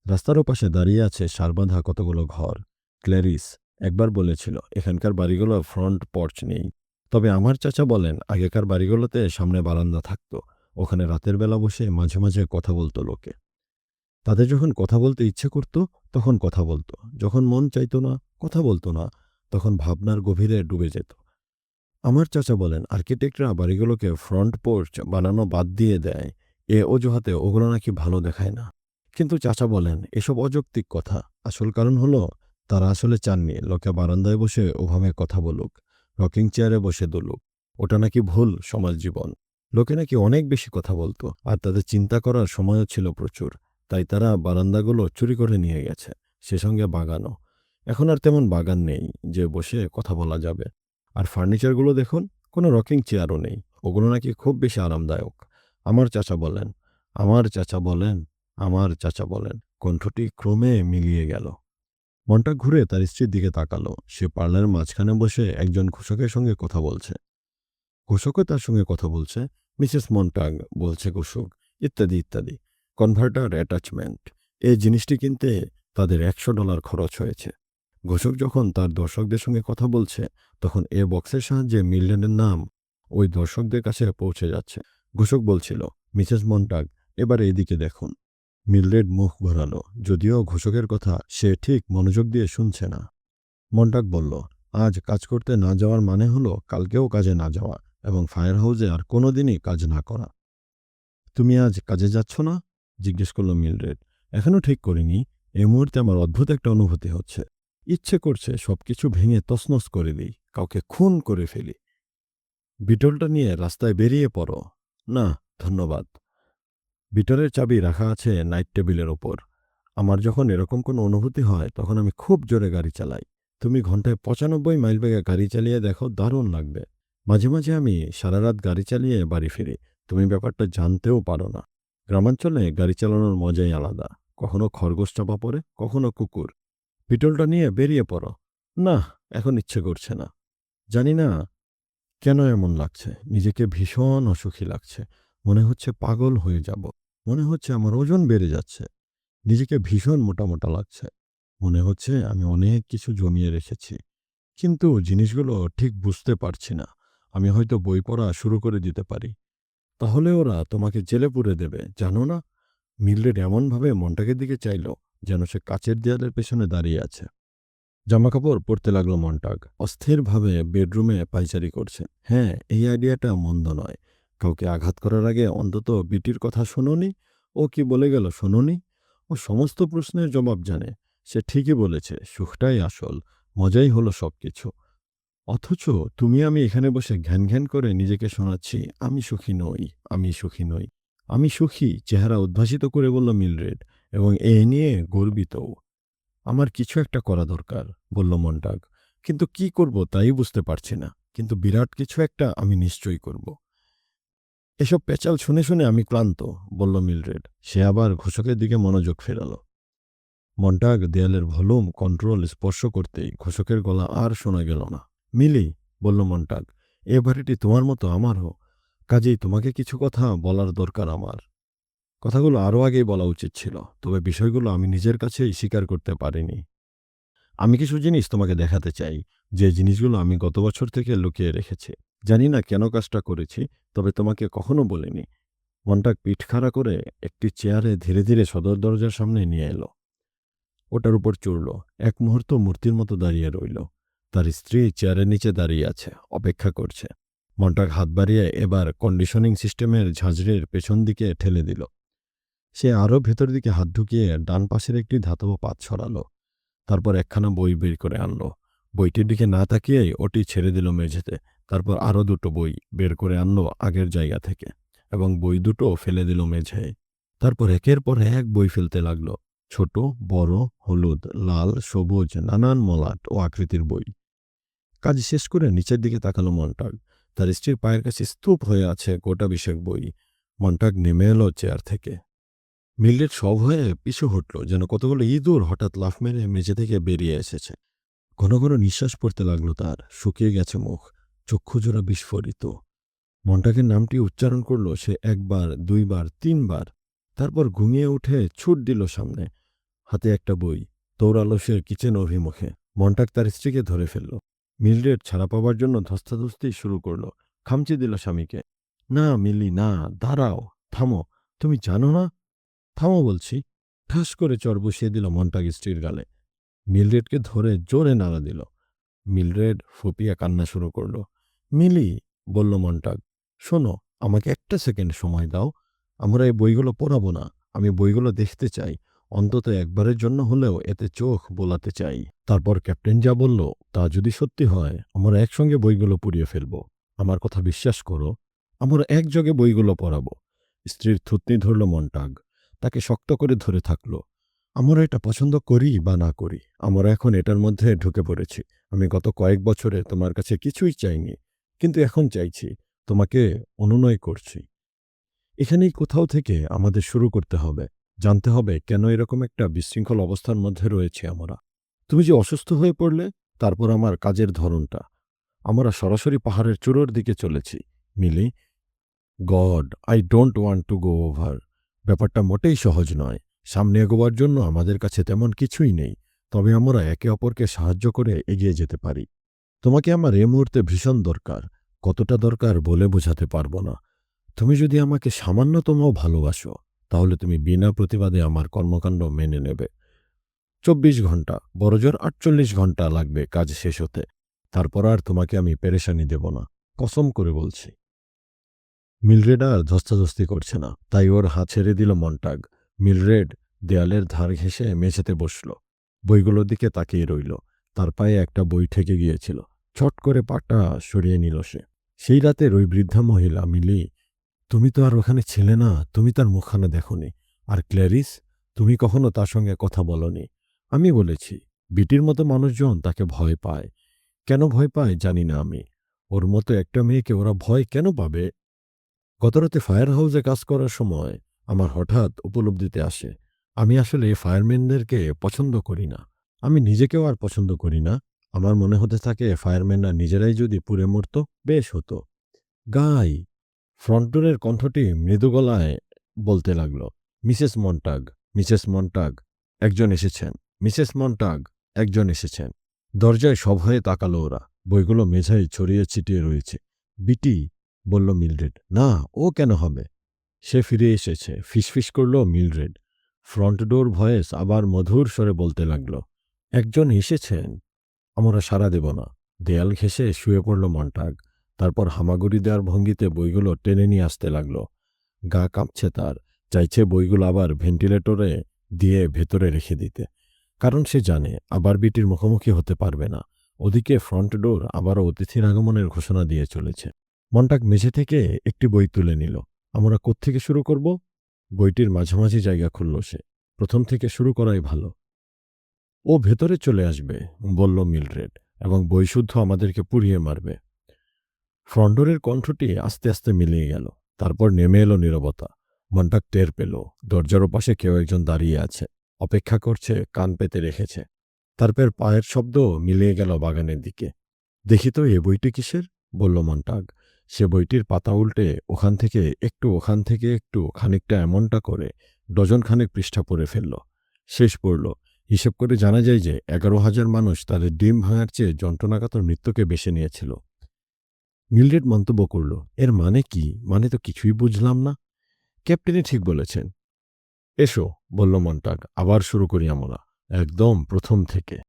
রাস্তার ওপাশে দাঁড়িয়ে আছে সারবাঁধা কতগুলো ঘর। ক্ল্যারিস একবার বলেছিল এখানকার বাড়িগুলো ফ্রন্ট পর্চ নেই। তবে আমার চাচা বলেন আগেকার বাড়িগুলোতে সামনে বারান্দা থাকতো, ওখানে রাতের বেলা বসে মাঝে মাঝে কথা বলতো লোকে। তাদের যখন কথা বলতে ইচ্ছে করত তখন কথা বলতো, যখন মন চাইতো না, কথা বলতো না, তখন ভাবনার গভীরে ডুবে যেত। আমার চাচা বলেন আর্কিটেক্টরা বাড়িগুলোকে ফ্রন্ট পোর্চ বানানো বাদ দিয়ে দেয়, এ অজুহাতে ওগুলো নাকি ভালো দেখায় না। কিন্তু চাচা বলেন এসব অযৌক্তিক কথা। আসল কারণ হলো তারা আসলে চাননি লোকে বারান্দায় বসে ওভাবে কথা বলুক, রকিং চেয়ারে বসে দুলুক। ওটা নাকি ভুল সমাজ জীবন। লোকে নাকি অনেক বেশি কথা বলতো, আর তাদের চিন্তা করার সময়ও ছিল প্রচুর। তাই তারা বারান্দাগুলো চুরি করে নিয়ে গেছে, সে সঙ্গে বাগানও। এখন আর তেমন বাগান নেই যে বসে কথা বলা যাবে। আর ফার্নিচারগুলো দেখুন, কোনো রকিং চেয়ারও নেই। ওগুলো নাকি খুব বেশি আরামদায়ক। আমার চাচা বলেন, আমার চাচা বলেন, আমার চাচা বলেন। কণ্ঠটি ক্রমে মিলিয়ে গেল। মনটা ঘুরে তার স্ত্রীর দিকে তাকালো। সে পার্লারের মাঝখানে বসে একজন ঘোষকের সঙ্গে কথা বলছে। ঘোষকও তার সঙ্গে কথা বলছে। মিসেস মন্টাগ, বলছে ঘোষক, ইত্যাদি ইত্যাদি। কনভার্টার অ্যাটাচমেন্ট, এই জিনিসটি কিনতে তাদের $100 খরচ হয়েছে। ঘোষক যখন তার দর্শকদের সঙ্গে কথা বলছে, তখন এ বক্সের সাহায্যে মিলনের নাম ওই দর্শকদের কাছে পৌঁছে যাচ্ছে। ঘোষক বলছিল, মিসেস মন্টাগ, এবার এইদিকে দেখুন। মিলরেড মুখ ঘোরালো, যদিও ঘোষকের কথা সে ঠিক মনোযোগ দিয়ে শুনছে না। মন্টাগ বলল, আজ কাজ করতে না যাওয়ার মানে হলো কালকেও কাজে না যাওয়া এবং ফায়ার হাউসে আর কোনোদিনই কাজ না করা। তুমি আজ কাজে যাচ্ছ না? জিজ্ঞেস করল মিলরেড। এখনো ঠিক করিনি। এই মুহূর্তে আমার অদ্ভুত একটা অনুভূতি হচ্ছে। ইচ্ছে করছে সবকিছু ভেঙে তছনছ করে দিই, কাউকে খুন করে ফেলি। বিটলটা নিয়ে রাস্তায় বেরিয়ে পড়ো। না, ধন্যবাদ। বিটলের চাবি রাখা আছে নাইট টেবিলের ওপর। আমার যখন এরকম কোনো অনুভূতি হয়, তখন আমি খুব জোরে গাড়ি চালাই। তুমি ঘন্টায় 95 মাইল বেগে গাড়ি চালিয়ে দেখো, দারুণ লাগবে। মাঝে মাঝে আমি সারা রাত গাড়ি চালিয়ে বাড়ি ফিরি। তুমি ব্যাপারটা জানতেও পারো না। গ্রামাঞ্চলে গাড়ি চালানোর মজাই আলাদা। কখনো খরগোশ চাপা পড়ে, কখনো কুকুর। পিটলটা নিয়ে বেরিয়ে পড়ো। না, এখন ইচ্ছে করছে না। জানি না কেন এমন লাগছে। নিজেকে ভীষণ অসুখী লাগছে। মনে হচ্ছে পাগল হয়ে যাব। মনে হচ্ছে আমার ওজন বেড়ে যাচ্ছে। নিজেকে ভীষণ মোটা মোটা লাগছে। মনে হচ্ছে আমি অনেক কিছু জমিয়ে রেখেছি, কিন্তু জিনিসগুলো ঠিক বুঝতে পারছি না। আমি হয়তো বই পড়া শুরু করে দিতে পারি। তাহলে ওরা তোমাকে জেলে পুরে দেবে, জানো না? মিলরেড এমনভাবে মনটাকে দিকে চাইল, যেন সে কাচের দেয়ালের পেছনে দাঁড়িয়ে আছে। জামাকাপড় পরতে লাগলো মন্টাগ। অস্থিরভাবে বেডরুমে পায়চারি করছে। হ্যাঁ, এই আইডিয়াটা মন্দ নয়। কাউকে আঘাত করার আগে অন্তত বিটির কথা শোনোনি? ও কি বলে গেল শোনোনি? ও সমস্ত প্রশ্নের জবাব জানে। সে ঠিকই বলেছে, সুখটাই আসল, মজাই হলো সবকিছু। অথচ তুমি আমি এখানে বসে ঘ্যান ঘ্যান করে নিজেকে শোনাচ্ছি, আমি সুখী নই, আমি সুখী নই। আমি সুখী, চেহারা উদ্ভাসিত করে বলল মিলরেড, এবং এ নিয়ে গর্বিতও। আমার কিছু একটা করা দরকার, বলল মন্টাগ। কিন্তু কি করব তাই বুঝতে পারছি না। কিন্তু বিরাট কিছু একটা আমি নিশ্চয়ই করব। এসব পেঁচাল শুনে শুনে আমি ক্লান্ত, বলল মিলরেড। সে আবার ঘোষকের দিকে মনোযোগ ফেরাল। মন্টাগ দেয়ালের ভলিউম কন্ট্রোল স্পর্শ করতেই ঘোষকের গলা আর শোনা গেল না। মিলি, বলল মন্টাগ, এ বাড়িটি তোমার মতো আমারও। কাজেই তোমাকে কিছু কথা বলার দরকার আমার। কথাগুলো আরও আগেই বলা উচিত ছিল, তবে বিষয়গুলো আমি নিজের কাছেই স্বীকার করতে পারিনি। আমি কিছু জিনিস তোমাকে দেখাতে চাই, যে জিনিসগুলো আমি গত বছর থেকে লুকিয়ে রেখেছি। জানি না কেন কাজটা করেছি, তবে তোমাকে কখনো বলিনি। মনটাক পিঠ খাড়া করে একটি চেয়ারে ধীরে ধীরে সদর দরজার সামনে নিয়ে এলো। ওটার উপর চড়ল। এক মুহূর্ত মূর্তির মতো দাঁড়িয়ে রইল। তার স্ত্রী চেয়ারের নিচে দাঁড়িয়ে আছে, অপেক্ষা করছে। মনটাক হাত বাড়িয়ে এবার কন্ডিশনিং সিস্টেমের ঝাঁঝরির পেছন দিকে ঠেলে দিল। সে আরও ভেতর দিকে হাত ঢুকিয়ে ডান পাশের একটি ধাতব পাত সরালো। তারপর একখানা বই বের করে আনলো। বইটির দিকে না তাকিয়েই ওটি ছেড়ে দিল মেঝেতে। তারপর আরও দুটো বই বের করে আনলো আগের জায়গা থেকে, এবং বই দুটো ফেলে দিল মেঝেয়। তারপর একের পর এক বই ফেলতে লাগলো। ছোট, বড়, হলুদ, লাল, সবুজ, নানান মলাট ও আকৃতির বই। কাজ শেষ করে নিচের দিকে তাকালো মন্টাগ। তার স্ত্রীর পায়ের কাছে স্তূপ হয়ে আছে গোটা বিশেক বই। মন্টাগ নেমে এলো চেয়ার থেকে। মিলরেড সব হয়ে পিছু হটল, যেন কতগুলো ইঁদুর হঠাৎ লাফ মেরে মেঝে থেকে বেরিয়ে এসেছে। ঘন ঘন নিঃশ্বাস পড়তে লাগলো তার। শুকিয়ে গেছে মুখ, চক্ষুজোড়া বিস্ফোরিত। মন্টাগের নামটি উচ্চারণ করল সে একবার, দুইবার, তিনবার। তারপর ঘুমিয়ে উঠে ছুট দিল সামনে। হাতে একটা বই। দৌড়ালো সে কিচেন অভিমুখে। মন্টাগ তার স্ত্রীকে ধরে ফেলল। মিলরেড ছাড়া পাবার জন্য ধস্তাধস্তি শুরু করল। খামচি দিল স্বামীকে। না মিলি, না, দাঁড়াও, থামো। তুমি জানো না? থামো বলছি। ঠাস করে চর বসিয়ে দিল মন্টাগ স্ত্রীর গালে। মিলরেডকে ধরে জোরে নাড়া দিল। মিলরেড ফুপিয়ে কান্না শুরু করল। মিলি, বলল মন্টাগ, শোনো, আমাকে একটা সেকেন্ড সময় দাও। আমরা এই বইগুলো পড়াবো না। আমি বইগুলো দেখতে চাই। অন্তত একবারের জন্য হলেও এতে চোখ বোলাতে চাই। তারপর ক্যাপ্টেন যা বলল তা যদি সত্যি হয়, আমরা একসঙ্গে বইগুলো পুড়িয়ে ফেলব। আমার কথা বিশ্বাস করো। আমরা একযোগে বইগুলো পড়াবো। স্ত্রীর থুতনি ধরল মন্টাগ। তাকে শক্ত করে ধরে থাকল। আমরা এটা পছন্দ করি বা না করি, আমরা এখন এটার মধ্যে ঢুকে পড়েছি। আমি গত কয়েক বছরে তোমার কাছে কিছুই চাইনি, কিন্তু এখন চাইছি। তোমাকে অনুনয় করছি। এখানেই কোথাও থেকে আমাদের শুরু করতে হবে। জানতে হবে কেন এরকম একটা বিশৃঙ্খল অবস্থার মধ্যে রয়েছে আমরা। তুমি যে অসুস্থ হয়ে পড়লে, তারপর আমার কাজের ধরনটা। আমরা সরাসরি পাহাড়ের চূড়োর দিকে চলেছি। Millie, God, I don't want to go over. ব্যাপারটা মোটেই সহজ নয়। সামনে এগোবার জন্য আমাদের কাছে তেমন কিছুই নেই, তবে আমরা একে অপরকে সাহায্য করে এগিয়ে যেতে পারি। তোমাকে আমার এই মুহূর্তে ভীষণ দরকার। কতটা দরকার বলে বোঝাতে পারবো না। তুমি যদি আমাকে সামান্যতমও ভালোবাসো, তাহলে তুমি বিনা প্রতিবাদে আমার কর্মকাণ্ড মেনে নেবে। ২৪ ঘন্টা, বড়জোর ৪৮ ঘন্টা লাগবে কাজ শেষ হতে। তারপর আর তোমাকে আমি পেরেশানি দেব না, কসম করে বলছি। মিলরেড আর ধস্তাধস্তি করছে না, তাই ওর হাত ছেড়ে দিল মন্টাগ। মিলরেড দেয়ালের ধার ঘেঁষে মেঝেতে বসল। বইগুলোর দিকে তাকিয়ে রইল। তার পায়ে একটা বই ঠেকে গিয়েছিল। ছট করে পাটা সরিয়ে নিল সে। সেই রাতের ওই বৃদ্ধা মহিলা, মিলি, তুমি তো আর ওখানে ছিলে না, তুমি তার মুখখানা দেখোনি। আর ক্ল্যারিস, তুমি কখনো তার সঙ্গে কথা বলনি। আমি বলেছি, বিটির মতো মানুষজন তাকে ভয় পায়। কেন ভয় পায় জানি না আমি। ওর মতো একটা মেয়েকে ওরা ভয় কেন পাবে? গতরাতে ফায়ার হাউসে কাজ করার সময় আমার হঠাৎ উপলব্ধিতে আসে, আমি আসলে ফায়ারম্যানদেরকে পছন্দ করি না। আমি নিজেকেও আর পছন্দ করি না। আমার মনে হতে থাকে ফায়ারম্যানরা নিজেরাই যদি পুড়ে মরত, বেশ হতো। গাই, ফ্রন্ট ডোরের কণ্ঠটি মৃদু গলায় বলতে লাগল, মিসেস মন্টাগ, মিসেস মন্টাগ, একজন এসেছেন। মিসেস মন্টাগ, একজন এসেছেন। দরজায় সভয়ে তাকালো ওরা। বইগুলো মেঝায় ছড়িয়ে ছিটিয়ে রয়েছে। বিটি, বলল মিলরেড। না, ও কেন হবে? সে ফিরে এসেছে, ফিসফিস করল মিলরেড। ফ্রন্ট ডোর ভয়েস আবার মধুর স্বরে বলতে লাগল, একজন এসেছেন। আমরা সাড়া দেব না। দেয়াল ঘেঁষে শুয়ে পড়ল মন্টাগ। তারপর হামাগুড়ি দেওয়ার ভঙ্গিতে বইগুলো টেনে নিয়ে আসতে লাগল। গা কাঁপছে তার, চাইছে বইগুলো আবার ভেন্টিলেটরে দিয়ে ভেতরে রেখে দিতে। কারণ সে জানে আবার বিটির মুখোমুখি হতে পারবে না। ওদিকে ফ্রন্ট ডোর আবারও অতিথির আগমনের ঘোষণা দিয়ে চলেছে। মন্টাগ মেঝে থেকে একটি বই তুলে নিল। আমরা কোত্থেকে শুরু করব? বইটির মাঝামাঝি জায়গা খুলল সে। প্রথম থেকে শুরু করাই ভালো। ও ভেতরে চলে আসবে, বলল মিলরেড, এবং বইশুদ্ধ আমাদেরকে পুড়িয়ে মারবে। ফ্রন্ডোরের কণ্ঠটি আস্তে আস্তে মিলিয়ে গেল। তারপর নেমে এলো নীরবতা। মন্টাগ টের পেল দরজার ওপাশে কেউ একজন দাঁড়িয়ে আছে, অপেক্ষা করছে, কান পেতে রেখেছে। তারপর পায়ের শব্দ মিলিয়ে গেল বাগানের দিকে। দেখি তো, এ বইটি কিসের? বলল মন্টাগ। সে বইটির পাতা উল্টে ওখান থেকে একটু, ওখান থেকে একটু, খানিকটা এমনটা করে ডজনখানেক পৃষ্ঠা পড়ে ফেলল। শেষ পড়ল। হিসেব করে জানা যায় যে 11,000 মানুষ তাদের ডিম ভাঙার চেয়ে যন্ত্রণাকাতর মৃত্যুকে বেছে নিয়েছিল। মিলরেড মন্তব্য করল, এর মানে কি? মানে তো কিছুই বুঝলাম না। ক্যাপ্টেনই ঠিক বলেছেন। এসো, বলল মন্টাগ, আবার শুরু করি আমরা, একদম প্রথম থেকে।